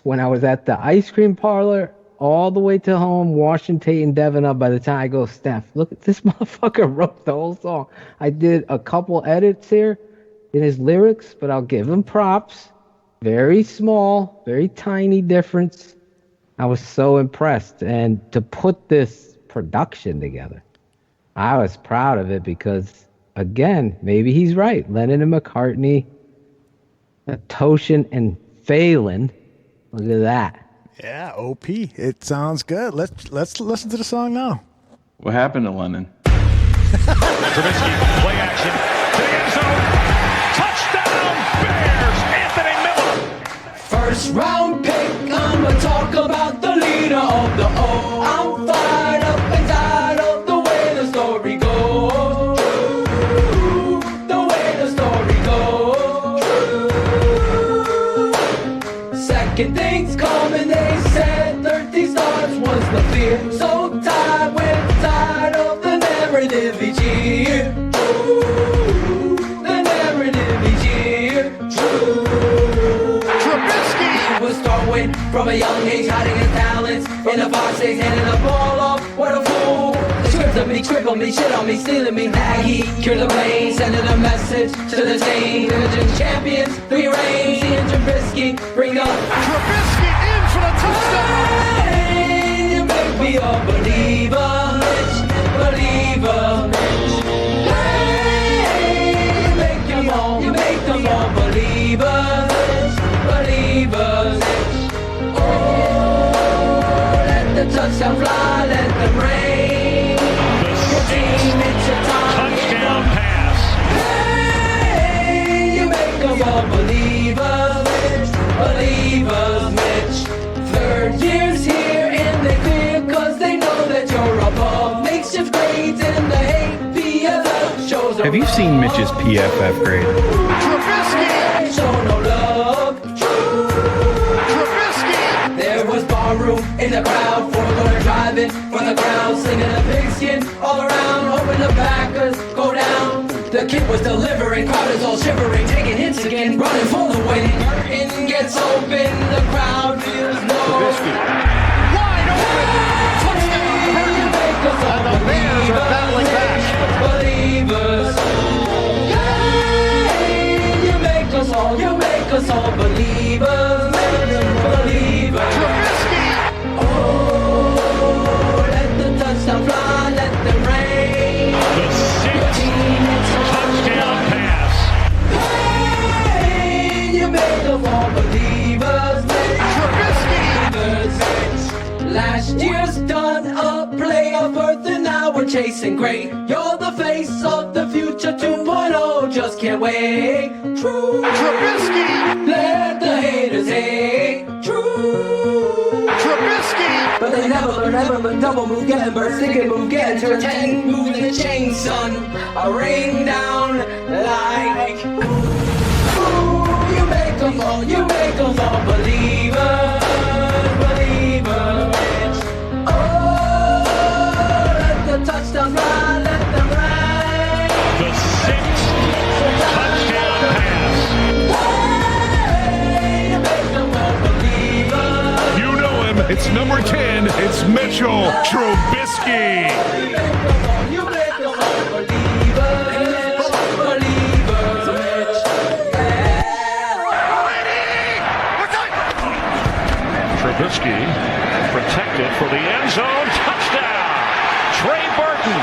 when I was at the ice cream parlor all the way to home, washing Tate and Devin up. By the time I go, Steph, look at this motherfucker wrote the whole song. I did a couple edits here in his lyrics, but I'll give him props. Very small, very tiny difference. I was so impressed. And to put this production together, I was proud of it because, again, maybe he's right. Lennon and McCartney, Toshin and Phelan. Look at that. Yeah, OP. It sounds good. Let's listen to the song now. What happened to Lennon? Trubisky, play action. To the end zone. Touchdown, Bears, Anthony Miller. First round pick, I'ma talk about the leader of the O. I'm fired up and tired of the way the story goes. The way the story goes. Second things coming, they said 30 stars was the fear. So tired of the narrative each year. The narrative each year. Trubisky was throwing from a young age, hiding his talents in the far states, handing the ball off. What a fool! Script of me, triple me, shit on me, stealing me. Aggie, cure the pain, sending a message to the team. Division champions, 3 reigns. Ian Trubisky, bring up Trubisky in for the touchdown. Hey, you make me a believer, believer. Hey, you make them all believers, believers. Oh, let the touchdown fly, let them rain. Your team, it's your time. Touchdown pass. Hey, you make them all believers, believers, Mitch. Third year's here and they fear cause they know that you're above. Makeshift grades in the PFF shows. Have you seen Mitch's PFF grade? Trubisky show no love. Trubisky. There was barroom in the crowd, 4-corner driving from the ground, slinging a pigskin all around, hoping the backers go down. The kid was delivering, crowd is all shivering, taking hits again, running for the win. Curtain gets open, the crowd feels no. Wide open. Touchdown. And the Bears are battling back. Believers. Hey, you make us all believers. Believers. Trubisky. Oh, let the touchdown fly, let them rain. The 6th touchdown pass. Hey, you make us all believers. Trubisky. Last year's done a playoff berth and now we're chasing great. You're the face of the future 2.0, just can't wait. True. Trubisky. Let the haters hate. True. Trubisky. But they never learn, double move, getting burst, thinking move, getting turn 10, moving the chain, son. I rain down like. on, you make them all believers. Oh, let the touchdown ride, let them ride. The 6th touchdown pass. Hey, you make them all believers. You know him. It's number 10. It's Mitchell Trubisky. You make them all believers. Trubisky protected for the end zone. Touchdown! Trey Burton.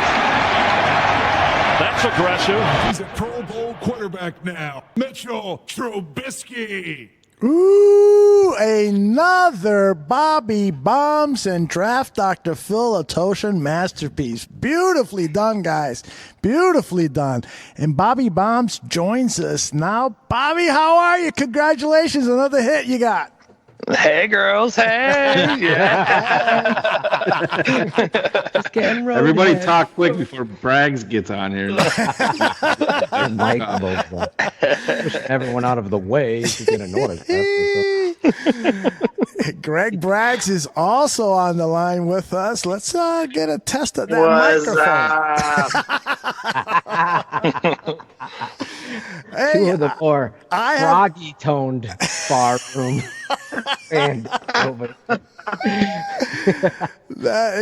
That's aggressive. He's a Pro Bowl quarterback now. Mitchell Trubisky. Ooh, another Bobby Bombs and Draft Dr. Phil Atoshan masterpiece. Beautifully done, guys. Beautifully done. And Bobby Bombs joins us now. Bobby, how are you? Congratulations, another hit you got. Hey, girls. Hey. Yeah. Just getting rolling. Everybody talk quick before Braggs gets on here. Push everyone out of the way to get an order. Greg Braggs is also on the line with us. Let's get a test of that microphone. Hey, two of the more froggy-toned bar room. And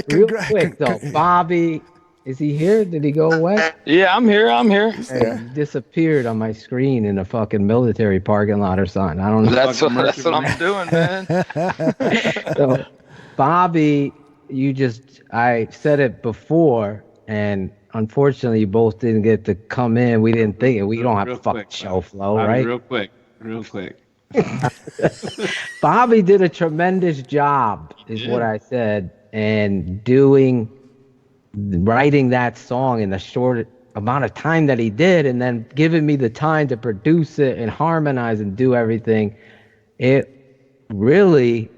real quick though, Bobby, is he here? Did he go away? Yeah, I'm here. He disappeared on my screen in a fucking military parking lot or something. I don't know. That's what I'm doing, man. So, Bobby, I said it before, and unfortunately, you both didn't get to come in. We didn't think it. We don't have a fucking show flow, right? Real quick. Bobby did a tremendous job, is what I said, and writing that song in the short amount of time that he did, and then giving me the time to produce it and harmonize and do everything. It really,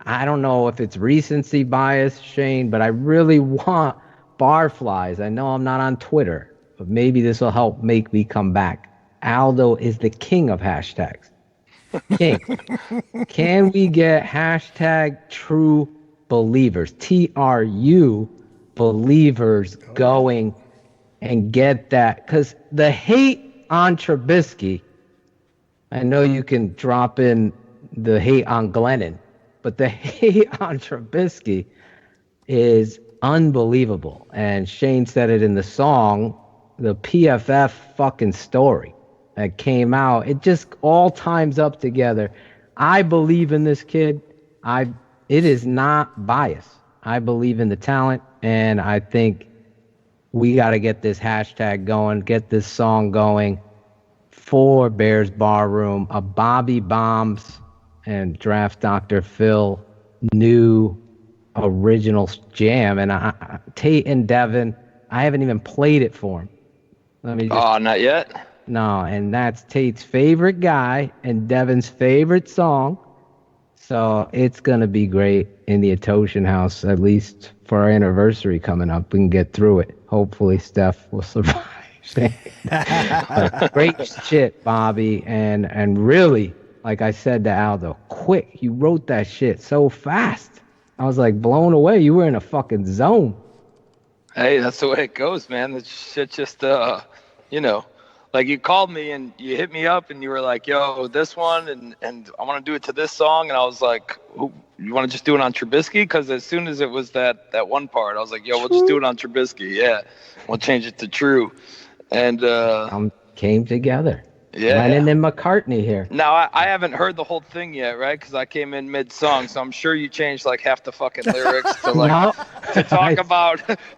I don't know if it's recency bias, Shane, but I really want Barflies. I know I'm not on Twitter, but maybe this will help make me come back. Aldo is the king of hashtags. King. Can we get hashtag true believers, TRU believers going and get that? Because the hate on Trubisky, I know you can drop in the hate on Glennon, but the hate on Trubisky is unbelievable. And Shane said it in the song, the PFF fucking story that came out. It just all times up together. I believe in this kid. It is not bias. I believe in the talent, and I think we got to get this hashtag going, get this song going for Bears Bar Room, a Bobby Bombs and Draft Dr. Phil new original jam. And Tate and Devin, I haven't even played it for him. Not yet? No, and that's Tate's favorite guy and Devin's favorite song. So it's going to be great in the Atoshan house, at least for our anniversary coming up. We can get through it. Hopefully Steph will survive. Great shit, Bobby. And really, like I said to Aldo, quick. You wrote that shit so fast. I was like blown away. You were in a fucking zone. Hey, that's the way it goes, man. That shit just, like you called me and you hit me up and you were like, yo, this one, and I want to do it to this song. And I was like, you want to just do it on Trubisky? Because as soon as it was that one part, I was like, yo, we'll just do it on Trubisky. Yeah, we'll change it to True. And came together. Yeah. Lennon and McCartney here. Now, I haven't heard the whole thing yet, right? Because I came in mid-song, so I'm sure you changed like half the fucking lyrics to like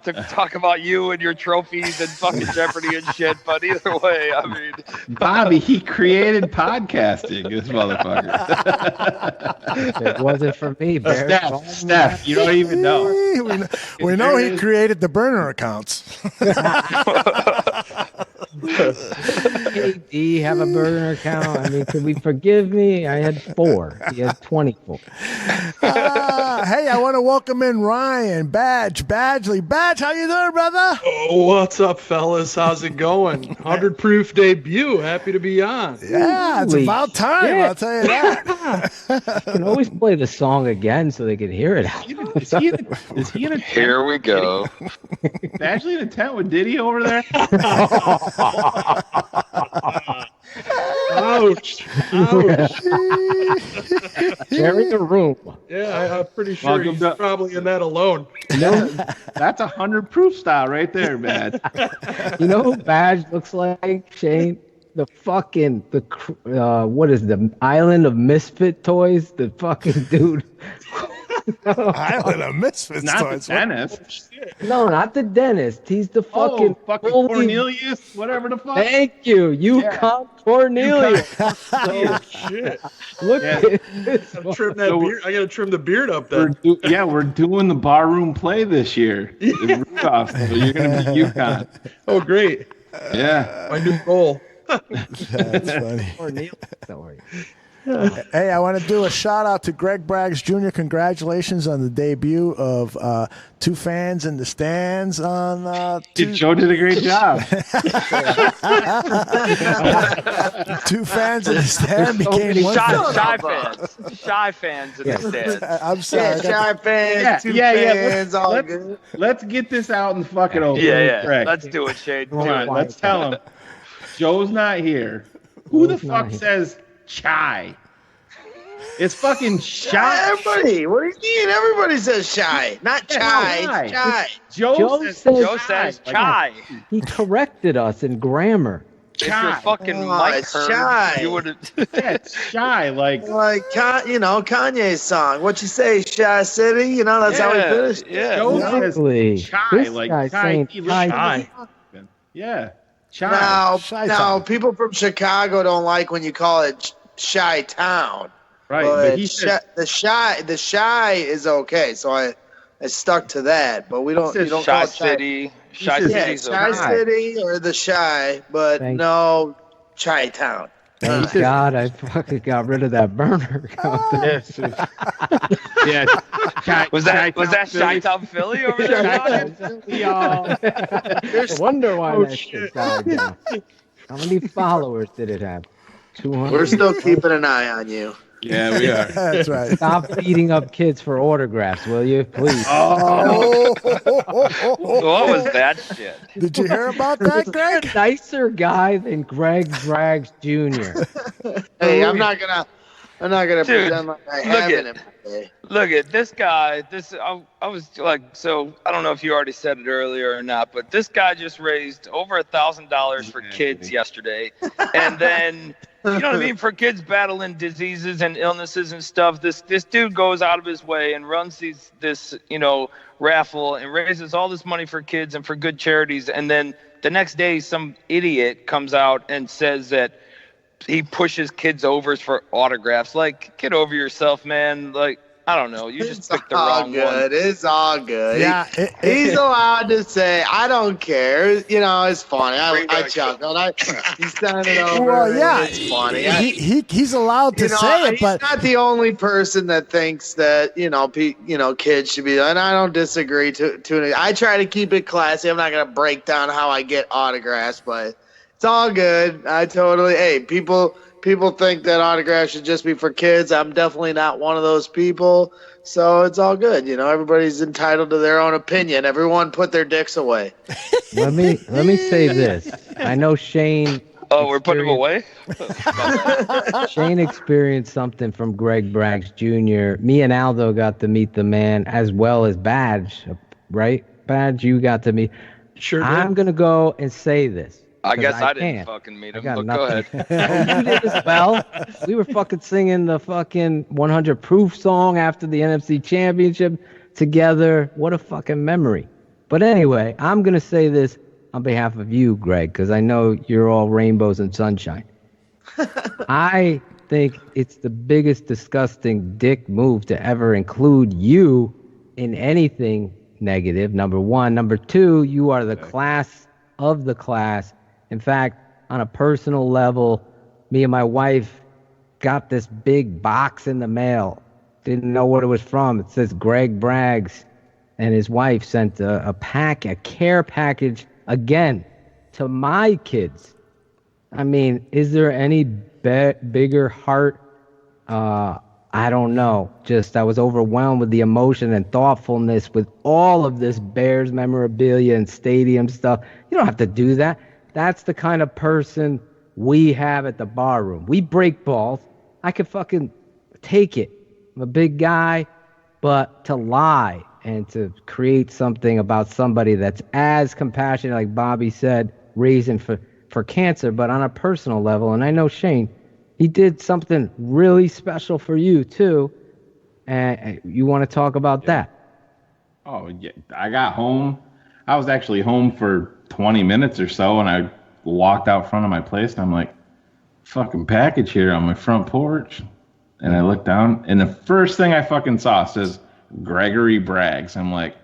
to talk about you and your trophies and fucking Jeopardy and shit. But either way, I mean, Bobby, he created podcasting, this motherfucker. It wasn't for me, Bear. Steph, you don't even know. We know he created the burner accounts. KD have a burner account? I mean, could we forgive me? I had 4. He had 24. Hey, I want to welcome in Ryan, Badgley. Badge, how you doing, brother? Oh, what's up, fellas? How's it going? 100 proof debut. Happy to be on. Yeah, it's about time. I'll tell you that. You can always play the song again so they can hear it. Is he in a tent? Here we go. Actually in a tent with Diddy over there? Ouch. Sharing the room. Yeah, I'm pretty sure he's probably in that alone. That's 100 proof style right there, man. You know who Badge looks like, Shane? The what is the Island of Misfit Toys? The fucking dude. Island of Misfits Not toys. the dentist. No, not the dentist. He's the fucking Cornelius, whatever the fuck. Thank you. Yukon Cornelius. Oh, shit. Look at this. I gotta trim the beard up then. We're doing the barroom play this year. Rudolph, so you're gonna be Yukon. Oh, great. Yeah. My new goal. That's funny. Cornelius. Sorry. Hey, I want to do a shout out to Greg Braggs Jr. Congratulations on the debut of Two Fans in the Stands on Joe did a great job. Two Fans in the Stand became one. Shy fans in the stands. I'm sorry. Shy fans, two fans, all good. Let's get this out and fucking over. Yeah. Greg. Let's do it, Shade. Come on, let's tell him. Joe's not here. Who the fuck says chai? It's fucking shy. Everybody, what do you mean? Everybody says shy, not chai. Chai. Joe says chai. He corrected us in grammar. If your fucking mic heard, shy. you would have. Yeah, it's shy, like Kanye's song. What you say, Shy City? You know, that's how we finished. Yeah. Joe says Exactly. chai, This like guy's chai. saying tea, chai. Yeah, chai. Now, people from Chicago don't like when you call it Shy Town. Right, but he said, the shy is okay. So I stuck to that. But we don't. You don't Shy call it City. Shy City's Shy City or the Shy, but no Chi Town. Thank God I fucking got rid of that burner. Yeah. Was that Chi-Town Philly over there? I wonder why that shit died down. How many followers did it have? 200. We're still keeping an eye on you. Yeah, we are. That's right. Stop beating up kids for autographs, will you, please? What was that shit? Did you hear about that, Greg? You're a nicer guy than Greg Braggs Jr. Hey, I'm not gonna pretend like I haven't him. Look at this guy. I was like, so I don't know if you already said it earlier or not, but this guy just raised over $1,000 for kids yesterday, and then you know what I mean, for kids battling diseases and illnesses and stuff. This dude goes out of his way and runs this raffle and raises all this money for kids and for good charities, and then the next day some idiot comes out and says that he pushes kids over for autographs. Like, get over yourself, man. Like, I don't know. You just picked the wrong one. It's all good. Yeah, he's allowed to say, I don't care. You know, it's funny. I chuckled. He's standing over. Well, yeah, it's funny. He's allowed to say it, he's but not the only person that thinks that kids should be. And I don't disagree to I try to keep it classy. I'm not gonna break down how I get autographs, but it's all good. People think that autographs should just be for kids. I'm definitely not one of those people. So it's all good. Everybody's entitled to their own opinion. Everyone put their dicks away. Let me say this. I know Shane. Oh, we're putting him away? Shane experienced something from Greg Braggs Jr. Me and Aldo got to meet the man as well as Badge, right? Badge, you got to meet. Sure did. I'm going to go and say this. I guess I didn't fucking meet him, but go ahead. You did as well. We were fucking singing the fucking 100 Proof song after the NFC Championship together. What a fucking memory. But anyway, I'm going to say this on behalf of you, Greg, because I know you're all rainbows and sunshine. I think it's the biggest disgusting dick move to ever include you in anything negative, number one. Number two, you are the class of the class. In fact, on a personal level, me and my wife got this big box in the mail Didn't know what it was from. It says Greg Braggs and his wife sent a care package again to my kids. I mean, is there any bigger heart? I don't know. Just I was overwhelmed with the emotion and thoughtfulness with all of this Bears memorabilia and stadium stuff. You don't have to do that. That's the kind of person we have at the bar room. We break balls. I could fucking take it. I'm a big guy, but to lie and to create something about somebody that's as compassionate, like Bobby said, raising for cancer, but on a personal level. And I know Shane, he did something really special for you too. And you want to talk about that? Oh, yeah. I got home. I was actually home for 20 minutes or so, and I walked out front of my place, and I'm like, fucking package here on my front porch. And I looked down, and the first thing I fucking saw says Gregory Braggs. I'm like,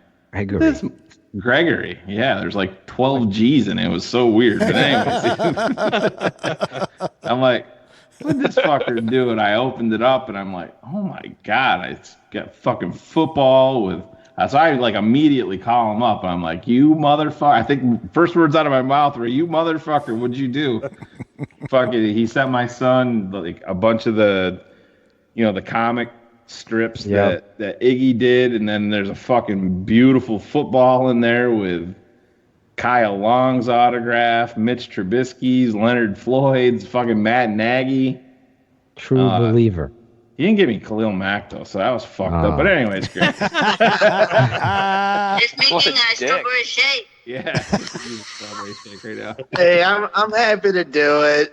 Gregory. Yeah, there's like 12 G's in it. It was so weird. But anyways, I'm like, what did this fucker do? And I opened it up, and I'm like, oh my God, it's got fucking football with. So I like immediately call him up, and I'm like, you motherfucker. I think first words out of my mouth were, you motherfucker, what'd you do? Fucking, he sent my son like a bunch of the comic strips that Iggy did, and then there's a fucking beautiful football in there with Kyle Long's autograph, Mitch Trubisky's, Leonard Floyd's, fucking Matt Nagy. True believer. He didn't give me Khalil Mack though, so that was fucked up. But anyways, great. It's making a strawberry shake. Yeah, strawberry shake right now. Hey, I'm happy to do it.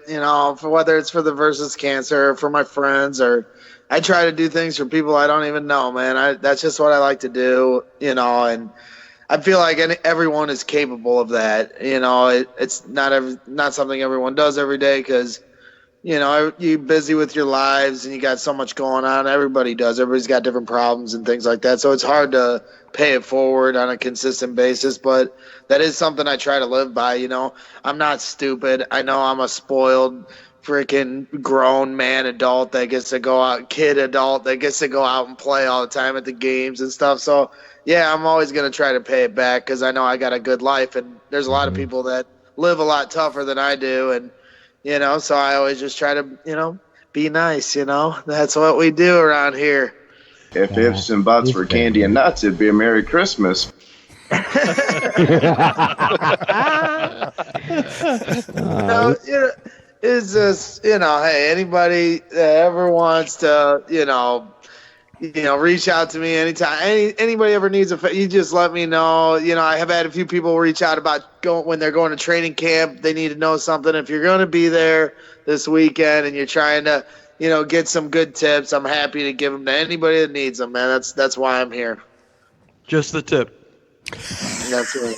For whether it's for the versus cancer, or for my friends, or I try to do things for people I don't even know, man. That's just what I like to do, and I feel like everyone is capable of that. It's not something everyone does every day because, you're busy with your lives and you got so much going on. Everybody does. Everybody's got different problems and things like that. So it's hard to pay it forward on a consistent basis, but that is something I try to live by. I'm not stupid. I know I'm a spoiled freaking grown man adult that gets to go out, kid adult that gets to go out and play all the time at the games and stuff. So yeah, I'm always going to try to pay it back because I know I got a good life, and there's a lot of people that live a lot tougher than I do. And, so I always just try to, be nice, that's what we do around here. If ifs and buts were candy and nuts, it'd be a Merry Christmas. It's just, hey, anybody that ever wants to, reach out to me anytime. Anybody ever needs you just let me know. I have had a few people reach out about when they're going to training camp. They need to know something. If you're going to be there this weekend and you're trying to, get some good tips, I'm happy to give them to anybody that needs them, man. That's why I'm here. Just the tip. That's right.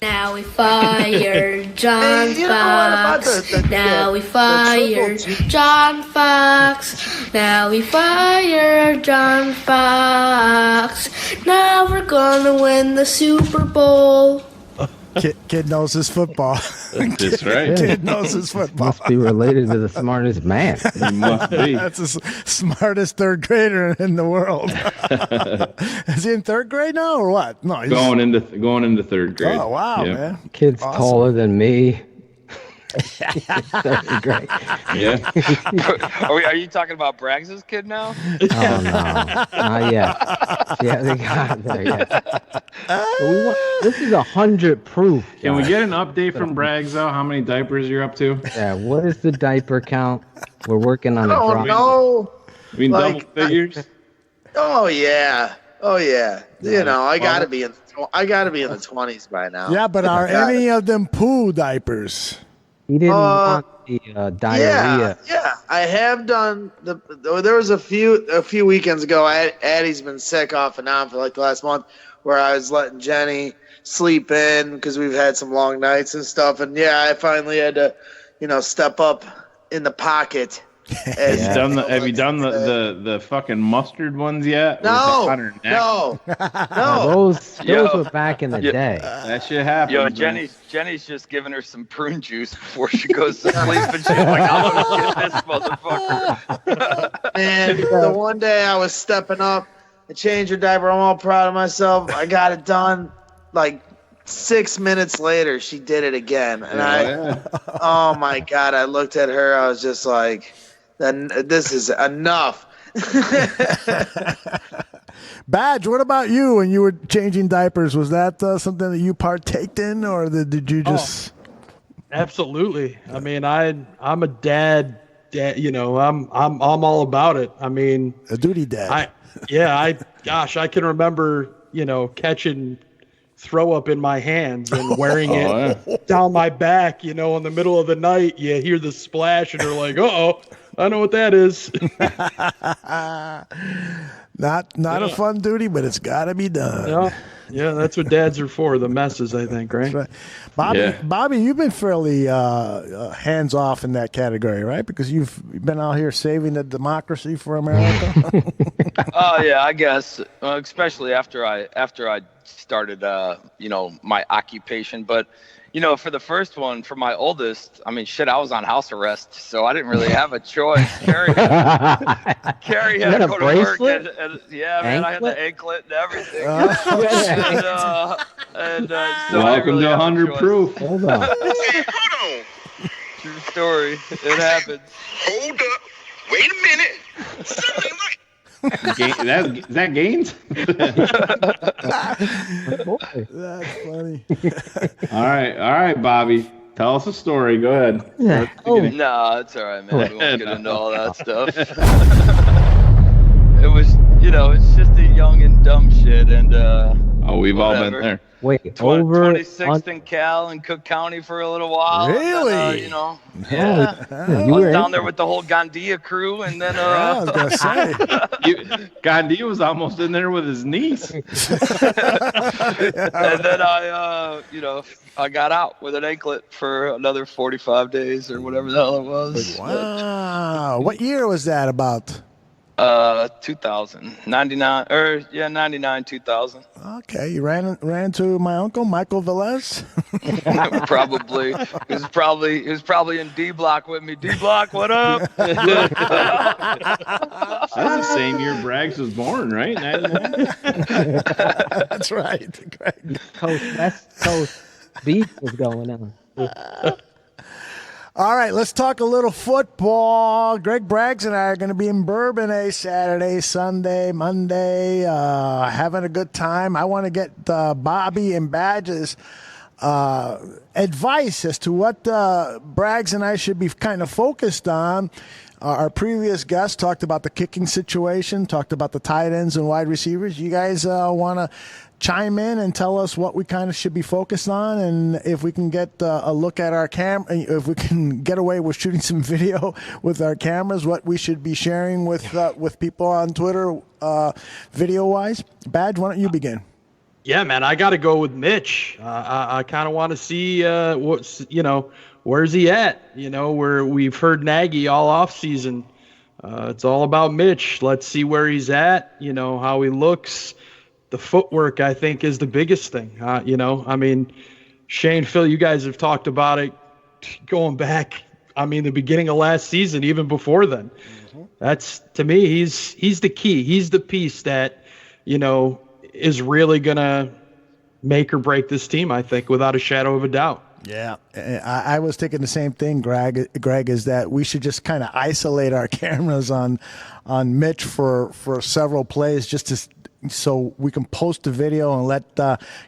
Now we fire John Fox. Now we fire John Fox. Now we fire John Fox. Now we're gonna win the Super Bowl. Kid knows his football. That's right. Kid knows his football. Must be related to the smartest man. He must be. That's the smartest third grader in the world. Is he in third grade now or what? No, he's going into third grade. Oh wow, man! Kid's taller than me. Third grade. Yeah. Are you talking about Braggs' kid now? Oh no, not yet. Yeah, they got there yet. This is 100 proof. Can we get an update from Braggs though? How many diapers you're up to? Yeah, what is the diaper count? We're working on I don't know. I mean, double figures. Oh yeah. I gotta be in the 20s by now. Yeah, but are any of them poo diapers? He didn't want the diarrhea. Yeah, I have done there was a few weekends ago. Addie's been sick off and on for like the last month, where I was letting Jenny sleep in because we've had some long nights and stuff. And yeah, I finally had to, step up in the pocket. Have you done the fucking mustard ones yet? No. Those were back in the day. That shit happened. Yo, Jenny's just giving her some prune juice before she goes to sleep, and she's like, "I'm gonna get this motherfucker." Man, the one day I was stepping up and changed her diaper, I'm all proud of myself. I got it done. Like 6 minutes later, she did it again. And oh my God, I looked at her. I was just like, this is enough. Badge, what about you when you were changing diapers? Was that something that you partaked in, or did you just? Absolutely. I mean, I'm a dad. You know, I'm all about it. I mean, a duty dad. I can remember, you know, catching throw up in my hands and wearing it down my back. You know, in the middle of the night, you hear the splash, and you're like, "Uh-oh, I know what that is." Not a fun duty, but it's got to be done. Yeah, that's what dads are for, the messes, I think, right? That's right. Bobby, you've been fairly hands-off in that category, right? Because you've been out here saving the democracy for America. Oh yeah, I guess, especially after I started, you know, my occupation. But you know, for the first one, for my oldest, I mean, shit, I was on house arrest, so I didn't really have a choice. Carrie had to go to work, and man, I had the anklet and everything. So welcome to 100 proof. Hold on. Hey, hold on. True story. It happens. Hold up. Wait a minute. Something like. Is that Gaines? That's funny. All right, Bobby. Tell us a story. Go ahead. No, it's all right, man. We won't get into all that stuff. It was, you know, it's just a young and dumb shit, and we've all been there. Wait, 26th in Cal and Cook County for a little while. Really? And then, you know, I was down there with the whole Gandia crew, and then I was gonna say, Gandia was almost in there with his niece. And then I got out with an anklet for another 45 days or whatever the hell it was. Wow. What year was that about? 2000, 99, 2000. Okay, you ran into my uncle Michael Velez. Probably. He was probably in D Block with me. D Block, what up? That's the same year Braggs was born, right? 99? That's right. West Coast beef was going on. All right, let's talk a little football. Greg Braggs and I are going to be in Bourbonnais Saturday, Sunday, Monday, having a good time. I want to get Bobby and Badge's advice as to what Braggs and I should be kind of focused on. Our previous guest talked about the kicking situation, talked about the tight ends and wide receivers. You guys want to chime in and tell us what we kind of should be focused on, and if we can get a look at our if we can get away with shooting some video with our cameras, what we should be sharing with people on Twitter, video-wise. Badge, why don't you begin? Yeah, man, I got to go with Mitch. I kind of want to see where's he at? You know, where we've heard Nagy all off season. It's all about Mitch. Let's see where he's at. You know, how he looks. The footwork, I think, is the biggest thing. You know, I mean, Shane, Phil, you guys have talked about it going back. I mean, the beginning of last season, even before then. Mm-hmm. That's, to me, he's the key. He's the piece that, you know, is really going to make or break this team, I think, without a shadow of a doubt. Yeah, I was thinking the same thing, Greg, is that we should just kind of isolate our cameras on Mitch for several plays just to so we can post the video and let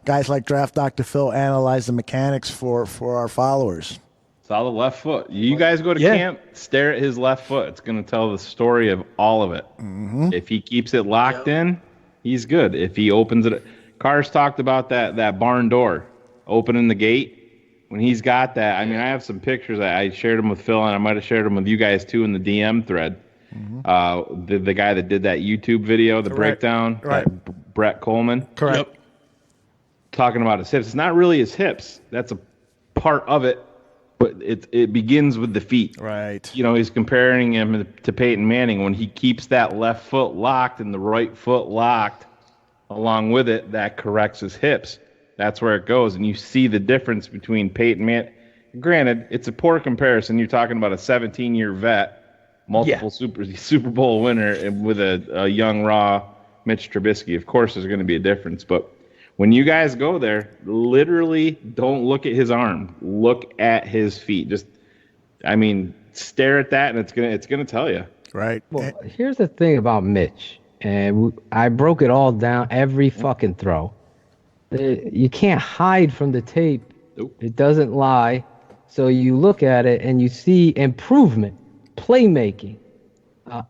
guys like Draft Dr. Phil analyze the mechanics for our followers. Saw the left foot. You guys go to camp, stare at his left foot. It's going to tell the story of all of it. Mm-hmm. If he keeps it locked in, he's good. If he opens it, Carr's talked about that barn door, opening the gate. When he's got that, I mean, I have some pictures. I shared them with Phil, and I might have shared them with you guys too in the DM thread. Mm-hmm. The guy that did that YouTube video, the breakdown, Brett Coleman. Correct. Yep. Talking about his hips. It's not really his hips. That's a part of it, but it begins with the feet. Right. You know, he's comparing him to Peyton Manning. When he keeps that left foot locked and the right foot locked along with it, that corrects his hips. That's where it goes. And you see the difference between Peyton Manning. Granted, it's a poor comparison. You're talking about a 17-year vet multiple Super Bowl winner, and with a young, raw Mitch Trubisky. Of course, there's going to be a difference. But when you guys go there, literally don't look at his arm. Look at his feet. Stare at that, and it's gonna tell you. Right. Well, here's the thing about Mitch, and I broke it all down, every fucking throw. You can't hide from the tape. Nope. It doesn't lie. So you look at it and you see improvement, playmaking,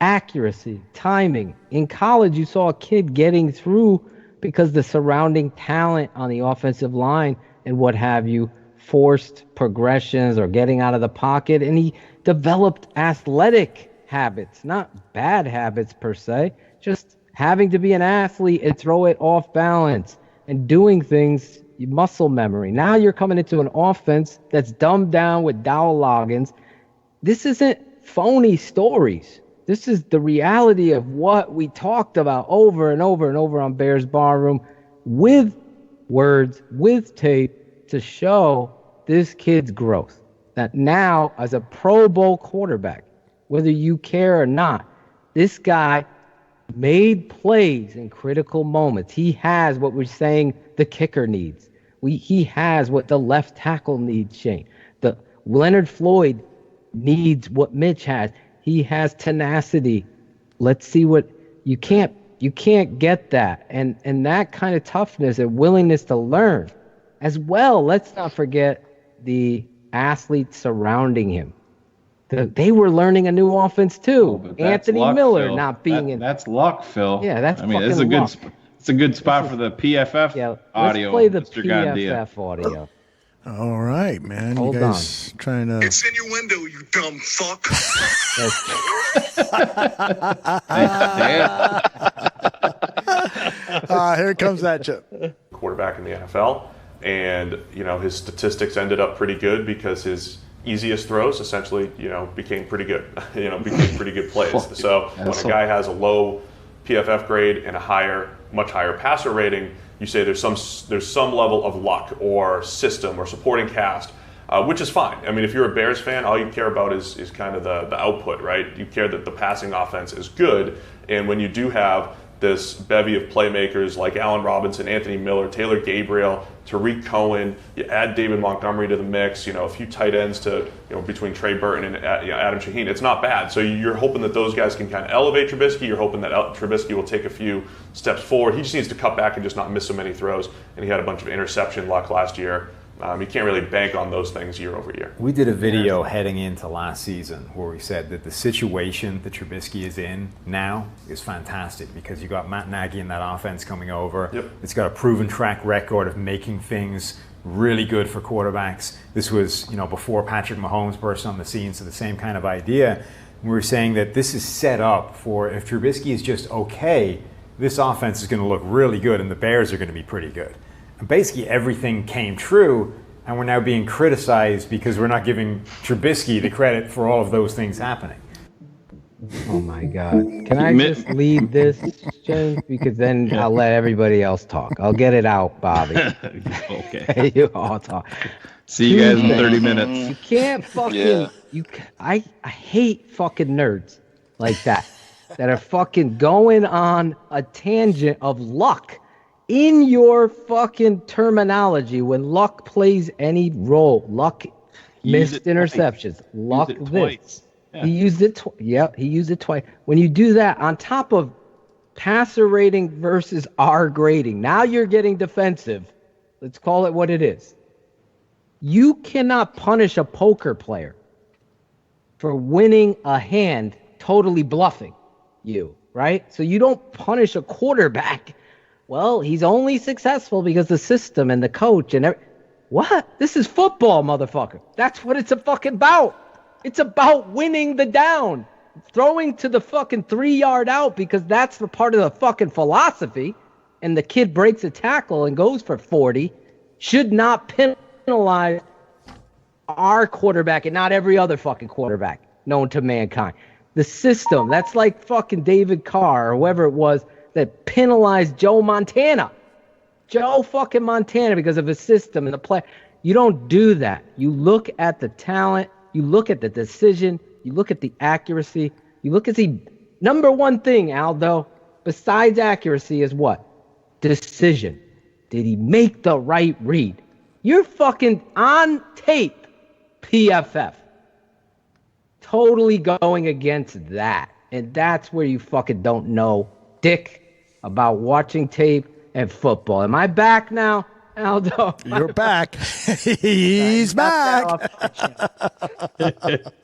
accuracy, timing. In college, you saw a kid getting through because the surrounding talent on the offensive line and what have you forced progressions or getting out of the pocket, and he developed athletic habits, not bad habits per se, just having to be an athlete and throw it off balance and doing things, muscle memory. Now you're coming into an offense that's dumbed down with dowel logins. This isn't phony stories. This is the reality of what we talked about over and over and over on Bears Barroom, with words, with tape, to show this kid's growth. That now, as a Pro Bowl quarterback, whether you care or not, this guy made plays in critical moments. He has what we're saying the kicker needs. He has what the left tackle needs, Shane. The Leonard Floyd needs what Mitch has. He has tenacity. Let's see what you can't get that. And that kind of toughness and willingness to learn as well. Let's not forget the athletes surrounding him. They were learning a new offense too. Anthony luck, Miller Phil. not being in. That's luck, Phil. Yeah, that's it's a fucking luck. It's a good spot for the PFF audio. Let's play the Mr. PFF audio. All right, man. Hold you guys trying to? It's in your window, you dumb fuck. Here comes that chip. Quarterback in the NFL, and his statistics ended up pretty good because his easiest throws essentially became pretty good. Became pretty good plays. So when a guy has a low PFF grade and a much higher passer rating, you say there's some level of luck or system or supporting cast, which is fine. I mean, if you're a Bears fan, all you care about is kind of the output, right? You care that the passing offense is good, and when you do have this bevy of playmakers like Allen Robinson, Anthony Miller, Taylor Gabriel, Tariq Cohen, you add David Montgomery to the mix, a few tight ends to between Trey Burton and Adam Shaheen, it's not bad. So you're hoping that those guys can kind of elevate Trubisky. You're hoping that Trubisky will take a few steps forward. He just needs to cut back and just not miss so many throws. And he had a bunch of interception luck last year. You can't really bank on those things year over year. We did a video heading into last season where we said that the situation that Trubisky is in now is fantastic because you got Matt Nagy in that offense coming over. Yep. It's got a proven track record of making things really good for quarterbacks. This was, before Patrick Mahomes burst on the scene, so the same kind of idea. We were saying that this is set up for, if Trubisky is just okay, this offense is going to look really good and the Bears are going to be pretty good. And basically everything came true, and we're now being criticized because we're not giving Trubisky the credit for all of those things happening. Oh my God. Can I just lead this, James? Because then I'll let everybody else talk. I'll get it out, Bobby. Okay. You all talk. See you guys in 30 minutes. You can't fucking... I hate fucking nerds like that are fucking going on a tangent of luck. In your fucking terminology, when luck plays any role, luck missed interceptions, luck this. Yeah. He used it he used it twice. When you do that on top of passer rating versus R grading, now you're getting defensive. Let's call it what it is. You cannot punish a poker player for winning a hand totally bluffing you, right? So you don't punish a quarterback. Well, he's only successful because the system and the coach and what? This is football, motherfucker. That's what it's fucking about. It's about winning the down. Throwing to the fucking 3-yard out because that's the part of the fucking philosophy, and the kid breaks a tackle and goes for 40, should not penalize our quarterback and not every other fucking quarterback known to mankind. The system, that's like fucking David Carr or whoever it was that penalized Joe Montana. Joe fucking Montana because of his system and the play. You don't do that. You look at the talent, you look at the decision, you look at the accuracy. You look at the number one thing, Aldo, besides accuracy is what? Decision. Did he make the right read? You're fucking on tape, PFF. Totally going against that. And that's where you fucking don't know dick about watching tape and football. Am I back now, Aldo? You're back. He's back.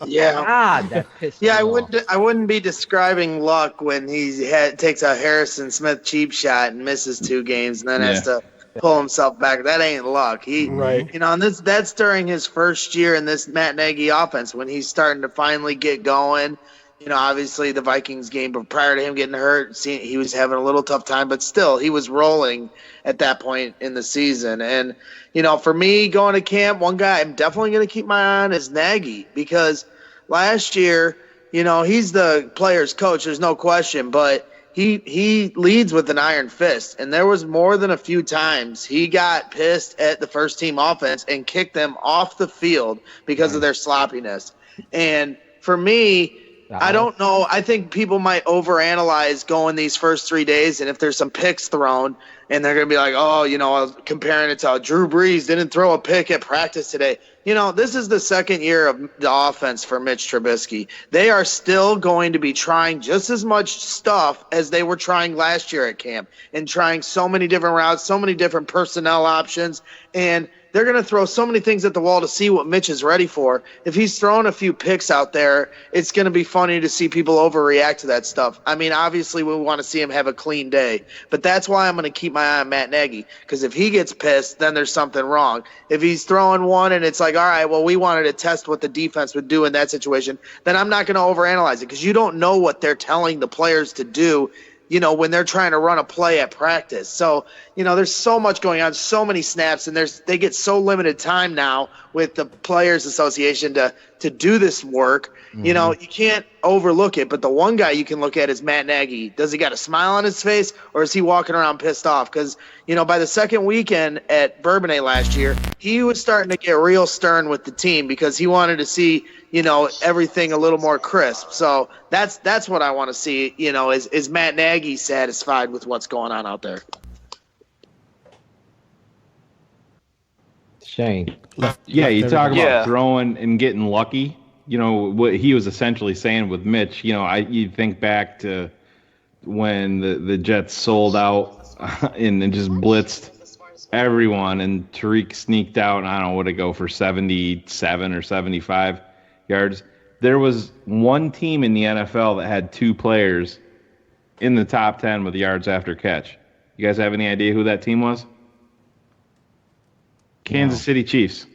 Yeah. God, that pissed me Yeah, off. I wouldn't be describing luck when he takes a Harrison Smith cheap shot and misses 2 games and then has to pull himself back. That ain't luck. Right. You know, and that's during his first year in this Matt Nagy offense when he's starting to finally get going. You know, obviously the Vikings game, but prior to him getting hurt, he was having a little tough time, but still he was rolling at that point in the season. And, you know, for me going to camp, one guy I'm definitely going to keep my eye on is Nagy, because last year, you know, he's the player's coach, there's no question, but he leads with an iron fist. And there was more than a few times he got pissed at the first team offense and kicked them off the field because of their sloppiness. And for me, I don't know. I think people might overanalyze going these first 3 days, and if there's some picks thrown, and they're going to be like, oh, you know, comparing it to how Drew Brees didn't throw a pick at practice today. You know, this is the second year of the offense for Mitch Trubisky. They are still going to be trying just as much stuff as they were trying last year at camp, and trying so many different routes, so many different personnel options, and they're going to throw so many things at the wall to see what Mitch is ready for. If he's throwing a few picks out there, it's going to be funny to see people overreact to that stuff. I mean, obviously we want to see him have a clean day, but that's why I'm going to keep my eye on Matt Nagy, because if he gets pissed, then there's something wrong. If he's throwing one and it's like, all right, well, we wanted to test what the defense would do in that situation, then I'm not going to overanalyze it, because you don't know what they're telling the players to do, you know, when they're trying to run a play at practice. So, you know, there's so much going on, so many snaps, and they get so limited time now with the Players Association to do this work. You know, you can't overlook it. But the one guy you can look at is Matt Nagy. Does he got a smile on his face, or is he walking around pissed off? Because, you know, by the second weekend at Bourbonnais last year, he was starting to get real stern with the team because he wanted to see, you know, everything a little more crisp. So that's what I want to see, you know, is Matt Nagy satisfied with what's going on out there? Shane. Yeah, you talk about throwing and getting lucky. You know, what he was essentially saying with Mitch, you know, you think back to when the Jets sold out and just blitzed everyone, and Tariq sneaked out, and I don't know what to go for 77 or 75 yards. There was one team in the NFL that had 2 players in the top 10 with yards after catch. You guys have any idea who that team was? Kansas City Chiefs.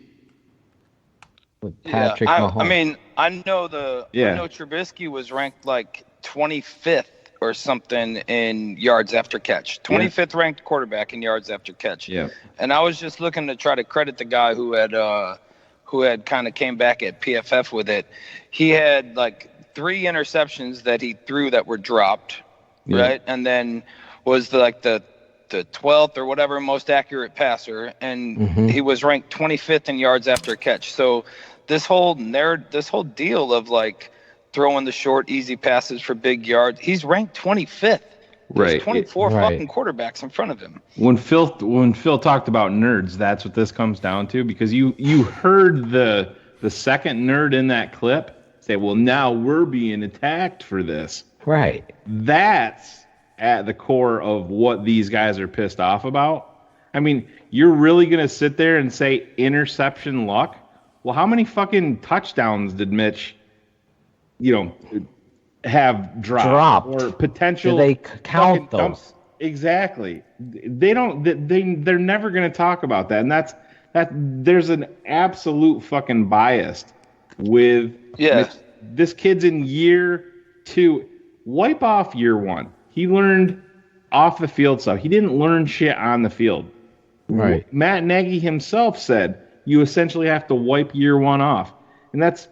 With Patrick Mahomes. I mean, I know Trubisky was ranked like 25th or something in yards after catch. 25th ranked quarterback in yards after catch. Yeah. And I was just looking to try to credit the guy who had kind of came back at PFF with it. He had like 3 interceptions that he threw that were dropped, right? And then was the 12th or whatever most accurate passer, and he was ranked 25th in yards after catch. So this whole deal of like throwing the short, easy passes for big yards, he's ranked 25th. Right. There's 24 fucking quarterbacks in front of him. When Phil talked about nerds, that's what this comes down to, because you heard the second nerd in that clip say, well, now we're being attacked for this. Right. That's at the core of what these guys are pissed off about. I mean, you're really going to sit there and say interception luck? Well, how many fucking touchdowns did Mitch, you know, have dropped? Or potential? Do they count those? Exactly. They're never going to talk about that. And there's an absolute fucking bias with Mitch. This kid's in year 2. Wipe off year 1. He learned off the field stuff. He didn't learn shit on the field. Right. Matt Nagy himself said you essentially have to wipe year 1 off. And that's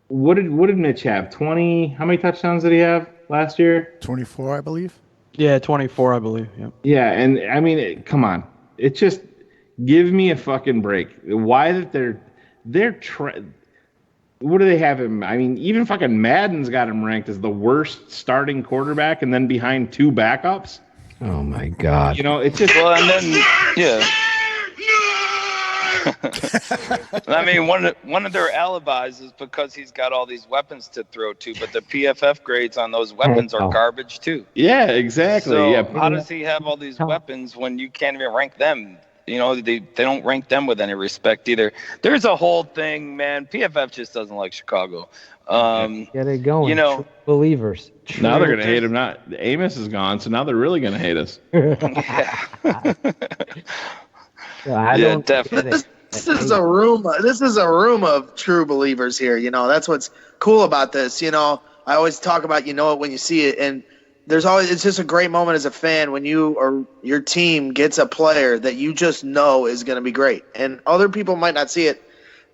what did Mitch have? 20? How many touchdowns did he have last year? 24, I believe. Yeah, 24, I believe. Yep. Yeah, and I mean, come on. It's just give me a fucking break. Why that what do they have him? I mean, even fucking Madden's got him ranked as the worst starting quarterback, and then behind 2 backups. Oh my God! You know, it's just Well, and then I mean, one of their alibis is because he's got all these weapons to throw to, but the PFF grades on those weapons are garbage too. Yeah, exactly. So yeah. how does he have all these weapons when you can't even rank them? You know, they don't rank them with any respect either. There's a whole thing, man. PFF just doesn't like Chicago. Get it going. You know, True believers. Now they're gonna hate him. Not Amos is gone, so now they're really gonna hate us. Yeah, definitely. This is a room. This is a room of true believers here. You know, that's what's cool about this. You know, I always talk about you know it when you see it, and there's always it's just a great moment as a fan when you or your team gets a player that you just know is going to be great, and other people might not see it.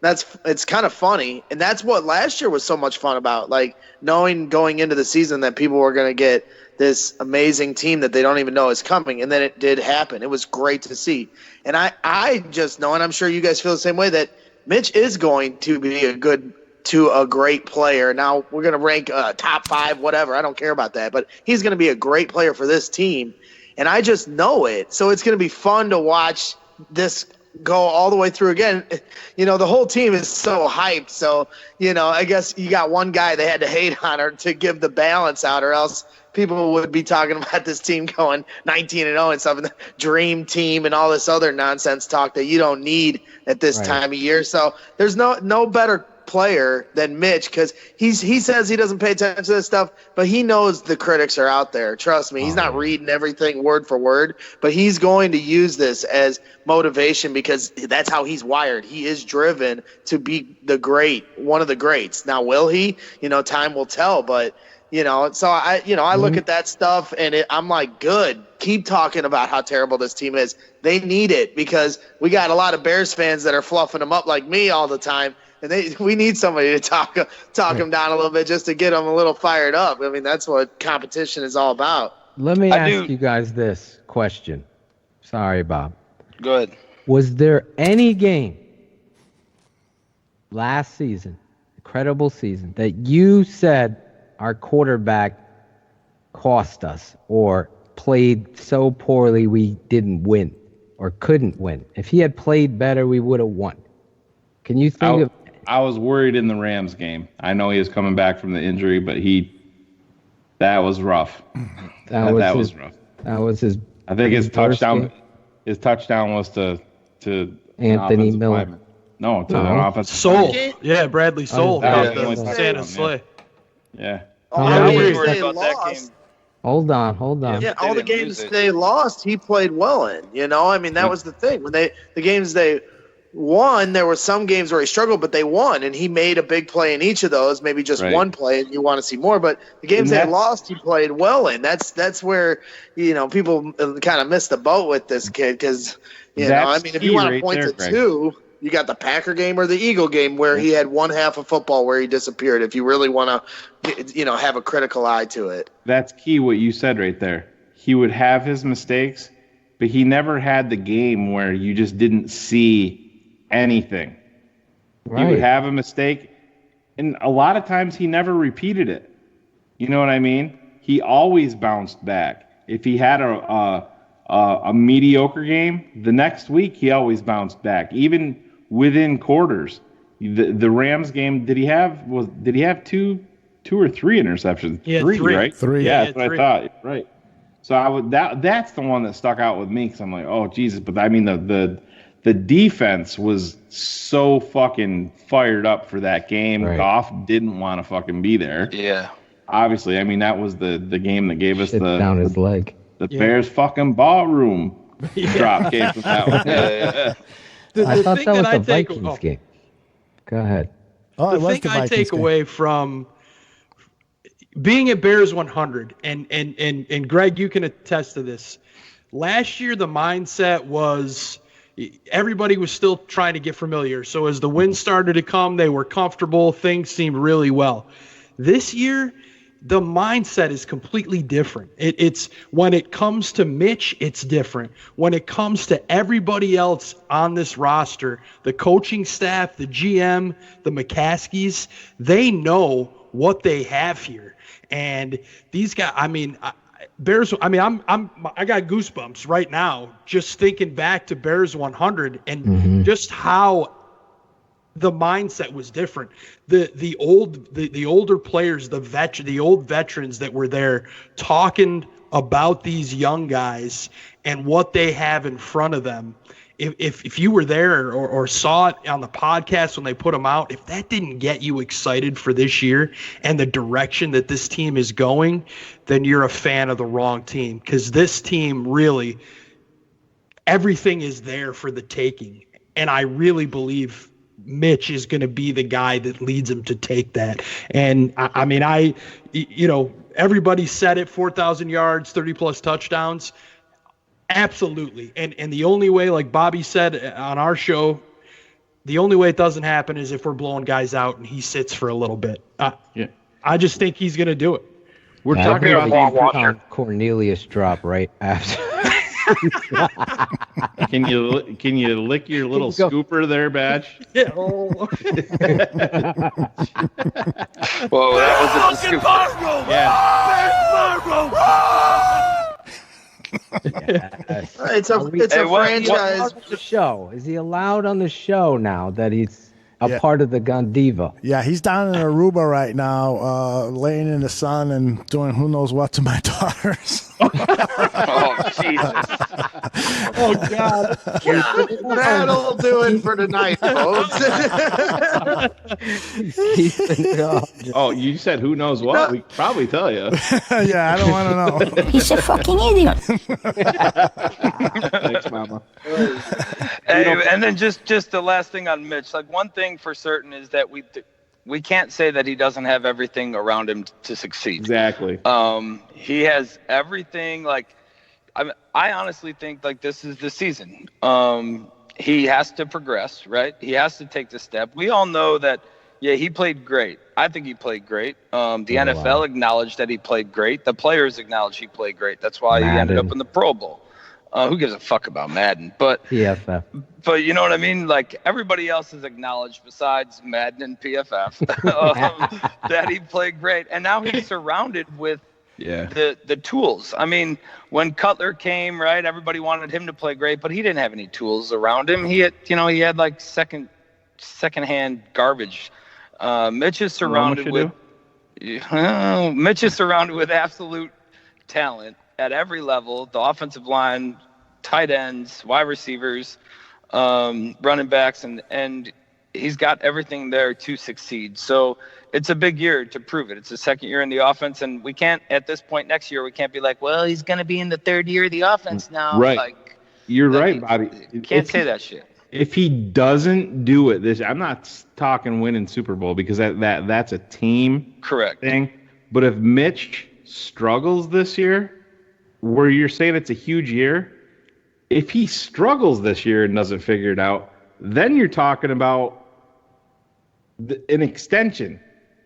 It's kind of funny, and that's what last year was so much fun about, like knowing going into the season that people were going to get this amazing team that they don't even know is coming, and then it did happen. It was great to see, and I just know, and I'm sure you guys feel the same way, that Mitch is going to be a great player. Now we're going to rank top 5, whatever. I don't care about that, but he's going to be a great player for this team, and I just know it. So it's going to be fun to watch this go all the way through again. You know, the whole team is so hyped. So, you know, I guess you got one guy they had to hate on her to give the balance out, or else people would be talking about this team going 19-0 and stuff, and the dream team and all this other nonsense talk that you don't need at this time of year. So there's no better player than Mitch, because he says he doesn't pay attention to this stuff, but he knows the critics are out there. Trust me, he's not reading everything word for word, but he's going to use this as motivation because that's how he's wired. He is driven to be one of the greats. Now, will he? You know, time will tell, but you know, so I look at that stuff and I'm like, good. Keep talking about how terrible this team is. They need it because we got a lot of Bears fans that are fluffing them up like me all the time. And we need somebody to talk them down a little bit just to get them a little fired up. I mean, that's what competition is all about. Let me ask you guys this question. Sorry, Bob. Good. Was there any game last season, incredible season, that you said our quarterback cost us or played so poorly we didn't win or couldn't win? If he had played better, we would have won. Can you think of... I was worried in the Rams game. I know he was coming back from the injury, but that was rough. That was rough. That was his... I think his touchdown was to Anthony Miller. No, to an offensive Soul. Yeah, Bradley Soul. Santa Slay. Yeah. All the games they lost. Hold on. Yeah, all the games they lost, he played well in. You know, I mean, that was the thing. When the games they won, there were some games where he struggled, but they won, and he made a big play in each of those. Maybe just one play, and you want to see more. But the games they lost, he played well in. That's where people kind of missed the boat with this kid because I mean, if you want to point to two, you got the Packer game or the Eagle game where he had one half of football where he disappeared. If you really want to, have a critical eye to it. That's key. What you said right there. He would have his mistakes, but he never had the game where you just didn't see anything. He would have a mistake, and a lot of times he never repeated it. You know what I mean? He always bounced back. If he had a mediocre game, the next week he always bounced back, even within quarters. The Rams game, did he have two or three interceptions? Yeah, three, right? Three. Yeah, that's what I thought. Right. So that's the one that stuck out with me because I'm like, oh Jesus! But I mean the defense was so fucking fired up for that game. Right. Goff didn't want to fucking be there. Yeah. Obviously, I mean that was the game that gave us down his leg. The Bears fucking ballroom drop came from that one. I thought that was the Vikings game. Go ahead. Oh, the thing I take away from being at Bears 100, and Greg, you can attest to this. Last year, the mindset was everybody was still trying to get familiar. So as the wins started to come, they were comfortable. Things seemed really well. This year, the mindset is completely different. It's when it comes to Mitch, it's different. When it comes to everybody else on this roster, the coaching staff, the GM, the McCaskies, they know what they have here. And these guys, I mean, Bears, I mean, I got goosebumps right now just thinking back to Bears 100 and just how the mindset was different. The older players, the old veterans that were there talking about these young guys and what they have in front of them. If you were there or saw it on the podcast when they put them out, if that didn't get you excited for this year and the direction that this team is going, then you're a fan of the wrong team, because this team really, everything is there for the taking. And I really believe Mitch is going to be the guy that leads him to take that. And I mean, everybody said it, 4,000 yards, 30+ touchdowns. Absolutely. And the only way, like Bobby said on our show, the only way it doesn't happen is if we're blowing guys out and he sits for a little bit. I just think he's going to do it. We're talking about Cornelius drop right after. Can you lick your little scooper there, Batch? Yeah. Whoa, that wasn't the scooper. Yes. It's a franchise. The show, is he allowed on the show now that he's a part of the Gondiva? Yeah, he's down in Aruba right now, laying in the sun and doing who knows what to my daughters. Oh, Jesus. Oh, God. That'll do it for tonight, folks. Oh, you said who knows what? We could probably tell you. Yeah, I don't want to know. He's a fucking idiot. Thanks, Mama. Hey, and then just the last thing on Mitch. Like, one thing for certain is that we can't say that he doesn't have everything around him to succeed. Exactly. He has everything. Like, I honestly think like this is the season. He has to progress, right? He has to take the step. We all know that. Yeah, he played great. I think he played great. The NFL acknowledged that he played great. The players acknowledged he played great. That's why he ended up in the Pro Bowl. Who gives a fuck about Madden? But PFF. But you know what I mean? Like, everybody else has acknowledged, besides Madden and PFF, that he played great. And now he's surrounded with the tools. I mean, when Cutler came, right, everybody wanted him to play great, but he didn't have any tools around him. He had like secondhand garbage. Mitch is surrounded with absolute talent at every level. The offensive line, tight ends, wide receivers, running backs, and he's got everything there to succeed. So it's a big year to prove it. It's the second year in the offense, and we can't, at this point next year, we can't be like, well, he's going to be in the third year of the offense now. Right. Like, you're right, Bobby. You can't say that shit. If he doesn't do it this, I'm not talking winning Super Bowl, because that's a team thing. But if Mitch struggles this year, where you're saying it's a huge year, if he struggles this year and doesn't figure it out, then you're talking about an extension.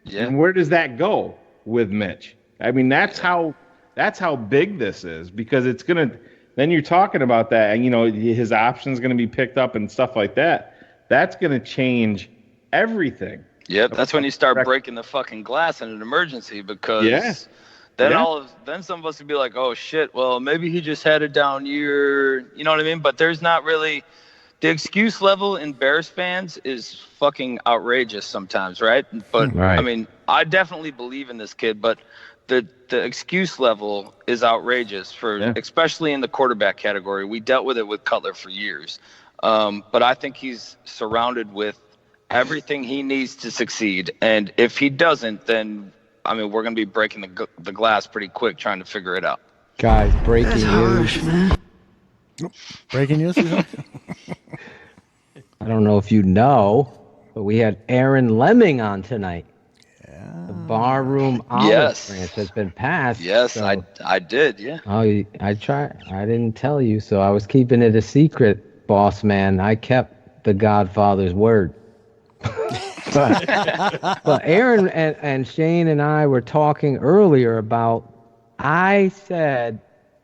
Yeah. And where does that go with Mitch? I mean, that's how big this is, because it's gonna. Then you're talking about that, and his option's going to be picked up and stuff like that. That's going to change everything. Yep, that's when you start breaking the fucking glass in an emergency, because then some of us would be like, oh shit, well maybe he just had a down year, you know what I mean? But there's not really, the excuse level in Bears fans is fucking outrageous sometimes, right? But I mean, I definitely believe in this kid, but the excuse level is outrageous especially in the quarterback category. We dealt with it with Cutler for years. But I think he's surrounded with everything he needs to succeed. And if he doesn't, then, I mean, we're going to be breaking the glass pretty quick trying to figure it out. Guys, breaking news. Breaking news? I don't know if you know, but we had Aaron Lemming on tonight. The barroom olive branch has been passed. Yes, so. I did, yeah. Oh, I tried. I didn't tell you, so I was keeping it a secret, boss man. I kept the Godfather's word. But Aaron and Shane and I were talking earlier about, I said,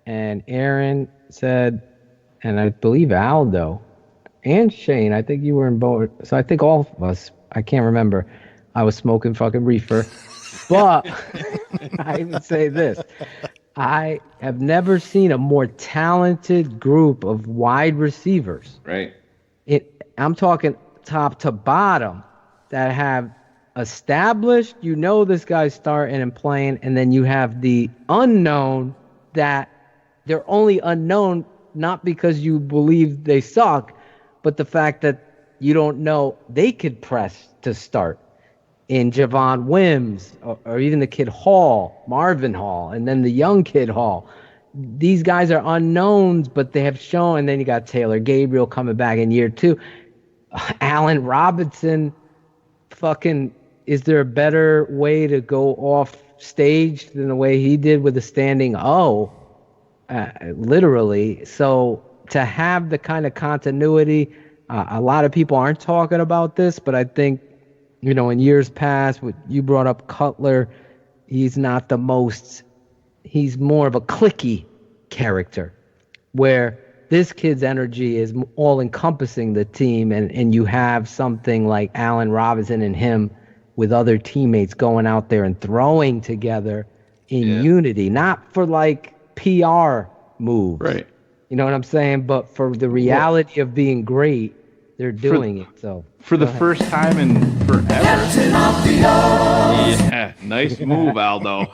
and Aaron said, and I believe Aldo and Shane, I think you were in both. So I think all of us, I can't remember. I was smoking fucking reefer. But I would say this. I have never seen a more talented group of wide receivers. Right. I'm talking top to bottom that have established, this guy's starting and playing, and then you have the unknown that they're only unknown not because you believe they suck, but the fact that you don't know they could press to start. In Javon Wims, or even the kid Hall, Marvin Hall, and then the young kid Hall. These guys are unknowns, but they have shown, and then you got Taylor Gabriel coming back in year 2. Allen Robinson, is there a better way to go off stage than the way he did with a standing O? Literally. So to have the kind of continuity, a lot of people aren't talking about this, but I think, in years past, you brought up Cutler, he's not the most, he's more of a cliquey character, where this kid's energy is all-encompassing the team, and you have something like Allen Robinson and him with other teammates going out there and throwing together in unity, not for PR moves. Right. You know what I'm saying? But for the reality of being great, they're doing it. So for the first time in forever. Yeah, nice move, Aldo.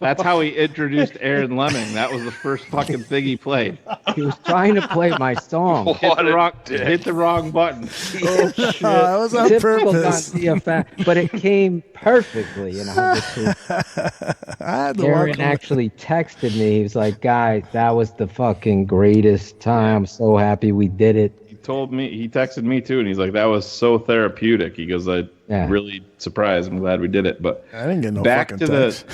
That's how he introduced Aaron Lemming. That was the first fucking thing he played. He was trying to play my song. Hit the wrong button. Oh shit! That was on purpose. But it came perfectly. Aaron actually texted me. He was like, "Guys, that was the fucking greatest time. I'm so happy we did it." He texted me too, and he's like, "That was so therapeutic." He goes, "I'm really surprised. I'm glad we did it." But I didn't get no back fucking to text.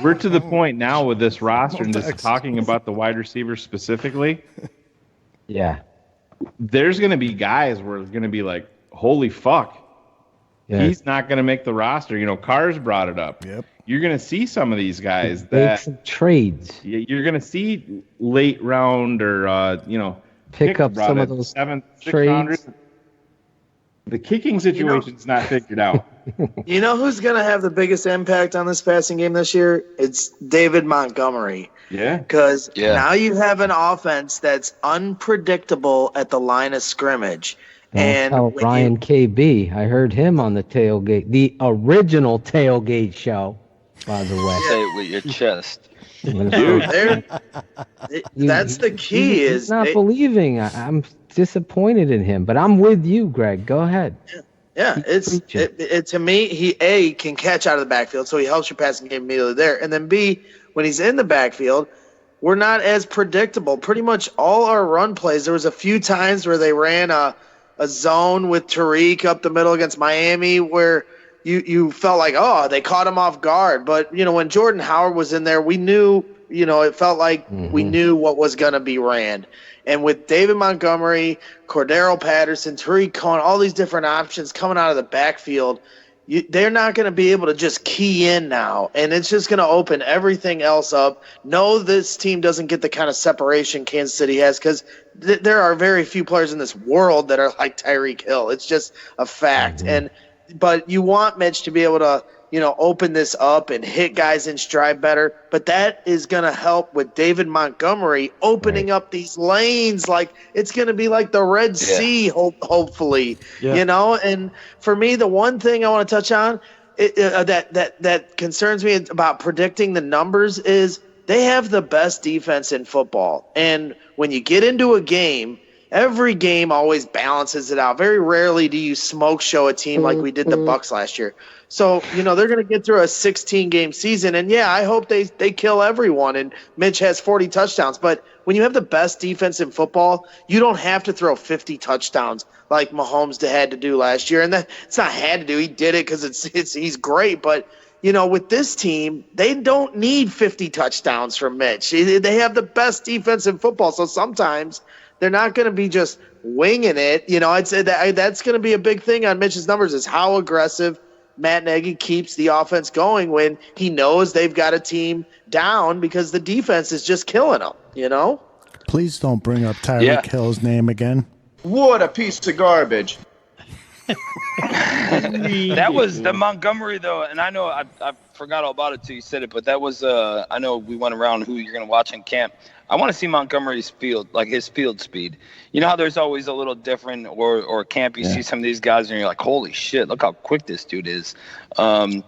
we're to the point now with this roster and just talking about the wide receivers specifically. Yeah. There's going to be guys where it's going to be like, holy fuck. Yeah. He's not going to make the roster. Cars brought it up. Yep. You're going to see some of these guys make some trades. You're going to see late round or, pick up some of those 7th, 6th trades. rounders. The kicking situation's not figured out. You know who's going to have the biggest impact on this passing game this year? It's David Montgomery. Yeah. Because now you have an offense that's unpredictable at the line of scrimmage. And Ryan KB, I heard him on the tailgate, the original tailgate show, by the way. Say it with your chest. That's the key. He's not believing. I'm disappointed in him, but I'm with you, Greg. Go ahead. Yeah, it to me, he can catch out of the backfield, so he helps your passing game immediately there. And then B, when he's in the backfield, we're not as predictable. Pretty much all our run plays, there was a few times where they ran a zone with Tariq up the middle against Miami where you felt like, oh, they caught him off guard. But, when Jordan Howard was in there, we knew, it felt like we knew what was going to be ran. And with David Montgomery, Cordero Patterson, Tariq Cohen, all these different options coming out of the backfield, they're not going to be able to just key in now. And it's just going to open everything else up. No, this team doesn't get the kind of separation Kansas City has because there are very few players in this world that are like Tyreek Hill. It's just a fact. But you want Mitch to be able to, open this up and hit guys in stride better. But that is going to help with David Montgomery opening up these lanes. Like it's going to be like the Red Sea, hopefully, And for me, the one thing I want to touch on that concerns me about predicting the numbers is they have the best defense in football. And when you get into a game, every game always balances it out. Very rarely do you smoke show a team like we did the Bucs last year. So, they're going to get through a 16-game season. And, I hope they kill everyone. And Mitch has 40 touchdowns. But when you have the best defense in football, you don't have to throw 50 touchdowns like Mahomes had to do last year. And it's not had to do. He did it because he's great. But, with this team, they don't need 50 touchdowns from Mitch. They have the best defense in football. So sometimes they're not going to be just winging it. I'd say that's going to be a big thing on Mitch's numbers is how aggressive Matt Nagy keeps the offense going when he knows they've got a team down because the defense is just killing them, Please don't bring up Tyreek Hill's name again. What a piece of garbage. That was the Montgomery, though, and I know I forgot all about it till you said it, but that was, I know we went around who you're going to watch in camp. I want to see Montgomery's field, like his field speed. You know how there's always a little different, or camp, you see some of these guys and you're like, holy shit, look how quick this dude is. So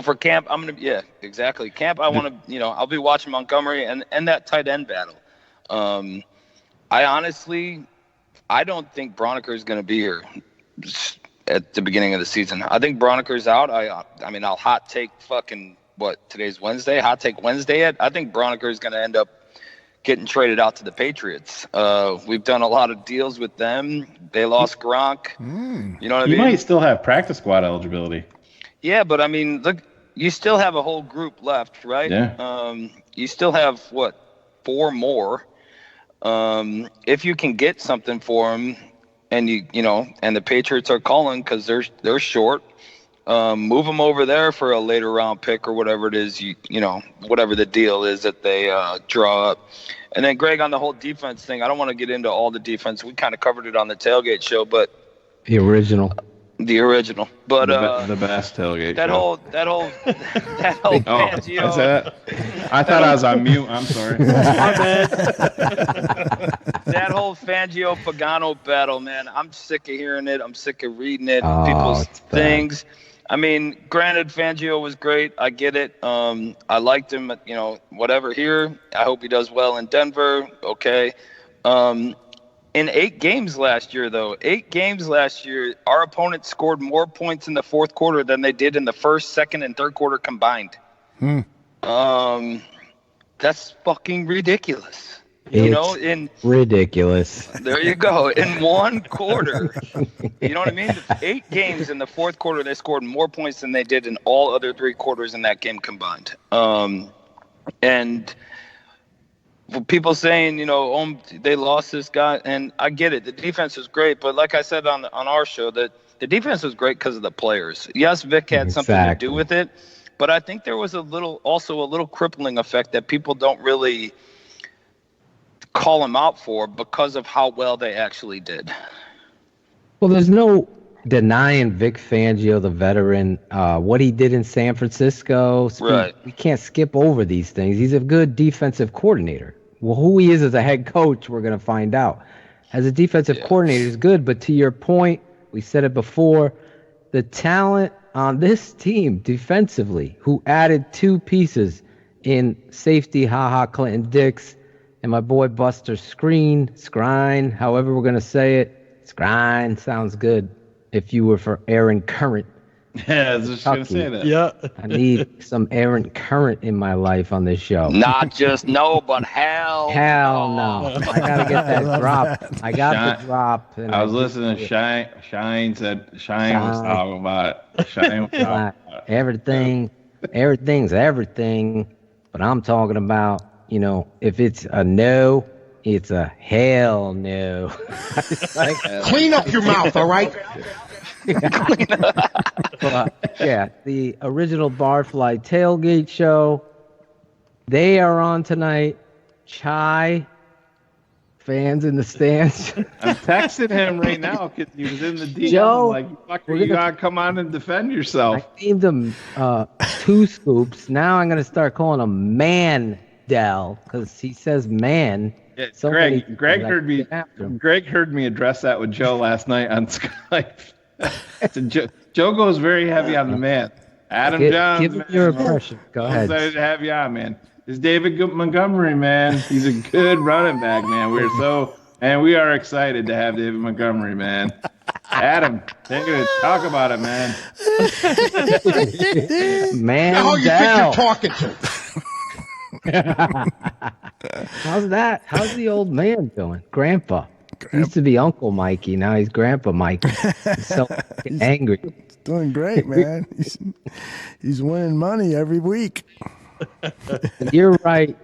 for camp, I'm going to, exactly. Camp, I want to, I'll be watching Montgomery and that tight end battle. I don't think Broniker is going to be here at the beginning of the season. I think Broniker's out. I'll hot take today's Wednesday? Hot take Wednesday yet? I think Broniker is going to end up getting traded out to the Patriots. We've done a lot of deals with them. They lost Gronk. You know what I mean? He might still have practice squad eligibility. Yeah, but look, you still have a whole group left, right? Yeah. You still have, 4 more. If you can get something for them, and and the Patriots are calling because they're short, move them over there for a later round pick or whatever it is, whatever the deal is that they draw up. And then Greg, on the whole defense thing, I don't want to get into all the defense. We kind of covered it on the tailgate show, but the original, but the best tailgate. That show. whole Fangio. I thought I was on mute. I'm sorry. My bad. That whole Fangio Pagano battle, man. I'm sick of hearing it. I'm sick of reading it. People's things. Granted, Fangio was great. I get it. I liked him. Whatever here. I hope he does well in Denver. Okay. In 8 games last year, our opponents scored more points in the fourth quarter than they did in the first, second, and third quarter combined. That's fucking ridiculous. Ridiculous. There you go. In one quarter. You know what I mean? 8 games in the fourth quarter, they scored more points than they did in all other 3 quarters in that game combined. And people saying, they lost this guy, and I get it. The defense was great, but like I said on our show, that the defense was great because of the players. Yes, Vic had something to do with it, but I think there was a little crippling effect that people don't really call him out for because of how well they actually did. Well, there's no denying Vic Fangio, the veteran, what he did in San Francisco. Right. We can't skip over these things. He's a good defensive coordinator. Well, who he is as a head coach, we're going to find out. As a defensive coordinator, is good, but to your point, we said it before, the talent on this team defensively, who added 2 pieces in safety, Clinton Dix, and my boy Buster Skrine, however we're going to say it. Skrine sounds good if you were for Aaron Current. Yeah, I was just going to say that. Yeah. I need some Aaron Current in my life on this show. Not just no, but hell no. I got to get that drop. I got the drop. And I was listening to Shine. Shine was talking about it. Shine was talking about it. Everything's everything, but I'm talking about, if it's a no, it's a hell no. Clean up your mouth, all right? The original Barfly Tailgate Show. They are on tonight. Chai fans in the stands. I'm texting him right now because he was in the DM. Joe, you gotta come on and defend yourself. I named him 2 scoops. Now I'm gonna start calling him Mandel because he says man. Yeah, Greg heard me address that with Joe last night on Skype. Joe goes very heavy on the man. Adam Johns. Give me your impression. Go ahead. Excited to have you on, man. It's David Montgomery, man. He's a good running back, man. We are excited to have David Montgomery, man. Adam, take it. Talk about it, man. Man, now you think you're talking to? How's that? How's the old man doing? Grandpa. He used to be Uncle Mikey. Now he's Grandpa Mikey. He's so angry. He's doing great, man. He's winning money every week. You're right,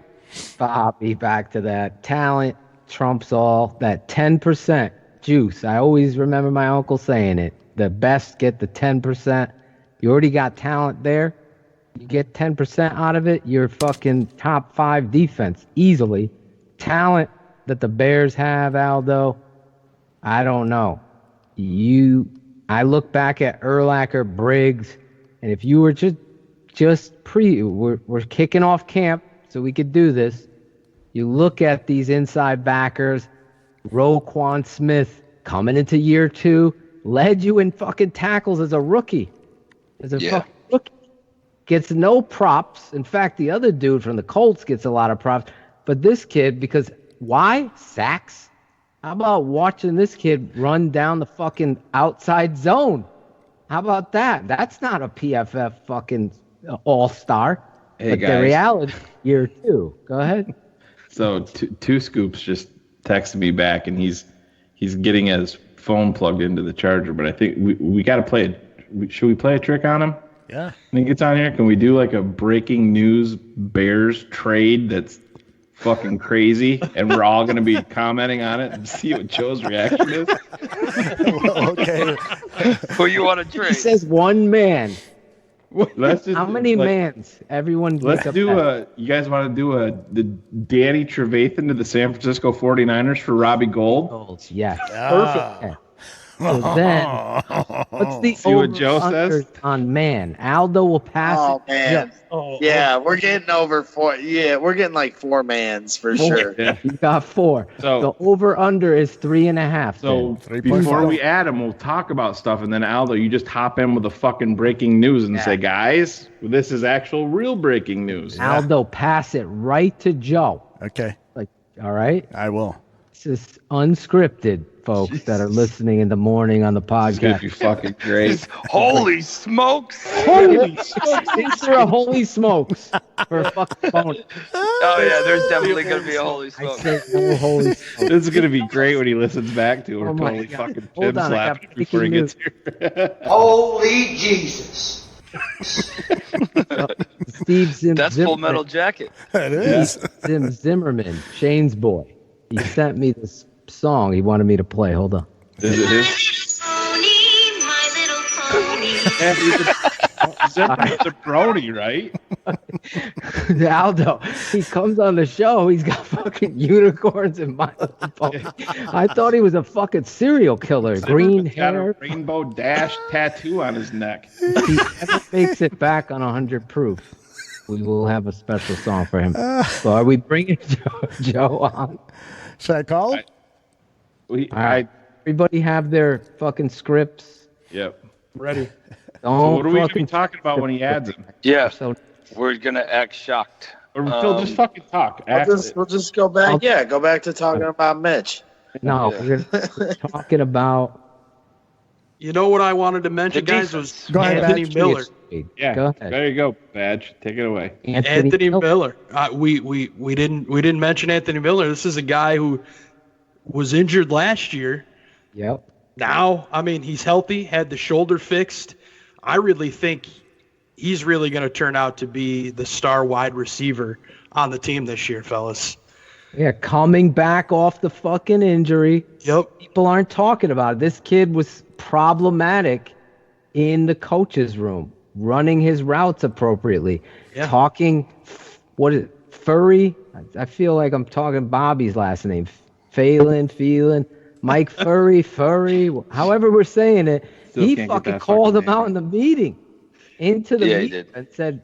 Bobby. Back to that. Talent trumps all. That 10%. juice. I always remember my uncle saying it. The best get the 10%. You already got talent there. You get 10% out of it, you're fucking top 5 defense easily. Talent that the Bears have, Aldo, I don't know. I look back at Urlacher, Briggs, and if you were we're kicking off camp so we could do this. You look at these inside backers, Roquan Smith coming into year 2, led you in fucking tackles as a rookie. Fucking rookie. Gets no props. In fact, the other dude from the Colts gets a lot of props. But this kid, because why? Sacks? How about watching this kid run down the fucking outside zone? How about that? That's not a PFF fucking all-star. Hey, but guys. the reality, year 2. Go ahead. So two Scoops just texted me back, and he's getting his phone plugged into the charger. But I think we got to play it. Should we play a trick on him? Yeah. I think it's on here. Can we do like a breaking news Bears trade that's fucking crazy, and we're all going to be commenting on it and see what Joe's reaction is? Okay. Who you want to trade? He says one man. Let's just How many mans? Everyone gets Let's do you guys want to do the Danny Trevathan to the San Francisco 49ers for Robbie Gold? Yes. Ah. Perfect. So then, what's the See what Joe says? On man? Aldo will pass Oh it. man, yeah, we're getting over 4. Yeah, we're getting like 4 mans for sure. Yeah. You got 4. So the over under is 3.5. So before we add them, we'll talk about stuff, and then Aldo, you just hop in with the fucking breaking news and say, guys, this is actual real breaking news. Aldo, pass it right to Joe. Okay. All right. I will. This is unscripted, folks that are listening in the morning on the It's gonna podcast. be fucking great. Holy smokes! Holy smokes! Is there a holy smokes for a fucking phone? Oh yeah, there's definitely gonna be a holy I smoke. say no holy smokes. This is gonna be great when he listens back to it. We're Oh my totally God. fucking Hold pimp on, I got slapping before he breaking gets here. Holy Jesus. Steve That's Full Metal Jacket. It is. Zimmerman, Shane's boy. He sent me this song he wanted me to play. Hold on. Is it his? Yeah, Zimmerman's a brony, right? Aldo, he comes on the show. He's got fucking unicorns and My Little Pony. I thought he was a fucking serial killer. Green Zimmerman's got hair. a rainbow dash tattoo on his neck. If he ever makes it back on 100 proof, we will have a special song for him. So are we bringing Joe on? Should I call him? Everybody have their fucking scripts. Yep. Ready. So what are we going to be talking about when he adds them? Yeah, So we're gonna act shocked. Or Phil, just fucking talk. We'll just go back. Yeah, go back to talking about Mitch. no, we're talking about You know what I wanted to mention, guys, was Go ahead, Anthony Badge. Miller. Yeah, Go ahead. there you go, Badge. Take it away. Anthony Miller. We didn't mention Anthony Miller. This is a guy who was injured last year. Yep. Now, I mean, he's healthy, had the shoulder fixed. I really think he's really going to turn out to be the star wide receiver on the team this year, fellas. Yeah, coming back off the fucking injury. Yep. People aren't talking about it. This kid was problematic in the coach's room, running his routes appropriately, talking, furry. I feel like I'm talking Bobby's last name. Phelan, Mike Furry, however we're saying it. Still He can't get fucking that called fucking him out in the meeting, into the Yeah, he meeting, did. and said,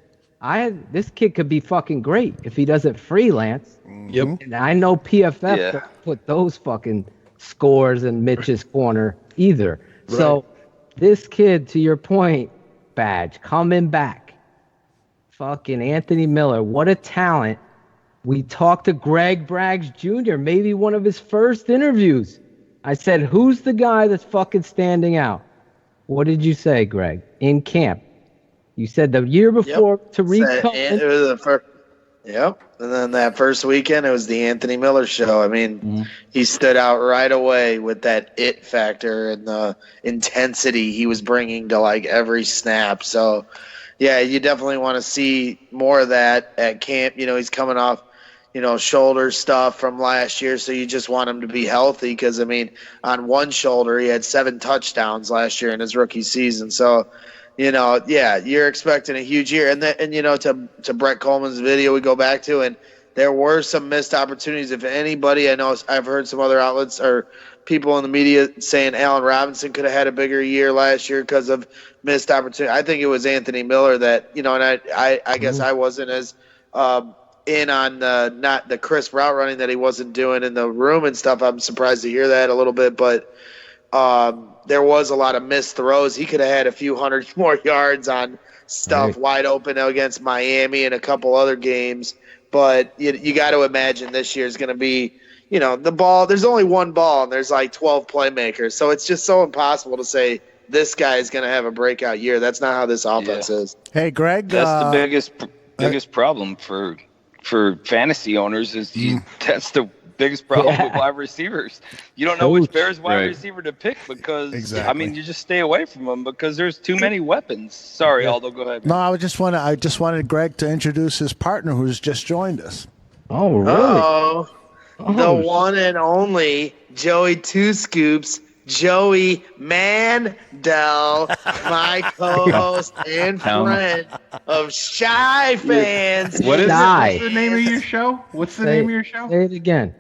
this kid could be fucking great if he doesn't freelance. Yep. And I know PFF Yeah. don't put those fucking scores in Mitch's corner either. So this kid, to your point, Badge, coming back. Fucking Anthony Miller, what a talent. We talked to Greg Braggs Jr., maybe one of his first interviews. I said, who's the guy that's fucking standing out? What did you say, Greg? In camp. You said the year before Tariq Cohen. It was the first. Yep. And then that first weekend, it was the Anthony Miller show. I mean, he stood out right away with that it factor and the intensity he was bringing to like every snap. So, yeah, you definitely want to see more of that at camp. You know, he's coming off, shoulder stuff from last year. So you just want him to be healthy because, I mean, on one shoulder, he had 7 touchdowns last year in his rookie season. So, you're expecting a huge year. And to Brett Coleman's video we go back to, and there were some missed opportunities. If anybody, I know I've heard some other outlets or people in the media saying Allen Robinson could have had a bigger year last year because of missed opportunity. I think it was Anthony Miller that, and I guess I wasn't as in on not the crisp route running that he wasn't doing in the room and stuff. I'm surprised to hear that a little bit, but there was a lot of missed throws. He could have had a few hundred more yards on stuff wide open against Miami and a couple other games. But you got to imagine this year is going to be, the ball. There's only one ball, and there's like 12 playmakers. So it's just so impossible to say this guy is going to have a breakout year. That's not how this offense is. Hey, Greg. That's the biggest problem for fantasy owners is that's the biggest problem with wide receivers. You don't know which Bears wide receiver to pick because you just stay away from them because there's too many weapons. sorry Aldo, go ahead. No, I just wanted Greg to introduce his partner who's just joined us. Oh, really? The one and only Joey Two Scoops, Joey Mandel, my co-host and friend of Shy Fans. What is Shy. What's the name of your show? What's the name of your show? Say it again.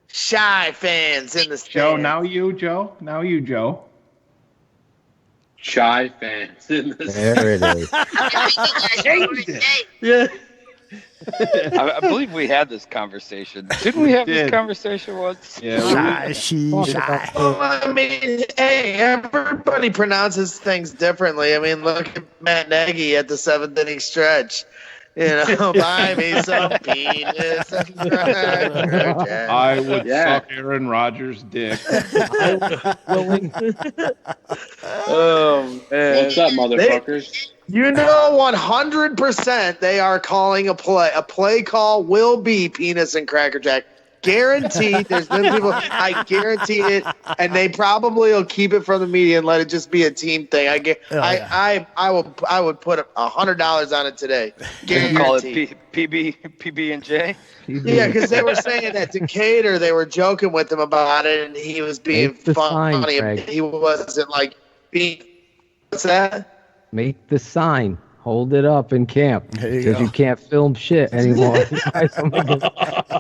Shy Fans in the stands. Joe, now you, Joe. Now you, Joe. Shy Fans in the There it is. Changed it. Yeah. I believe we had this conversation. Didn't we have this conversation once? Yeah. Shy. Well, I mean, hey, everybody pronounces things differently. I mean, look at Matt Nagy at the 7th inning stretch. Buy me some penis. I would suck Aaron Rodgers' dick. Oh, man. What's up, motherfuckers? 100% they are calling a play. A play call will be penis and Cracker Jack. Guaranteed. There's been people. I guarantee it, and they probably will keep it from the media and let it just be a team thing. I would put $100 on it today. Guaranteed. Call it PB and J. Yeah, because they were saying that Decatur, they were joking with him about it, and he was being funny. He wasn't like being. What's that? Make the sign. Hold it up in camp because you can't film shit anymore.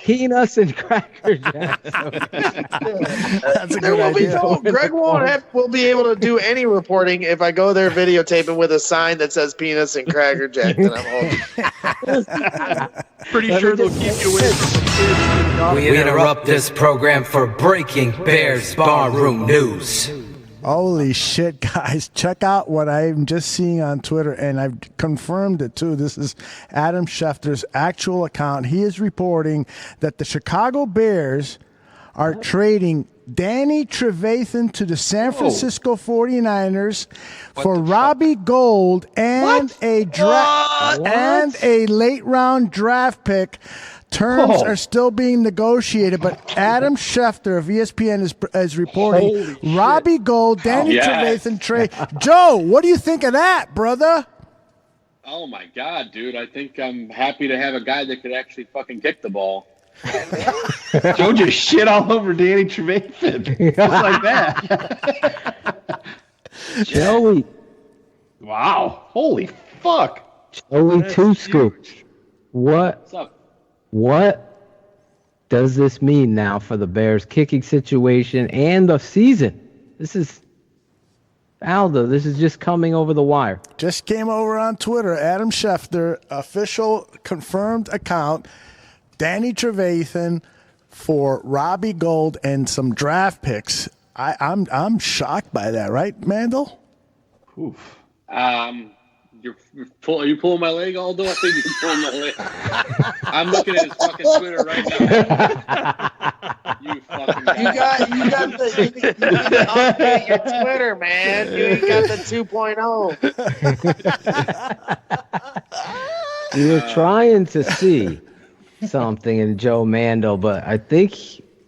Peanuts and Cracker Jack. That's a good idea. Greg will be able to do any reporting if I go there videotaping with a sign that says peanuts and Cracker Jack that I'm holding. Pretty sure they'll keep you away from the kids. We interrupt this program for breaking Bears barroom news. Holy shit, guys. Check out what I'm just seeing on Twitter, and I've confirmed it, too. This is Adam Schefter's actual account. He is reporting that the Chicago Bears are trading Danny Trevathan to the San Francisco 49ers for Robbie Gould and a late-round draft pick. Terms are still being negotiated, but Adam Schefter of ESPN is reporting Robbie Gould, Danny Trevathan trade. Joe, what do you think of that, brother? Oh my God, dude! I think I'm happy to have a guy that could actually fucking kick the ball. Joe just shit all over Danny Trevathan. Just like that. Joey. Wow. Holy fuck. Joey Two Scoops. What's up? What does this mean now for the Bears kicking situation and the season? This is Aldo. This is just coming over the wire. Just came over on Twitter. Adam Schefter, official confirmed account. Danny Trevathan for Robbie Gould and some draft picks. I'm shocked by that, right, Mandel? Oof. Are you pulling my leg, Aldo? I think you're pulling my leg. I'm looking at his fucking Twitter right now. You fucking guy. You got the you need to update your Twitter, man. You got the 2.0. We were trying to see something in Joe Mandel, but I think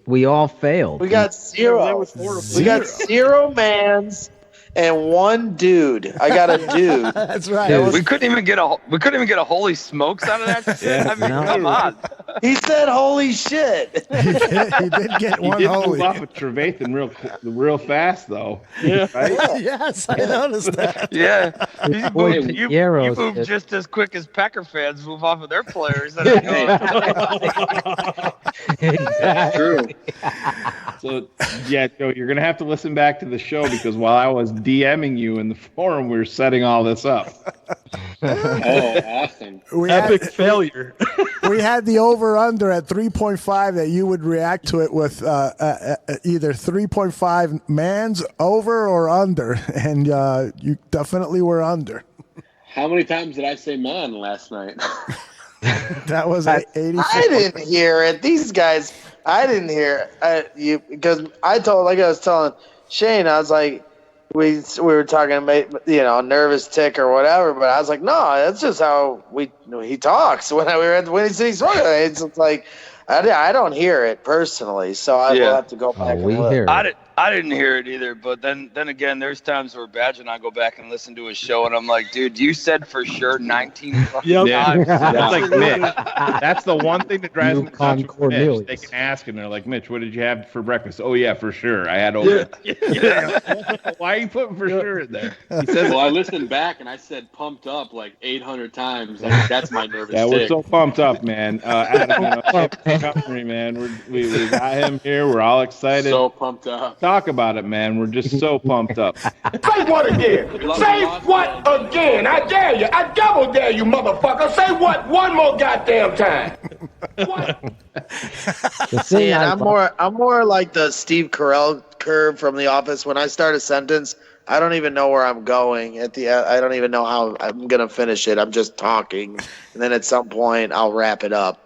we all failed. We got zero. We got zero mans and one dude. I got a dude. That's right. Dude, we couldn't even get a holy smokes out of that shit. I mean, come on. He said, "Holy shit!" He did get He one did holy. move off of Trevathan real fast though. Yeah. Right? Yes, I noticed that. Yeah, boy you Pinheiro's move just- just as quick as Packer fans move off of their players. True. So yeah, Joe, you're gonna have to listen back to the show because while I was DMing you in the forum, we were setting all this up. Oh, awesome. Epic failure. We had the over-under at 3.5 that you would react to it with either 3.5 mans over or under, and you definitely were under. How many times did I say man last night? That was 80. I didn't hear it. These guys, I didn't hear you because I was telling Shane, I was like, we were talking about nervous tick or whatever, but I was like, no, that's just how he talks when we were at the Windy City Smoke. It's like I don't hear it personally, so I will have to go back and look. I didn't hear it either, but then again, there's times where Badge and I go back and listen to his show, and I'm like, dude, you said for sure 19 fucking times. That's like Mitch. That's the one thing that drives me nuts with Cornelius. Mitch. They can ask and they're like, Mitch, what did you have for breakfast? Oh yeah, for sure. I had over. Why are you putting for sure in there? He says, well, I listened back and I said pumped up like 800 times. Like, that's my nervous Yeah, we're tick. so pumped up, man. Adam, company, man. We got him here. We're all excited. So pumped up. Talk about it, man. We're just so pumped up. Say what again? Say what again? I dare you. I double dare you, motherfucker. Say what one more goddamn time. See, and I'm more like the Steve Carell curve from The Office. When I start a sentence, I don't even know where I'm going at the end. I don't even know how I'm gonna finish it. I'm just talking, and then at some point I'll wrap it up.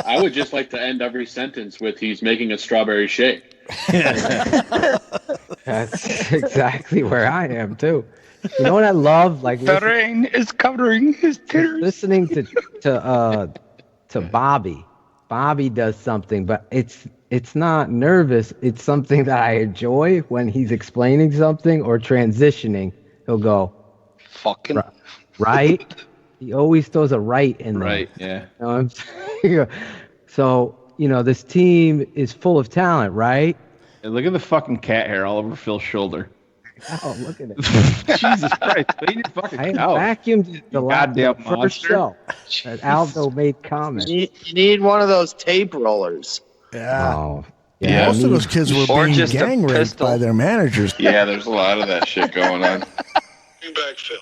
I would just like to end every sentence with he's making a strawberry shake. That's exactly where I am too. You know what I love? Like The rain is covering his tears. Listening to Bobby. Bobby does something, but it's not nervous. It's something that I enjoy when he's explaining something or transitioning. He'll go, fucking right. He always throws a right in there. Right, yeah. You know what I'm saying? So, this team is full of talent, right? Hey, look at the fucking cat hair all over Phil's shoulder. Oh, look at it. Jesus Christ. Clean your fucking I couch. vacuumed the goddamn first monster. show that Aldo made comments. You need one of those tape rollers. Yeah. Oh, Yeah, most of those kids were Or being just a gang raped pistol. by their managers. Yeah, there's a lot of that shit going on. Bring back Phil.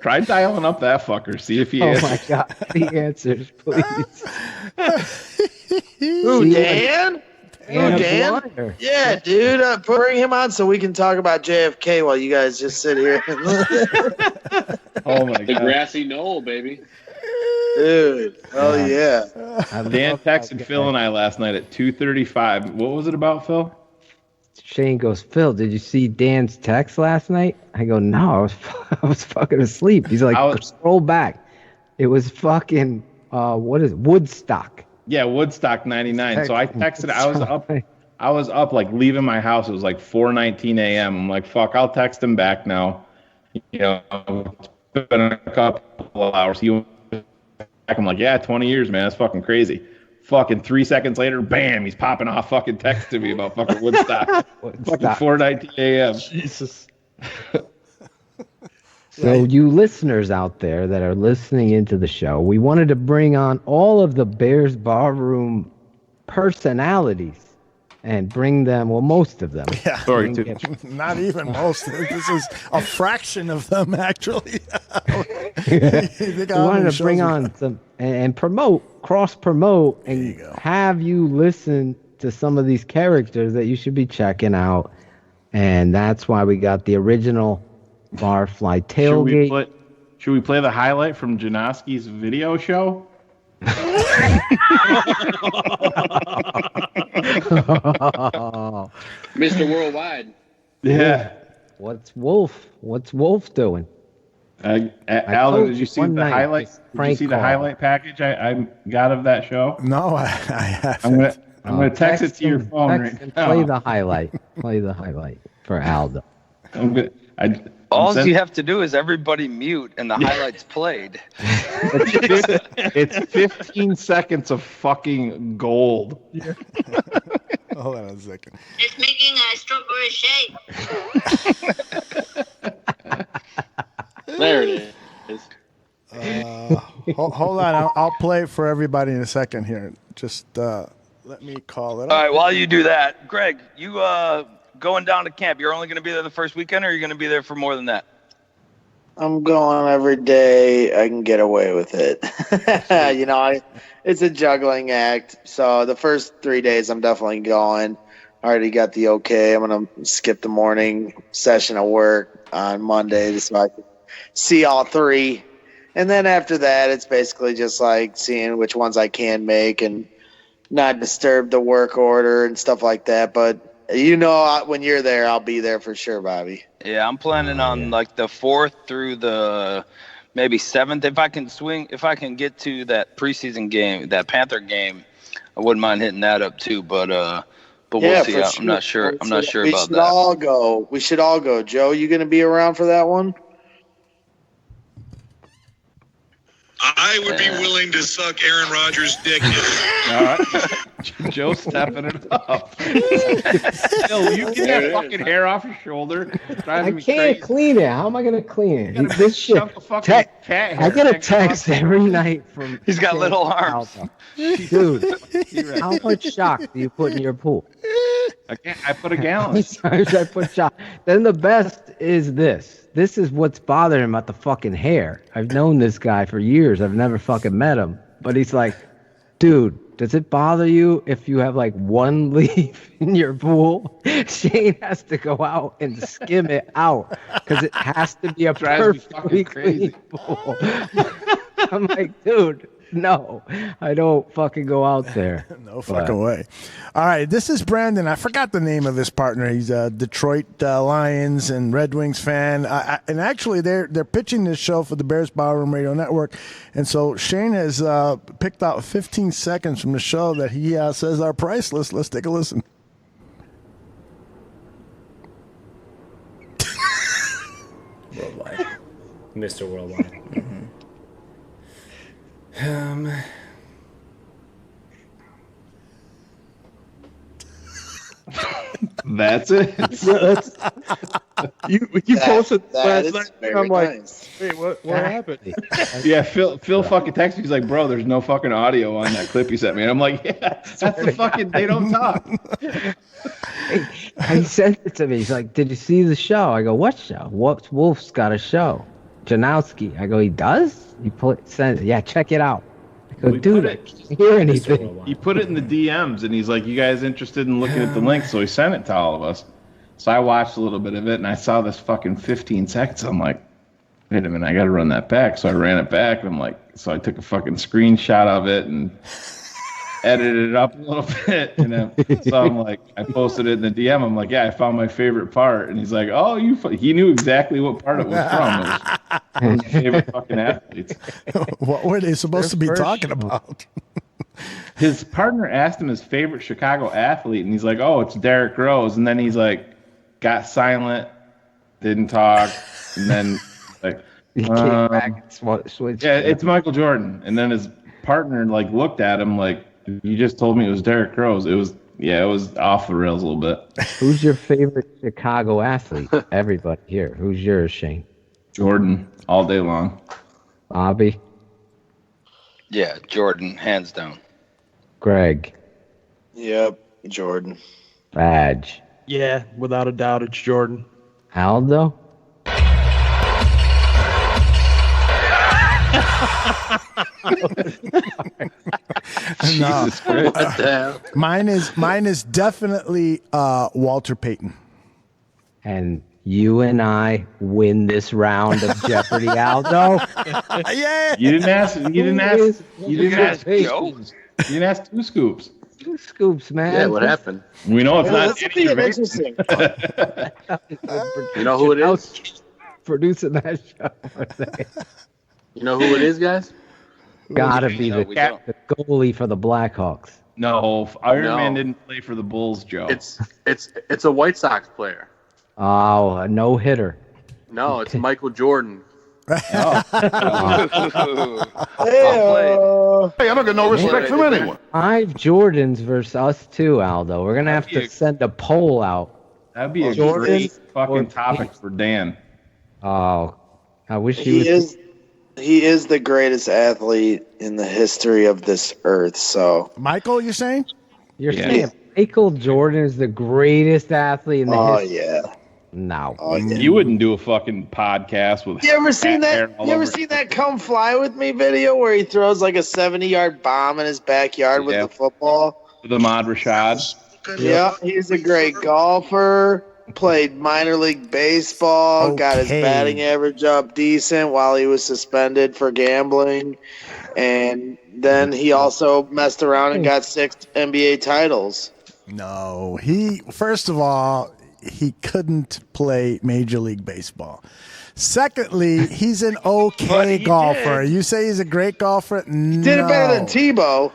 Try dialing up that fucker. See if he Oh is. my God. The answers, please. Ooh, Dan? Dan Ooh, Dan? Wonder. Yeah, dude. Bring him on so we can talk about JFK while you guys just sit here. Oh my The God. grassy knoll, baby. Dude. Oh, yeah. Dan texted Phil and I last night at 2:35. What was it about, Phil? Shane goes, Phil, did you see Dan's text last night? I go, no, I was fucking asleep. He's like, scroll back. It was fucking, what is it? Woodstock. Yeah, Woodstock 99. So I texted, I was up like leaving my house. It was like 4:19 a.m. I'm like, fuck, I'll text him back now. It's been a couple of hours. He went back. I'm like, yeah, 20 years, man. That's fucking crazy. Fucking 3 seconds later, bam, he's popping off fucking text to me about fucking Woodstock. Fucking 4:19 a.m. Jesus. So you listeners out there that are listening into the show, we wanted to bring on all of the Bears Barroom personalities and bring them, well, most of them. Yeah. Sorry, too. Not even most. This is a fraction of them, actually. We wanted to bring on some and promote, cross-promote, and have you listen to some of these characters that you should be checking out. And that's why we got the original Barfly Tailgate. Should we play the highlight from Janoski's video show? Mr. Worldwide. Yeah. What's Wolf doing? Aldo, did you see the highlight? Did you see the highlight package I got of that show? No, I haven't. I'm going to text it to your phone text right and now. play the highlight. Play the highlight for Aldo. I'm good. All you have to do is everybody mute and the highlights played. It's 15 seconds of fucking gold. Hold on a second. It's making a strawberry shake. There it is. Hold on. I'll play it for everybody in a second here. Just let me call it up. All right, while you do that, Greg, you going down to camp, you're only going to be there the first weekend, or are you going to be there for more than that? I'm going every day I can get away with it. It's a juggling act. So the first 3 days I'm definitely going. I already got the okay. I'm going to skip the morning session of work on Monday so I can see all 3. And then after that, it's basically just like seeing which ones I can make and not disturb the work order and stuff like that. But when you're there, I'll be there for sure, Bobby. Yeah, I'm planning on like the 4th through the maybe 7th. If I can get to that preseason game, that Panther game, I wouldn't mind hitting that up too. But we'll see. I'm not sure. I'm not sure about that. We should all go. Joe, you going to be around for that one? I would be willing to suck Aaron Rodgers' dick. All right. Joe stepping it up. Phil, you get that fucking hair off your shoulder. I can't clean it. How am I going to clean it? This shit. I get a text every night from. He's got little arms. Dude, how much shock do you put in your pool? I put a gallon. Sometimes I put shock. Then the best is this. This is what's bothering him about the fucking hair. I've known this guy for years. I've never fucking met him. But he's like, dude, does it bother you if you have like one leaf in your pool? Shane has to go out and skim it out because it has to be a perfectly clean pool. I'm like, dude, no, I don't fucking go out there. No fucking way. All right, this is Brandon. I forgot the name of his partner. He's a Detroit Lions and Red Wings fan. And actually, they're pitching this show for the Bears Ballroom Radio Network. And so Shane has picked out 15 seconds from the show that he says are priceless. Let's take a listen. Worldwide. Mr. Worldwide. Mm-hmm. That's it. You posted last night. I'm like, nice. wait, what happened? Yeah, Phil fucking texted me. He's like, bro, there's no fucking audio on that clip you sent me. And I'm like, yeah, that's the fucking, they don't talk. He sent it to me. He's like, did you see the show? I go, what show? Wolf's got a show. Janowski. I go, he does? Send it. Yeah, check it out. I go, dude, I can't hear anything. He put it in the DMs, and he's like, you guys interested in looking at the link? So he sent it to all of us. So I watched a little bit of it, and I saw this fucking 15 seconds. I'm like, wait a minute, I got to run that back. So I ran it back, and I'm like, so I took a fucking screenshot of it and edited it up a little bit. And then, so I'm like, I posted it in the DM. I'm like, yeah, I found my favorite part. And he's like, oh, he knew exactly what part it was from. It was his favorite fucking athletes. What were they supposed to be talking about? His partner asked him his favorite Chicago athlete, and he's like, oh, it's Derrick Rose. And then he's like, got silent, didn't talk, and then like, he came back and switched. Yeah, it's Michael Jordan. And then his partner like looked at him like, you just told me it was Derrick Rose. It was off the rails a little bit. Who's your favorite Chicago athlete? Everybody here. Who's yours, Shane? Jordan, all day long. Bobby? Yeah, Jordan, hands down. Greg? Yep, Jordan. Badge? Yeah, without a doubt, it's Jordan. Aldo? No. What the hell? Mine is definitely Walter Payton. And you and I win this round of Jeopardy, Aldo. Yeah. You didn't ask Joe. You didn't ask 2 scoops. 2 scoops, man. Yeah, what happened? We know it's not interesting. You know who it is? Producing that show. You know who it is, guys? Gotta be the we don't. goalie for the Blackhawks. No, Iron No. Man didn't play for the Bulls, Joe. It's a White Sox player. Oh, a no hitter. No, it's Michael Jordan. Oh. Hey, I don't get no respect from anyone. 5 Jordans versus us too, Aldo. We're gonna have to send a poll out. That'd be a Jordan great fucking or topic for Dan. Oh, I wish he was. He is the greatest athlete in the history of this earth. So, Michael, you're saying? You're saying Michael Jordan is the greatest athlete in the history? Oh yeah. No. Oh, yeah. You wouldn't do a fucking podcast with. You ever seen hair that? all You ever over- seen that "Come Fly with Me" video where he throws like a 70-yard bomb in his backyard with the football? With Ahmad Rashad. Yeah, he's a great golfer. Played minor league baseball. Got his Okay. batting average up decent while he was suspended for gambling, and then he also messed around and got 6 NBA titles. No, first of all, he couldn't play Major League Baseball. Secondly, he's an okay golfer. You say he's a great golfer? No. Did it better than Tebow.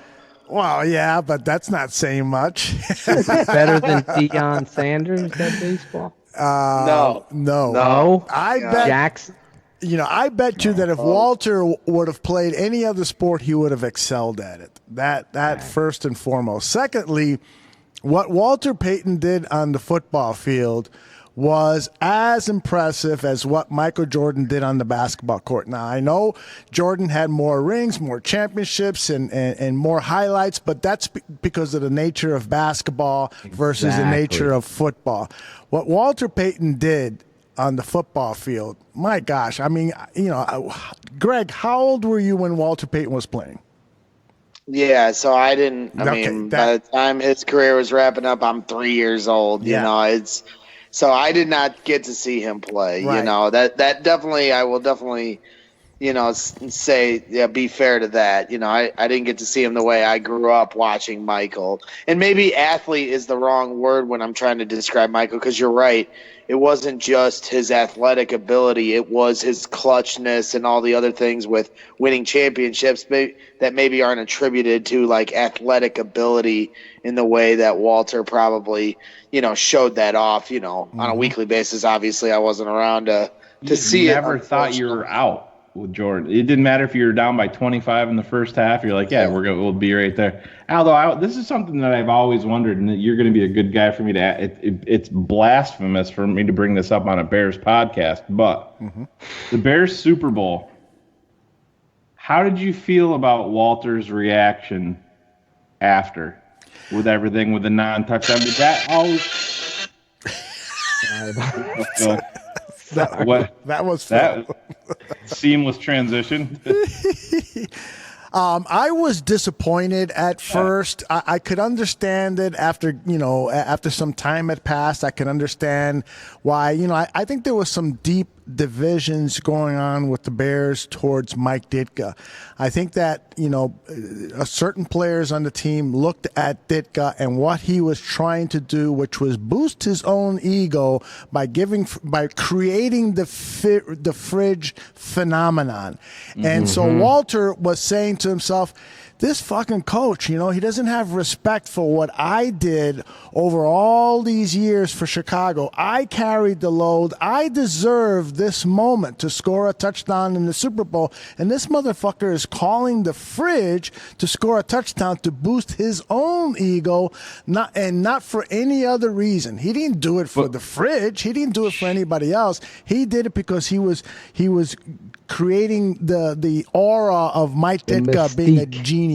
Well, yeah, but that's not saying much. Better than Deion Sanders at baseball? No. I bet Jackson. I bet you that if Walter would have played any other sport, he would have excelled at it. That first and foremost. Secondly, what Walter Payton did on the football field was as impressive as what Michael Jordan did on the basketball court. Now, I know Jordan had more rings, more championships, and more highlights, but that's because of the nature of basketball versus the nature of football. What Walter Payton did on the football field, my gosh, I mean, Greg, how old were you when Walter Payton was playing? Yeah, so I didn't. By the time his career was wrapping up, I'm 3 years old. You know, so I did not get to see him play. Right. You know, that definitely, I will definitely, say, be fair to that. You know, I didn't get to see him the way I grew up watching Michael. And maybe athlete is the wrong word when I'm trying to describe Michael, because you're right. It wasn't just his athletic ability. It was his clutchness and all the other things with winning championships that maybe aren't attributed to like athletic ability in the way that Walter probably, showed that off, on a weekly basis. Obviously, I wasn't around to see it. Never thought you were out with Jordan. It didn't matter if you were down by 25 in the first half. You're like, we'll be right there. Aldo, this is something that I've always wondered, and that you're going to be a good guy for me to add. It's blasphemous for me to bring this up on a Bears podcast, but the Bears Super Bowl, how did you feel about Walter's reaction after with everything, with the non-touchdown? Did that always... That was fun. Seamless transition. I was disappointed at first. I could understand it after some time had passed. I could understand why. I think there was some deep divisions going on with the Bears towards Mike Ditka. I think that, certain players on the team looked at Ditka and what he was trying to do, which was boost his own ego by creating the fridge phenomenon. And so Walter was saying to himself, this fucking coach, he doesn't have respect for what I did over all these years for Chicago. I carried the load. I deserve this moment to score a touchdown in the Super Bowl. And this motherfucker is calling the fridge to score a touchdown to boost his own ego, not for any other reason. He didn't do it for the fridge. He didn't do it for anybody else. He did it because he was creating the aura of Mike Ditka being a genius.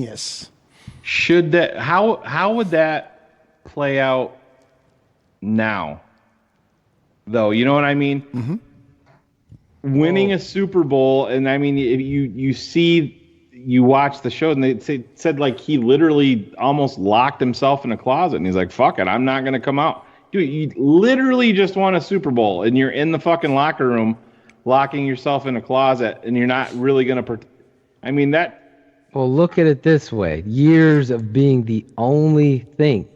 Should that how would that play out now? Though, you know what I mean? Mm-hmm. Winning a Super Bowl, and I mean, if you watch the show, and they said like he literally almost locked himself in a closet, and he's like, "Fuck it, I'm not gonna come out." Dude, you literally just won a Super Bowl, and you're in the fucking locker room, locking yourself in a closet, and you're not really gonna. I mean that. Well, look at it this way: years of being the only thing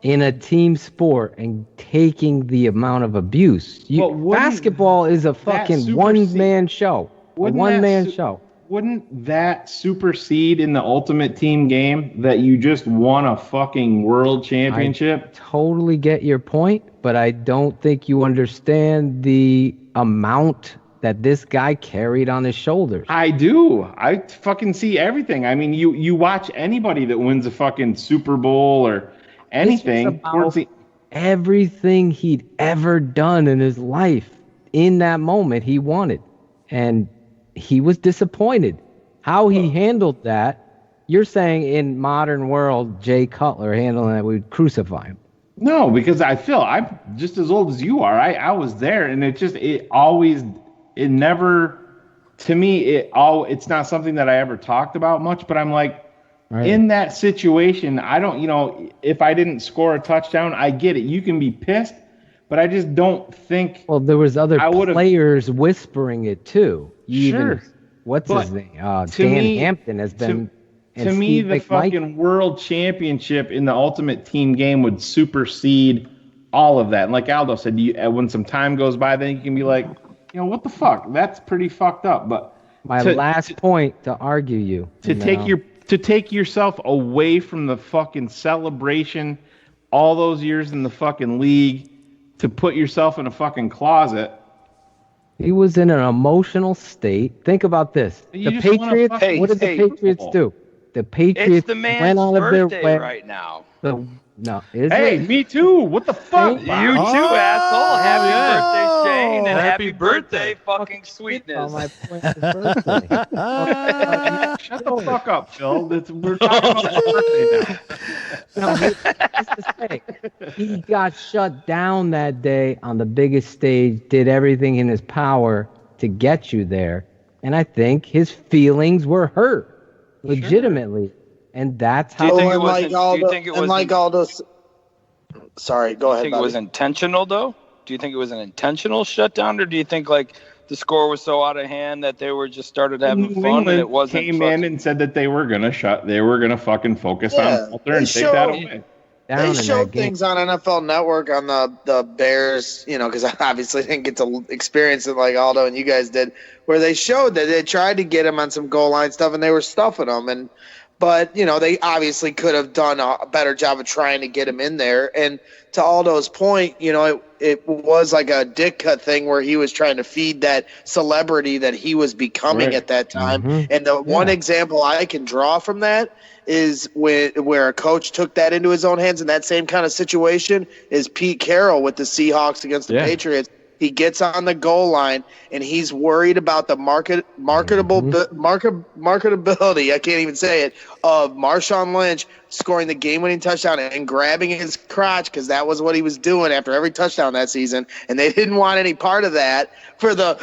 in a team sport and taking the amount of abuse. Basketball is a fucking one-man show. One-man show. wouldn't that supersede in the Ultimate Team game that you just won a fucking world championship? I totally get your point, but I don't think you understand the amount that this guy carried on his shoulders. I do. I fucking see everything. I mean, you watch anybody that wins a fucking Super Bowl or anything. Everything he'd ever done in his life, in that moment, he wanted. And he was disappointed. How he handled that, you're saying in modern world, Jay Cutler handling that, we'd crucify him. No, because I feel I'm just as old as you are. I was there, and it never, to me, it's not something that I ever talked about much, but I'm like, in that situation, I don't, if I didn't score a touchdown, I get it. You can be pissed, but I just don't think. Well, there was other players whispering it too. Sure. What's his name? Dan Hampton has been. To me, the fucking world championship in the Ultimate Team game would supersede all of that. And like Aldo said, when some time goes by, then you can be like, what the fuck? That's pretty fucked up. But my last point to argue you to take yourself away from the fucking celebration, all those years in the fucking league, to put yourself in a fucking closet. He was in an emotional state. Think about this. The Patriots, what did the Patriots do? The Patriots went out of their way right now. Me too. What the fuck? You too, asshole. Happy birthday, Shane, and happy birthday, fucking sweetness. Oh, my point is birthday. Shut the fuck up, Phil. We're talking about his birthday now. He got shut down that day on the biggest stage, did everything in his power to get you there. And I think his feelings were hurt. Legitimately, and that's how. Do you think it was Aldo? Sorry, go ahead. Do you think it was intentional, though? Do you think it was an intentional shutdown, or do you think like the score was so out of hand that they were just started having fun and it wasn't? Came in and said that they were gonna fucking focus on Walter and take that away. They showed things on NFL Network on the Bears, because I obviously didn't get to experience it like Aldo and you guys did, where they showed that they tried to get him on some goal line stuff and they were stuffing him. But they obviously could have done a better job of trying to get him in there. And to Aldo's point, it was like a dick cut thing where he was trying to feed that celebrity that he was becoming at that time. Mm-hmm. And the one example I can draw from that is where a coach took that into his own hands in that same kind of situation is Pete Carroll with the Seahawks against the Patriots. He gets on the goal line and he's worried about the marketability, I can't even say it, of Marshawn Lynch scoring the game-winning touchdown and grabbing his crotch because that was what he was doing after every touchdown that season. And they didn't want any part of that for the,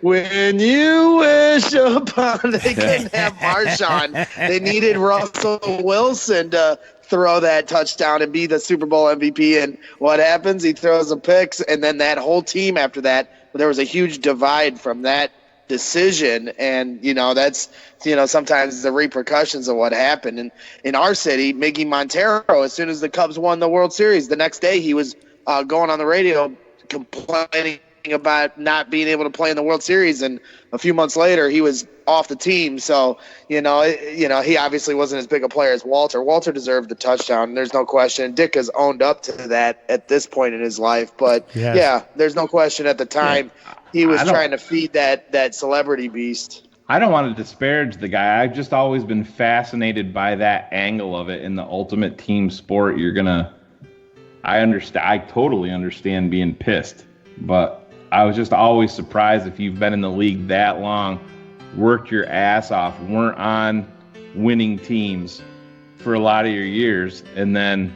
when you wish upon, they couldn't have Marshawn. They needed Russell Wilson to throw that touchdown and be the Super Bowl MVP. And what happens? He throws a pick, and then that whole team after that, there was a huge divide from that decision. And, that's, sometimes the repercussions of what happened. And in our city, Miggy Montero, as soon as the Cubs won the World Series, the next day he was going on the radio complaining about not being able to play in the World Series, and a few months later he was off the team. So he obviously wasn't as big a player as Walter. Walter deserved the touchdown, there's no question. Dick has owned up to that at this point in his life, but there's no question at the time he was trying to feed that celebrity beast. I don't want to disparage the guy. I've just always been fascinated by that angle of it in the Ultimate Team sport. I totally understand being pissed, but I was just always surprised if you've been in the league that long, worked your ass off, weren't on winning teams for a lot of your years, and then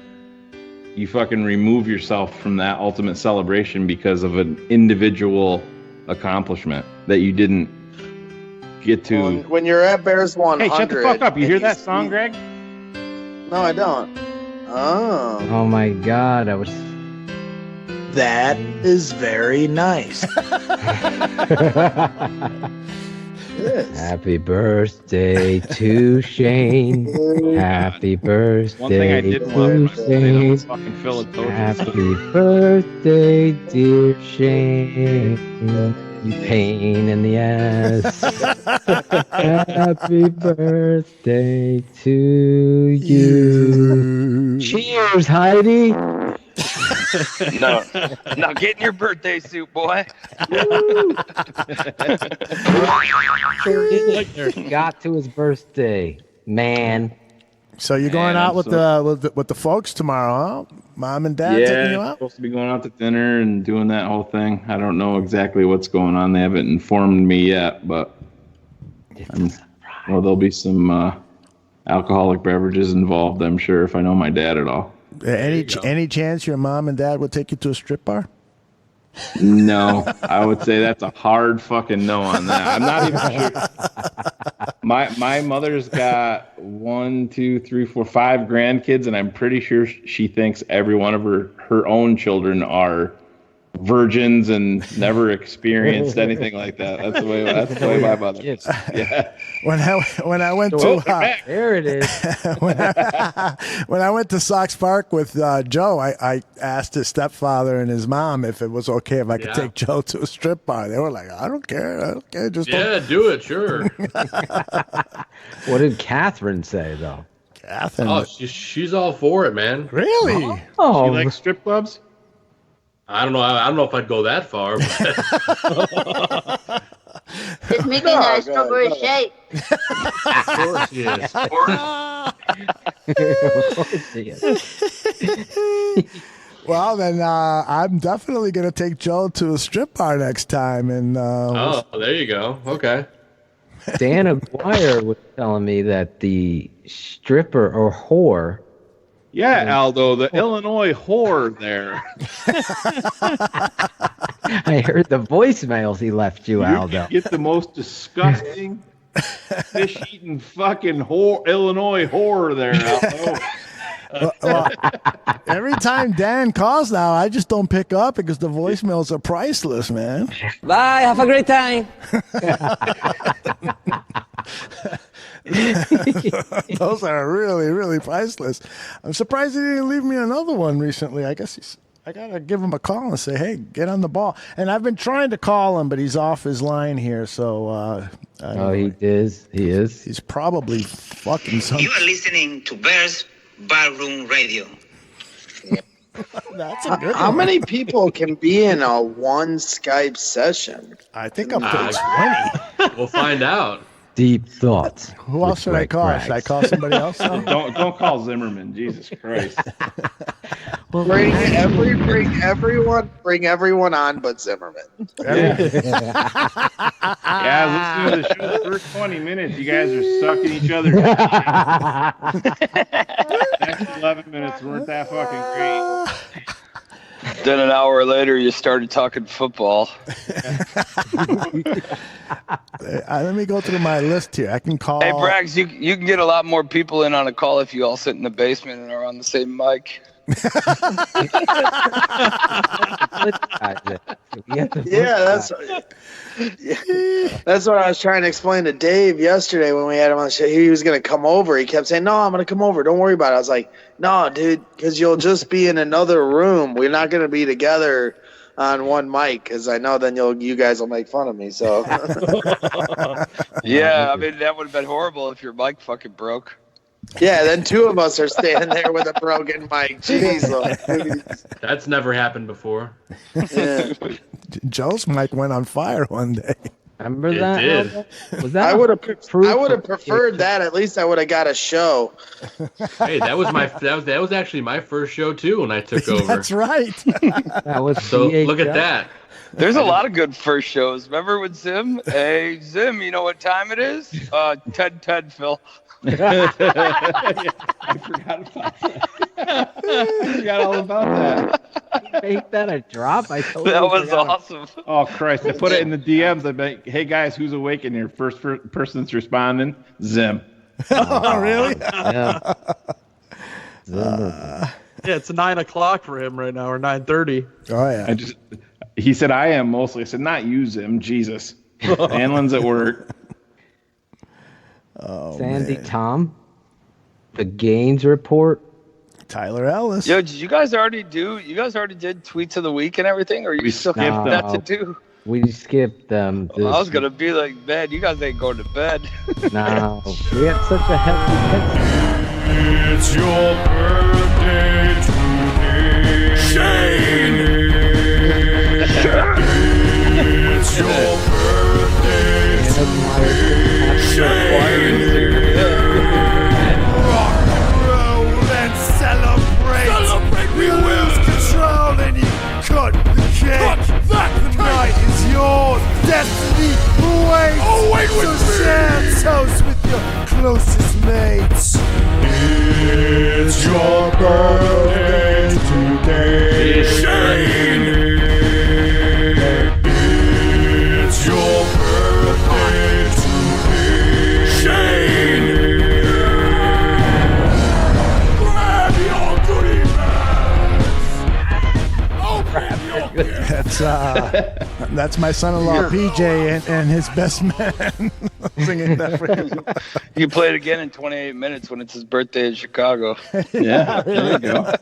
you fucking remove yourself from that ultimate celebration because of an individual accomplishment that you didn't get to. When you're at Bears 100. Hey, shut the fuck up. You hear that song, Greg? No, I don't. Oh my God, That is very nice. Happy birthday to Shane. Happy birthday to Shane. Happy birthday, dear Shane. You pain in the ass. Happy birthday to you. Cheers, Heidi. No, get in your birthday suit, boy. Got to his birthday, man. So you're going out with the folks tomorrow, huh? Mom and Dad taking you I'm out? supposed to be going out to dinner and doing that whole thing. I don't know exactly what's going on. They haven't informed me yet, but there'll be some alcoholic beverages involved, I'm sure, if I know my dad at all. Any chance your mom and dad would take you to a strip bar? No, I would say that's a hard fucking no on that. I'm not even sure. My mother's got 5 grandkids, and I'm pretty sure she thinks every one of her own children are virgins and never experienced anything like that. That's the way my mother is. Yeah. When I went to there it is. when I went to Sox Park with Joe, I asked his stepfather and his mom if it was okay if I could take Joe to a strip bar. They were like, I don't care. Just do it, sure. What did Catherine say though? Catherine. Oh, she's all for it, man. Really? Oh, she likes strip clubs? I don't know. I don't know if I'd go that far. It's making a strawberry shake. Of course he is. Well, then I'm definitely going to take Joe to a strip bar next time. And there you go. Okay. Dan Aguirre was telling me that the stripper or whore. Yeah, Aldo, the Illinois whore there. I heard the voicemails he left you, Aldo. You get the most disgusting fish-eating fucking Illinois whore there, Aldo. Well, every time Dan calls now, I just don't pick up because the voicemails are priceless, man. Bye. Have a great time. Those are really, really priceless. I'm surprised he didn't leave me another one recently. I guess I gotta give him a call and say, "Hey, get on the ball." And I've been trying to call him, but he's off his line here. So he is. He's probably fucking something. You are listening to Bears Barroom Radio. That's a good How one. many people can be in a one Skype session? I think up to 20. We'll find out. Deep thoughts. Who else should I call? Should I call somebody else? Don't call Zimmerman. Jesus Christ. Bring everyone on but Zimmerman. Yeah, listen to the show the first 20 minutes. You guys are sucking each other. Next 11 minutes weren't that fucking great. Then an hour later, you started talking football. Let me go through my list here. I can call. Hey, Braggs, you can get a lot more people in on a call if you all sit in the basement and are on the same mic. That's what I was trying to explain to Dave yesterday when we had him on the show. He was going to come over. He kept saying, "No, I'm going to come over. Don't worry about it." I was like, "No, dude, because you'll just be in another room. We're not going to be together on one mic because I know then you guys will make fun of me." So yeah, I mean that would have been horrible if your mic fucking broke. Yeah, then two of us are standing there with a broken mic. Jeez, that's never happened before. Yeah. Joe's mic went on fire one day. Remember It that? did. Was that? I would have preferred that. At least I would have got a show. Hey, that was actually my first show too when I took over. That's right. That was so. Look at that. There's a lot of good first shows. Remember with Zim? Hey, Zim, you know what time it is? Ted, Phil. I forgot about that. I forgot all about that. Make that a drop? I totally That was forgot. awesome. Oh, Christ. I put it in the DMs. I'm like, hey, guys, who's awake in here? First person's responding. Zim. Oh, really? Yeah. Yeah, it's 9 o'clock for him right now, or 9:30. Oh, yeah. He said, I am mostly. I said, not you, Zim. Jesus. Anlin's at work. Oh, Sandy man. Tom, the Gaines report. Tyler Ellis. Yo, did you guys already did tweets of the week and everything, or are you We still skipped have that to do? We skipped them. I was gonna be like, man, you guys ain't going to bed. No, we had such a hefty pizza. It's your birthday today. Shane! It's your birthday today. Shane! Rock and roll and celebrate. Celebrate, we lose control and you cut the cake. The night is yours. Destiny awaits. Oh, wait with me. Share toast with your closest mates. It's your birthday today. Shane. It's your birthday today. Shane. Grab your goodie bags. That's my son-in-law PJ and his best man singing that for him. You can play it again in 28 minutes when it's his birthday in Chicago. Yeah, there you go.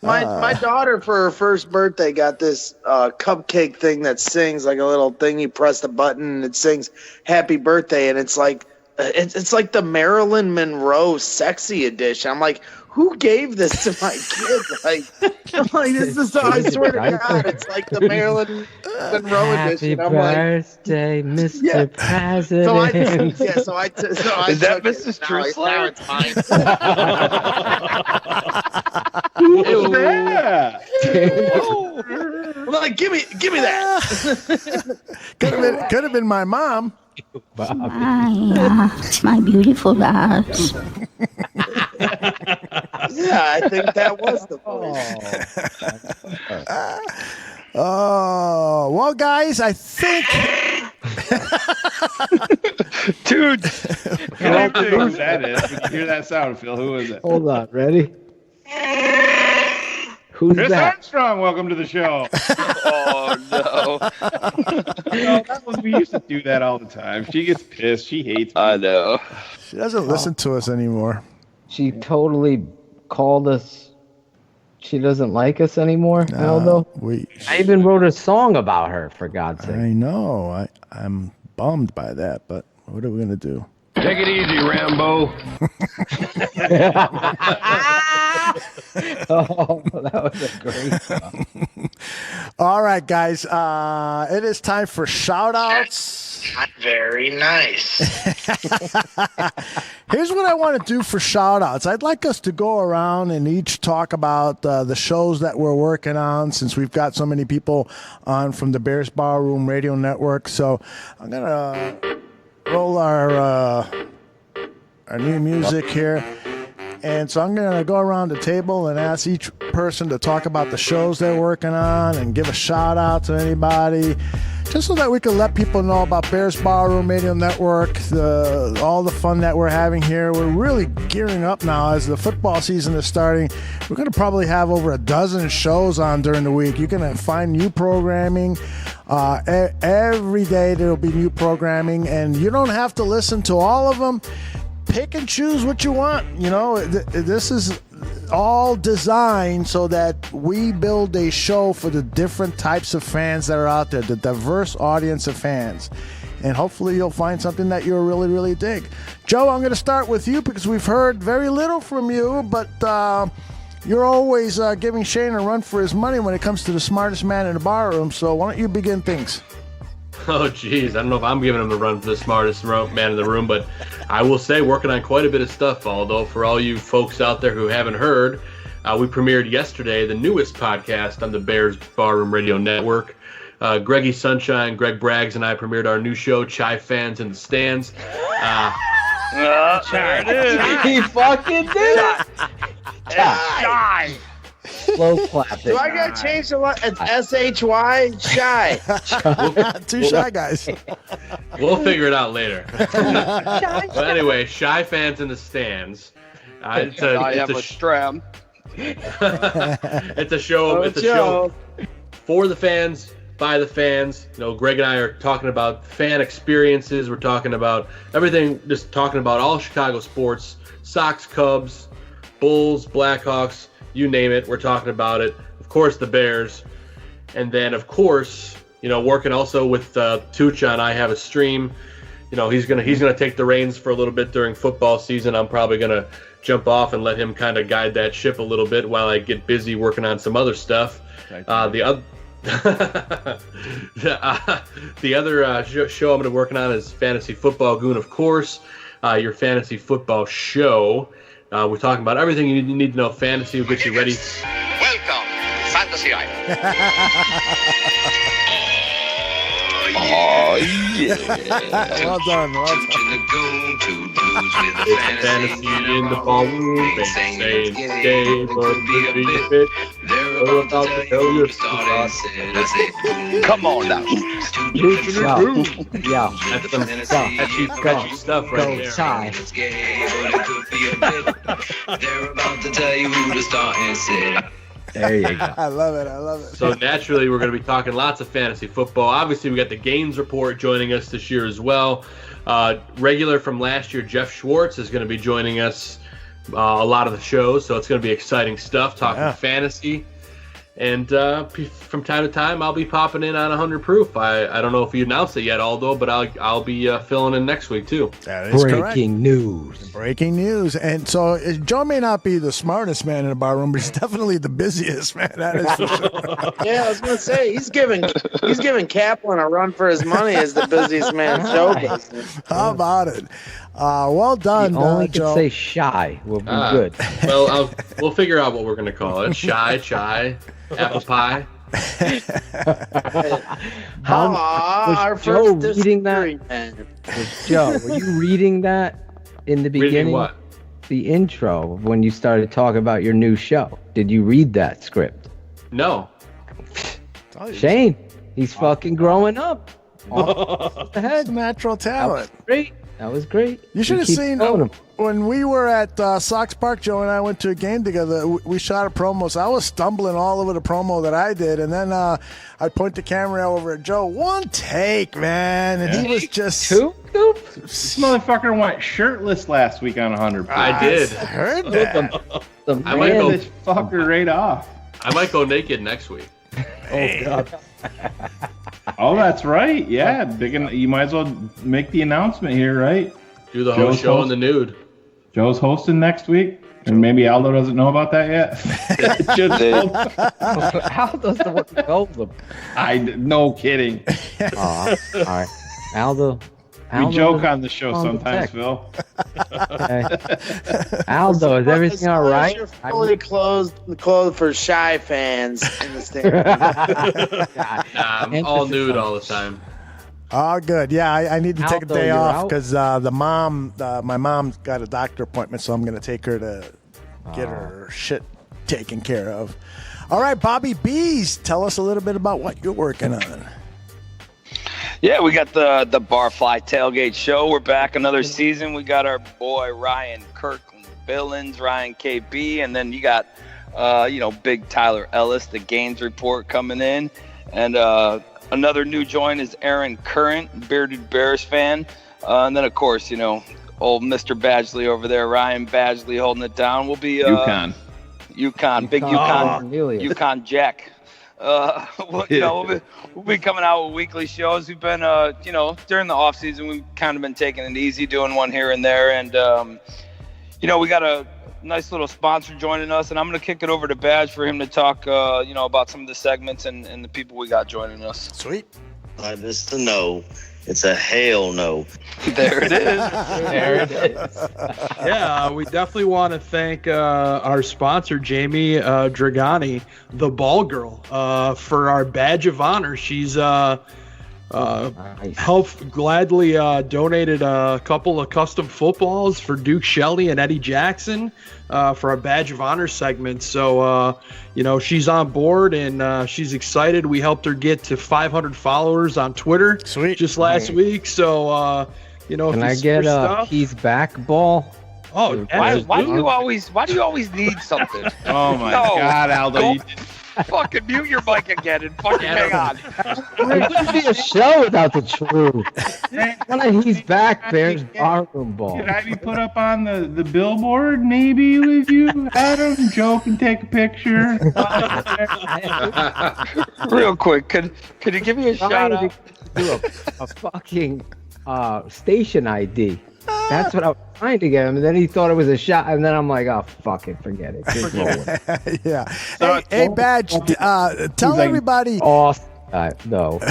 My daughter for her first birthday got this cupcake thing that sings like a little thing. You press the button and it sings "Happy Birthday," and it's like it's like the Marilyn Monroe sexy edition. I'm like, who gave this to my kid? Like this is, I swear to God, it's like the Marilyn Monroe edition. I'm birthday, Mr. President. So I Is that Mrs. Truslayer? Yeah. I'm like, give me that. Could have been my mom. My beautiful guys. Yeah, I think that was the voice. Oh, well, guys, I think. Dude. I don't know who that is. When you hear that sound, Phil, who is it? Hold on, ready? Who's Chris that? Armstrong, welcome to the show. Oh, no. We used to do that all the time. She gets pissed. She hates me. I know. She doesn't listen to us anymore. She totally called us. She doesn't like us anymore, Aldo. I even wrote a song about her, for God's sake. I know. I'm bummed by that, but what are we going to do? Take it easy, Rambo. Oh, that was a great song. All right, guys. It is time for shout-outs. Very nice. Here's what I want to do for shout-outs. I'd like us to go around and each talk about the shows that we're working on, since we've got so many people on from the Bears Barroom Radio Network. So I'm going to roll our new music here. And so I'm going to go around the table and ask each person to talk about the shows they're working on and give a shout out to anybody, just so that we can let people know about Bears Barroom Radio Network, all the fun that we're having here. We're really gearing up now as the football season is starting. We're going to probably have over a dozen shows on during the week. You're going to find new programming. Every day there will be new programming, and you don't have to listen to all of them. Pick and choose what you want. You know, this is all designed so that we build a show for the different types of fans that are out there, the diverse audience of fans. And hopefully you'll find something that you'll really, really dig. Joe, I'm going to start with you because we've heard very little from you, but you're always giving Shane a run for his money when it comes to the smartest man in the barroom. So why don't you begin things? Oh, geez. I don't know if I'm giving him the run for the smartest man in the room, but I will say working on quite a bit of stuff, Aldo. For all you folks out there who haven't heard, we premiered yesterday the newest podcast on the Bears Barroom Radio Network. Greggy Sunshine, Greg Braggs, and I premiered our new show, Chai Fans in the Stands. He fucking did it! Chai. Slow clap. Do I gotta change the line? It's S-H-Y? Shy. Two shy guys. We'll figure it out later. But anyway, Shy Fans in the Stands. It's a stram. It's a show. It's a show for the fans, by the fans. You know, Greg and I are talking about fan experiences. We're talking about everything. Just talking about all Chicago sports: Sox, Cubs, Bulls, Blackhawks. You name it, we're talking about it. Of course, the Bears. And then, of course, working also with Tucha and I have a stream. He's gonna take the reins for a little bit during football season. I'm probably gonna jump off and let him kind of guide that ship a little bit while I get busy working on some other stuff. The other show I'm gonna be working on is Fantasy Football Goon, of course, your fantasy football show. We're talking about everything you need to know fantasy. We'll get you ready. Welcome, Fantasy Island. Oh, yeah. Well done. Fantasy in the ballroom. They say it's gay, but could be a bit. They're about to tell you Come on now. Yeah. That's some catchy stuff right there. They're about to tell you who to start and sit. There you go. I love it. So naturally, we're going to be talking lots of fantasy football. Obviously, we got the Games Report joining us this year as well. Regular from last year, Jeff Schwartz is going to be joining us a lot of the shows. So it's going to be exciting stuff, talking fantasy. And from time to time, I'll be popping in on 100 Proof. I don't know if you announced it yet, Aldo, but I'll be filling in next week too. That is Breaking news. Breaking news. And so Joe may not be the smartest man in the bar room, but he's definitely the busiest man. That is for sure. Yeah, I was gonna say he's giving Kaplan a run for his money as the busiest man in show business. How about it? Well done, Only could Joe. say shy will be good. Well, we'll figure out what we're going to call it. Chai, apple pie. Was Joe reading that? Joe, were you reading that in the beginning? Reading what? The intro when you started talking about your new show. Did you read that script? No. Shane, he's fucking growing up. That's natural talent. That was great. You should have seen when we were at Sox Park, Joe and I went to a game together. We shot a promo, so I was stumbling all over the promo that I did. And then I point the camera over at Joe. One take, man. And he was just... This motherfucker went shirtless last week on 100. I did. I heard that. I might go this fucker right off. I might go naked next week. Oh, God. Oh, that's right. Yeah, you might as well make the announcement here, right? Do the whole show in the nude. Joe's hosting next week, and maybe Aldo doesn't know about that yet. Aldo's the one who told them. No kidding. All right, Aldo. We joke on the show sometimes, Phil. Aldo, is everything all right? You're fully clothed for shy fans in the stands. I'm all nude all the time. Oh, good. Yeah, I need to take a day off out? because my mom's got a doctor appointment, so I'm going to take her to get her shit taken care of. All right, Bobby Bees, tell us a little bit about what you're working on. Yeah, we got the Barfly Tailgate Show. We're back another season. We got our boy Ryan Kirkland Billings, Ryan KB, and then you got Big Tyler Ellis, the Games Report coming in, and another new join is Aaron Current, bearded Bears fan, and then of course old Mr. Badgley over there, Ryan Badgley holding it down. We'll be UConn, big UConn Jack. We'll be coming out with weekly shows. We've been, during the off season, we've kind of been taking it easy, doing one here and there. And, we got a nice little sponsor joining us, and I'm going to kick it over to Badge for him to talk, about some of the segments and the people we got joining us. Sweet. This is a no. It's a hell no. There it is. There it is. Yeah, we definitely want to thank our sponsor, Jamie Dragani, the ball girl, for our badge of honor. She's gladly donated a couple of custom footballs for Duke Shelley and Eddie Jackson for our badge of honor segment. So, she's on board and she's excited. We helped her get to 500 followers on Twitter just last week. So, can I get a He's Back ball? Oh, why do you always need something? Oh my God, Aldo! fucking mute your mic again and fucking hang on. It wouldn't be a show without the truth. He's back, Bears Barroom Ball. Could I be put up on the billboard maybe with you, Adam? Joke and take a picture. Real quick, could you give me a shout out? Do a fucking station ID. That's what I was trying to get him, and then he thought it was a shot, and then I'm like, oh, fuck it, forget it. Just roll it. Yeah. Hey, Badge, tell everybody. No,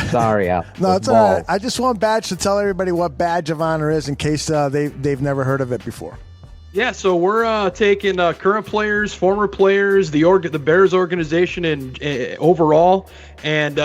sorry, Al. No, it's all right. I just want Badge to tell everybody what Badge of Honor is in case they've never heard of it before. Yeah, so we're taking current players, former players, the Bears organization, and overall, and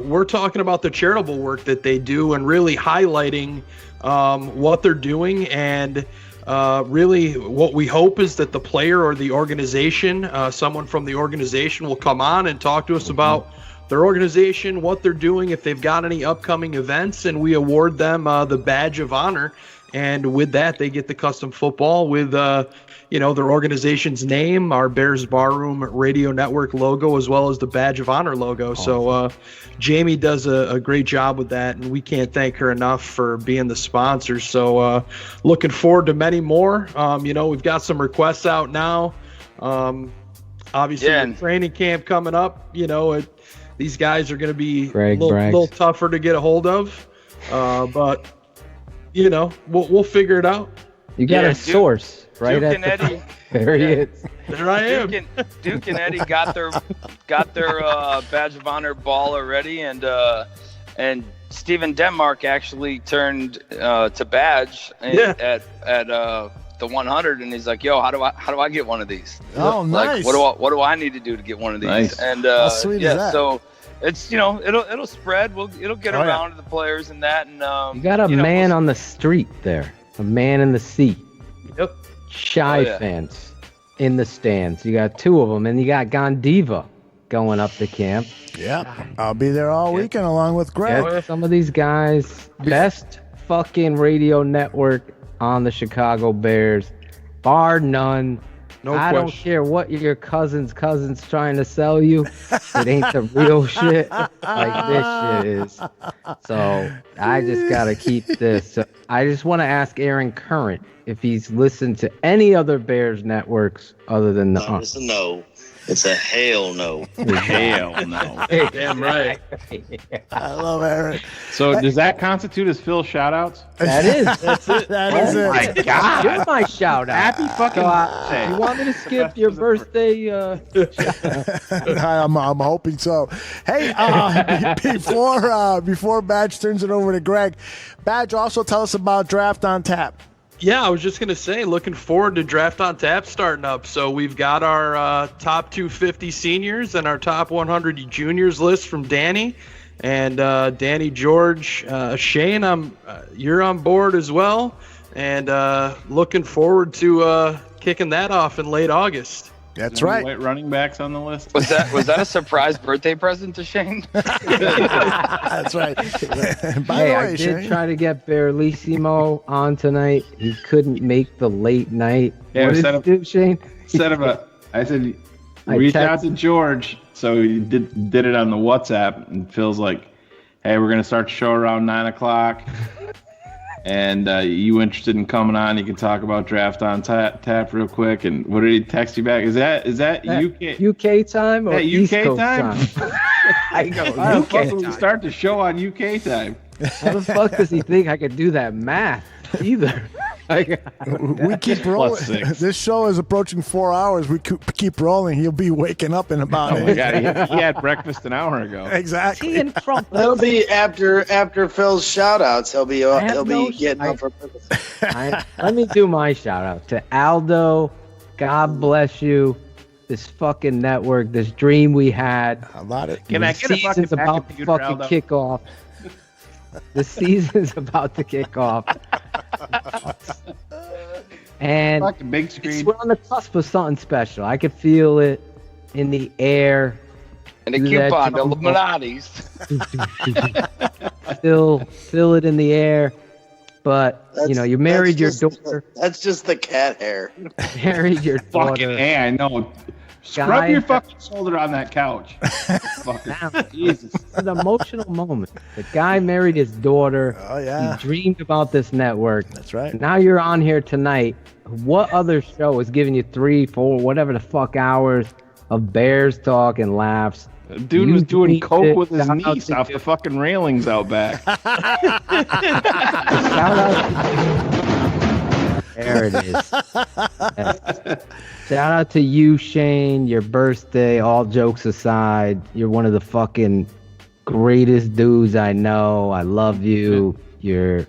we're talking about the charitable work that they do and really highlighting what they're doing. And really, what we hope is that the player or the organization, someone from the organization, will come on and talk to us about their organization, what they're doing, if they've got any upcoming events, and we award them the badge of honor. And with that, they get the custom football with, their organization's name, our Bears Barroom Radio Network logo, as well as the Badge of Honor logo. Awesome. So Jamie does a great job with that, and we can't thank her enough for being the sponsor. So looking forward to many more. We've got some requests out now. Obviously, training camp coming up. These guys are going to be a little tougher to get a hold of, but we'll figure it out. You got a source, right? Duke and Eddie. There he is. There I am. Duke and Eddie got their badge of honor ball already, and Steven Denmark actually turned to badge at the 100, and he's like, "Yo, how do I get one of these? Oh, nice. Like, what do I need to do to get one of these?" Nice. And how sweet is that? So it's it'll spread. It'll get around to the players and that. And you got a man on the street there, a man in the seat. Yep. Fans in the stands. You got two of them, and you got Gondiva going up to camp. Yeah, I'll be there all weekend along with Greg. Yeah, some of these guys, best fucking radio network on the Chicago Bears, bar none. No I don't care what your cousin's trying to sell you. It ain't the real shit like this shit is. So I just gotta keep this. So I just want to ask Aaron Current if he's listened to any other Bears networks other than the. It's a no. It's a hell no. Hell no. Damn right. I love Aaron. So does that constitute as Phil shoutouts? That is. That's it. That is it. Oh my God. You're my shout out. Happy fucking birthday. You want me to skip your birthday? I'm hoping so. Hey, before Badge turns it over to Greg, Badge, also tell us about Draft on Tap. Yeah, I was just going to say, looking forward to Draft on Tap starting up. So we've got our top 250 seniors and our top 100 juniors list from Danny. And Danny, George, Shane, you're on board as well. And looking forward to kicking that off in late August. That's right. White running backs on the list. Was that a surprise birthday present to Shane? That's right. I did try to get Berlissimo on tonight. He couldn't make the late night. Yeah, what did you do, Shane? I said, reach out to George. So he did it on the WhatsApp, and Phil's like, "Hey, we're gonna start the show around 9:00. And you interested in coming on? You can talk about Draft on Tap real quick." And what did he text you back? Is that UK time or East UK Coast time? I go UK time. We start the show on UK time. How the fuck does he think I could do that math either? We keep rolling. This show is approaching 4 hours. We keep rolling. He'll be waking up in about. Oh my God, he had breakfast an hour ago. Exactly. That'll be after Phil's shout outs. He'll be getting up for breakfast. Let me do my shout out to Aldo. God bless you. This fucking network, this dream we had. How about it? Can I get a season's about to fucking kick off. The season's about to kick off. And big screen. We're on the cusp of something special. I could feel it in the air. And the coupon, the Illuminati's. Feel it in the air. But, you married your daughter. That's just the cat hair. Married your daughter. Fucking A, I know. Scrub your fucking shoulder on that couch. Fucker. Jesus. It's an emotional moment. The guy married his daughter. Oh, yeah. He dreamed about this network. That's right. Now you're on here tonight. What other show is giving you 3, 4, whatever the fuck hours of Bears talk and laughs? Dude was doing coke with his niece off the fucking railings out back. There it is. Shout out to you, Shane. Your birthday, all jokes aside, you're one of the fucking greatest dudes I know. I love you. You're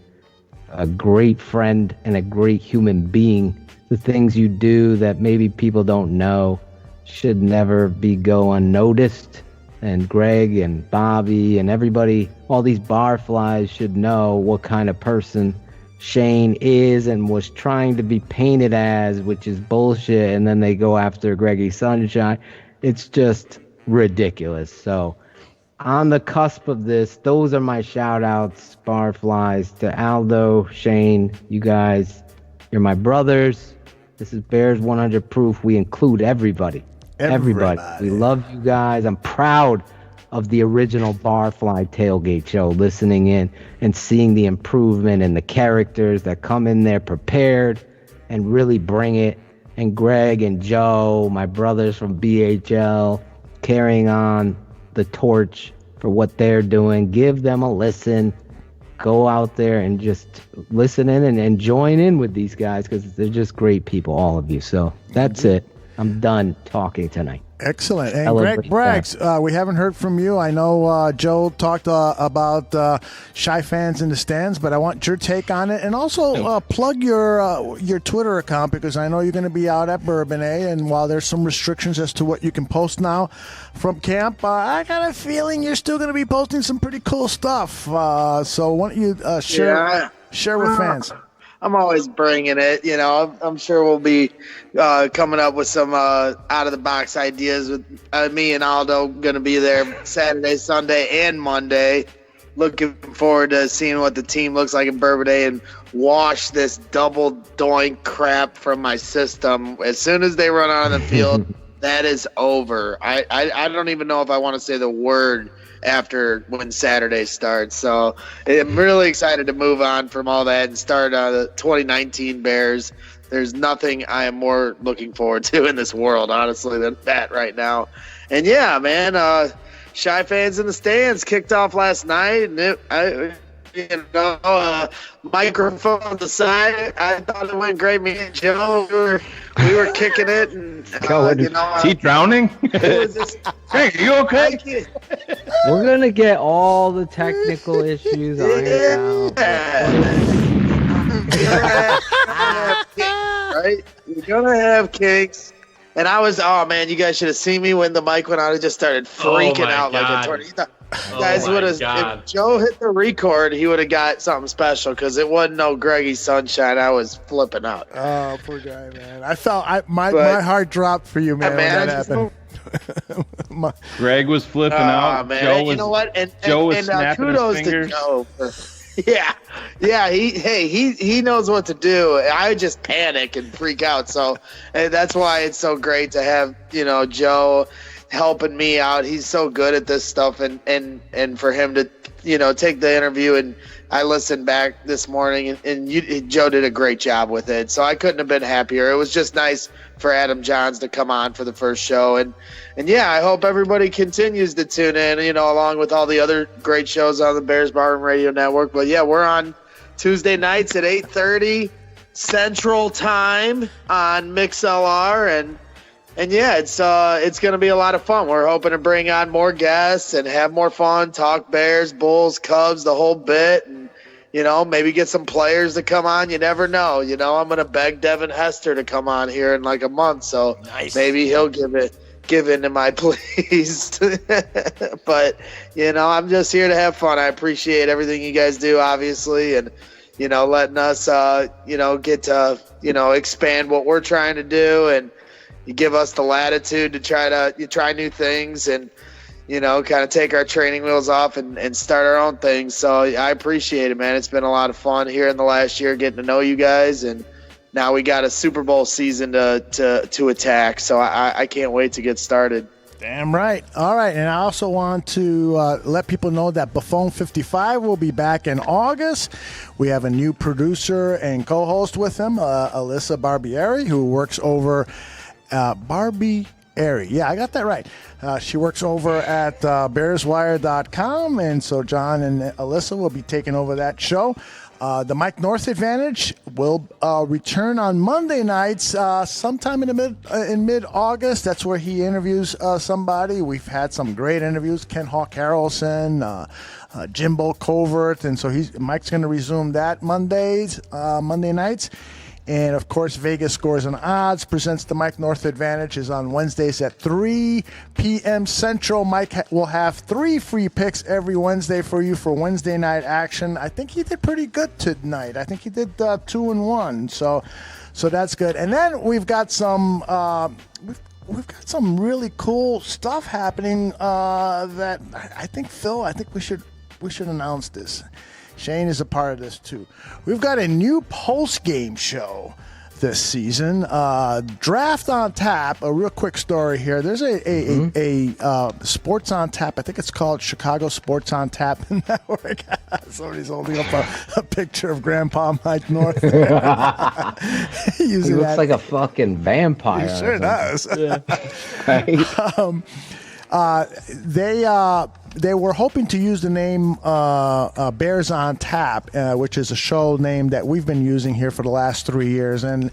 a great friend and a great human being. The things you do that maybe people don't know should never go unnoticed. And Greg and Bobby and everybody, all these barflies should know what kind of person Shane is and was trying to be painted as, which is bullshit. And then they go after Greggy Sunshine. It's just ridiculous. So on the cusp of this, those are my shout outs, barflies, to Aldo, Shane, you guys. You're my brothers. This is Bears 100 Proof. We include everybody. Everybody. We love you guys. I'm proud of the original Barfly Tailgate show, listening in and seeing the improvement and the characters that come in there prepared and really bring it. And Greg and Joe, my brothers from BHL, carrying on the torch for what they're doing. Give them a listen. Go out there and just listen in and join in with these guys because they're just great people, all of you. So that's it. I'm done talking tonight. Excellent. And Greg Braggs, we haven't heard from you. I know Joe talked about shy fans in the stands, but I want your take on it. And also plug your Twitter account, because I know you're going to be out at Bourbonnais, and while there's some restrictions as to what you can post now from camp, I got a feeling you're still going to be posting some pretty cool stuff. So why don't you share with fans? I'm always bringing it. You know, I'm sure we'll be coming up with some out-of-the-box ideas with me and Aldo going to be there Saturday, Sunday, and Monday. Looking forward to seeing what the team looks like in Bourbonnais and wash this double doink crap from my system. As soon as they run out on the field, that is over. I don't even know if I want to say the word after when Saturday starts. So I'm really excited to move on from all that and start the 2019 Bears. There's nothing I am more looking forward to in this world, honestly, than that right now. And yeah, man, Shy Fans in the Stands kicked off last night, and microphone on the side. I thought it went great. Me and Joe, we were kicking it, and is he drowning? Hey, are you okay? We're gonna get all the technical issues ironed out. Right? You're gonna have kinks. And I was, oh man, you guys should have seen me when the mic went out. I just started freaking out like a tornado. Guys would have, if Joe hit the record, he would have got something special because it wasn't no Greggy Sunshine. I was flipping out. Oh, poor guy, man. I felt my heart dropped for you, man, when that happened. Greg was flipping out. Man. Joe and was, you know what? And Joe was snapping kudos his fingers. to Joe. Yeah. He knows what to do. I just panic and freak out. So and that's why it's so great to have Joe helping me out. He's so good at this stuff, and for him to take the interview, and I listened back this morning, and Joe did a great job with it. So I couldn't have been happier. It was just nice for Adam Johns to come on for the first show, and yeah, I hope everybody continues to tune in, along with all the other great shows on the Bears Barroom Radio Network. But yeah, we're on Tuesday nights at 8:30 Central Time on MixLR, and yeah, it's going to be a lot of fun. We're hoping to bring on more guests and have more fun, talk Bears, Bulls, Cubs, the whole bit, and maybe get some players to come on. You never know. I'm going to beg Devin Hester to come on here in like a month, so maybe he'll give in to my pleas. But I'm just here to have fun. I appreciate everything you guys do, obviously, and letting us get to expand what we're trying to do, and you give us the latitude to try new things and kind of take our training wheels off and start our own things. So I appreciate it, man. It's been a lot of fun here in the last year getting to know you guys, and now we got a Super Bowl season to attack. So I can't wait to get started. Damn right. All right, and I also want to let people know that Buffon 55 will be back in August. We have a new producer and co-host with him, Alyssa Barbieri, who works over Barbieri. Yeah, I got that right. She works over at BearsWire.com, and so John and Alyssa will be taking over that show. The Mike North Advantage will return on Monday nights, sometime in mid-August. That's where he interviews somebody. We've had some great interviews: Ken Hawk Harrelson, Jimbo Covert, and so Mike's going to resume that Monday nights. And, of course, Vegas Scores and Odds presents the Mike North Advantage is on Wednesdays at 3 p.m. Central. Mike will have 3 free picks every Wednesday for you for Wednesday night action. I think he did pretty good tonight. I think he did 2-1, so that's good. And then we've got some we've got some really cool stuff happening that I think we should announce this. Shane is a part of this too. We've got a new post-game show this season. Draft on Tap. A real quick story here. There's a Sports on Tap. I think it's called Chicago Sports on Tap Network. Somebody's holding up a picture of Grandpa Mike North. He looks like a fucking vampire. He sure does. Yeah. They were hoping to use the name Bears on Tap, which is a show name that we've been using here for the last 3 years. And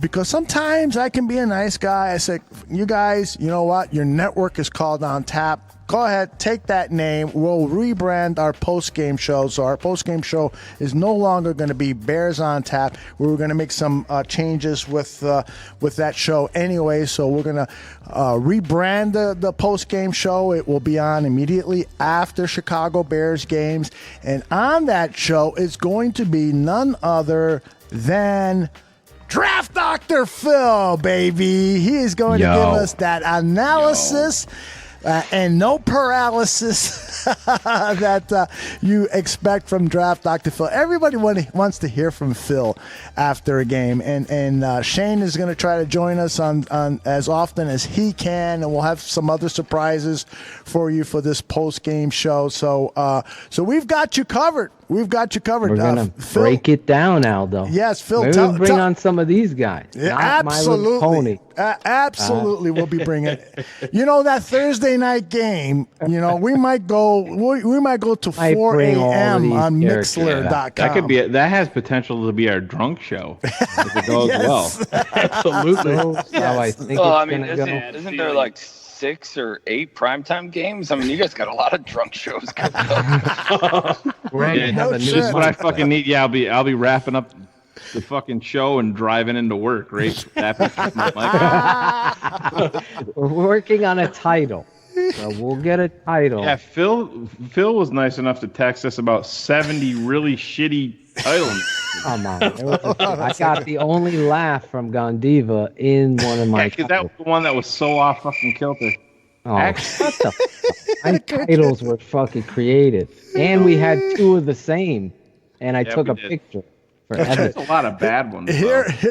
because sometimes I can be a nice guy, I said, you guys, you know what? Your network is called On Tap. Go ahead, take that name. We'll rebrand our post-game show. So our post-game show is no longer going to be Bears on Tap. We were going to make some changes with that show anyway. So we're going to rebrand the post-game show. It will be on immediately after Chicago Bears games. And on that show, it's going to be none other than Draft Dr. Phil, baby. He is going to give us that analysis. And no paralysis that you expect from Draft Dr. Phil. Everybody wants to hear from Phil after a game, and Shane is going to try to join us on as often as he can, and we'll have some other surprises for you for this post-game show. So we've got you covered. We've got you covered. We're going to break it down, Aldo. Yes, Phil. Maybe we'll bring on some of these guys. Yeah, absolutely. My Little Pony. Absolutely, we'll be bringing it. You know, that Thursday night game, you know, we might go to 4 a.m. on Mixler.com. That has potential to be our drunk show. If it goes well. Absolutely. Isn't there like 6 or 8 primetime games? I mean, you guys got a lot of drunk shows coming up. This is what I fucking need. Yeah, I'll be wrapping up the fucking show and driving into work, right? We're working on a title. So we'll get a title. Yeah, Phil was nice enough to text us about 70 really shitty titles. Come on. I got the only laugh from Gondiva in one of my because that was the one that was so off fucking kilter. Oh, what the fuck? My titles were fucking creative. And we had 2 of the same. And I took a picture. There's a lot of bad ones.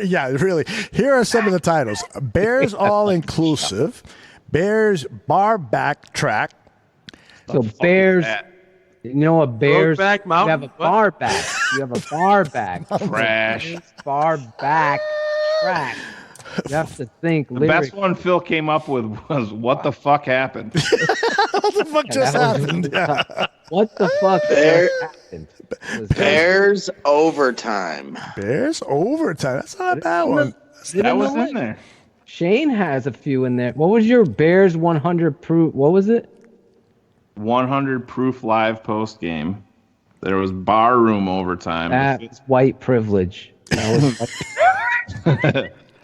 Yeah, really. Here are some of the titles. Bears All Inclusive. Bears Bar Backtrack. So Bears, you know what Bears? Back Mountain? You have a bar back. You have a bar back. Trash. Bar back track. You have to think. The best one Phil came up with was "What the fuck happened?" What the fuck just happened? Yeah. What the fuck happened? Bears overtime. Bears overtime. That's not a bad one. That was in there. Shane has a few in there. What was your Bears 100 proof? What was it? 100 proof live post game. There was bar room overtime. That's white privilege.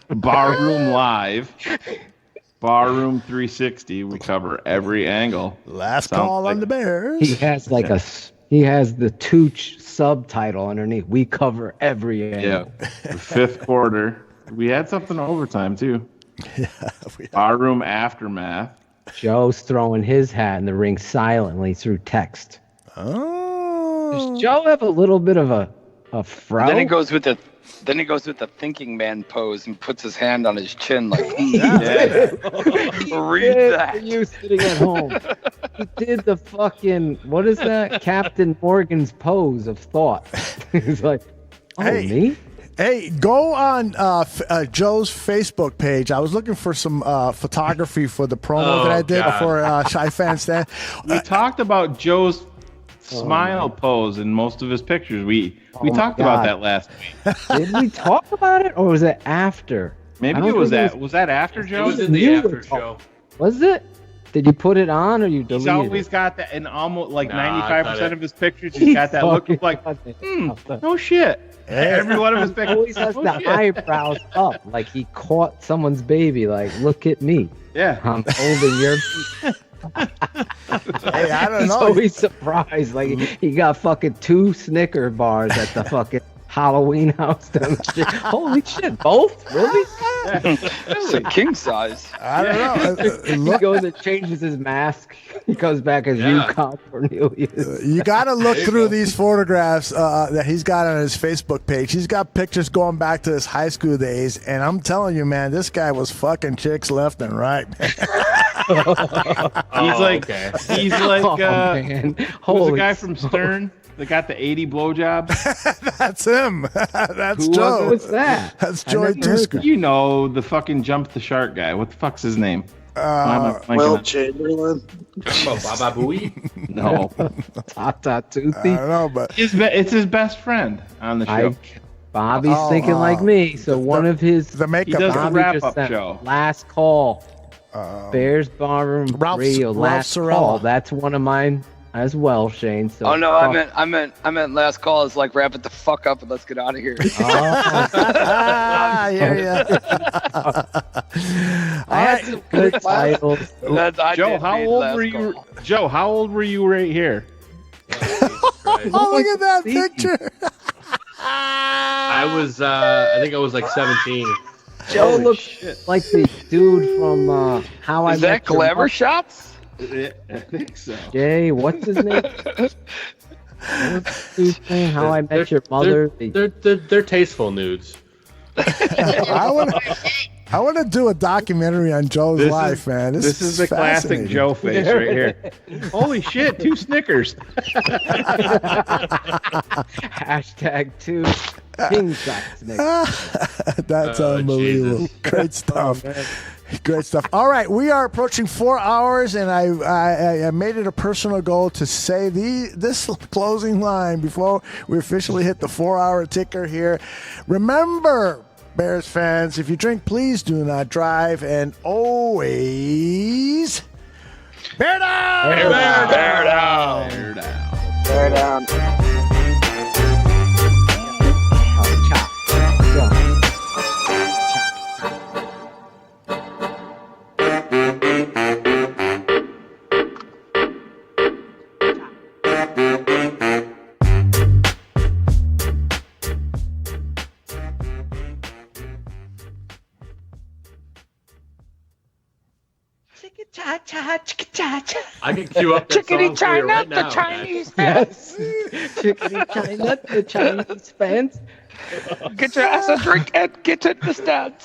Bar room live. Bar room 360. We cover every angle. Last call on the Bears. He has he has the Tooch subtitle underneath. We cover every angle. Yeah. Fifth quarter. We had something overtime too. Yeah, Bar room aftermath. Joe's throwing his hat in the ring silently through text. Oh. Does Joe have a little bit of a frown? Then it goes with the Then he goes with the thinking man pose and puts his hand on his chin like, Read that. You sitting at home. He did the fucking, what is that? Captain Morgan's pose of thought. He's like, me? Hey, go on Joe's Facebook page. I was looking for some photography for the promo that I did for Shy Fan Stand. We talked about Joe's smile pose in most of his pictures. We talked about that last week. Did we talk about it, or was it after? Maybe it was that. Was that after, Joe? It was in the after show. Was it? Did you put it on, or you deleted it? He's always got that in almost like 95% of his pictures. He's got that look of like, no shit. Every one of his pictures always has the eyebrows up, like he caught someone's baby. Like, look at me. Yeah, I'm holding your. Hey, I don't He's know. always surprised. Like he got fucking 2 Snicker bars at the fucking Halloween house. Holy shit, both? Really? It's a king size. I don't know. He goes and changes his mask. He comes back as Yukon Cornelius. You got to look through these photographs that he's got on his Facebook page. He's got pictures going back to his high school days, and I'm telling you, man, this guy was fucking chicks left and right. He's like, who's the guy from Stern that got the 80 blowjobs? That's him. That's Who Joe. was that? That's Joey Tusker. You know, the fucking jump the shark guy. What the fuck's his name? Will Chamberlain. Baba Booey? No. Tata Toothy. I don't know, but it's his best friend on the show. Bobby's thinking like me. So one of his he does the wrap-up show. Last call. Bears Barroom Radio. Last call. That's one of mine as well, Shane. So oh no, I meant last call is like wrap it the fuck up and let's get out of here. I had some good titles. Joe, how old were you? Joe, how old were you right here? Oh, look at that picture. I was, I think I was like 17. Joe looks like the dude from How I Met Your Mother. Is that Glamour Shots? I think so. Jay, what's his name? How I Met Your Mother. They're tasteful nudes. I want to do a documentary on Joe's life, man. This is the classic Joe face right here. Holy shit, 2 Snickers. Hashtag 2 king size Snickers. That's unbelievable. Jesus. Great stuff. Great stuff. All right, we are approaching 4 hours, and I made it a personal goal to say this closing line before we officially hit the 4-hour ticker here. Remember, Bears fans, if you drink, please do not drive, and always bear down! Bear down! Bear down! Bear down! Bear down! I can cue up that song for you right now. Chinese fans. Chickadee China, the Chinese fans. Get your ass a drink and get in the stands.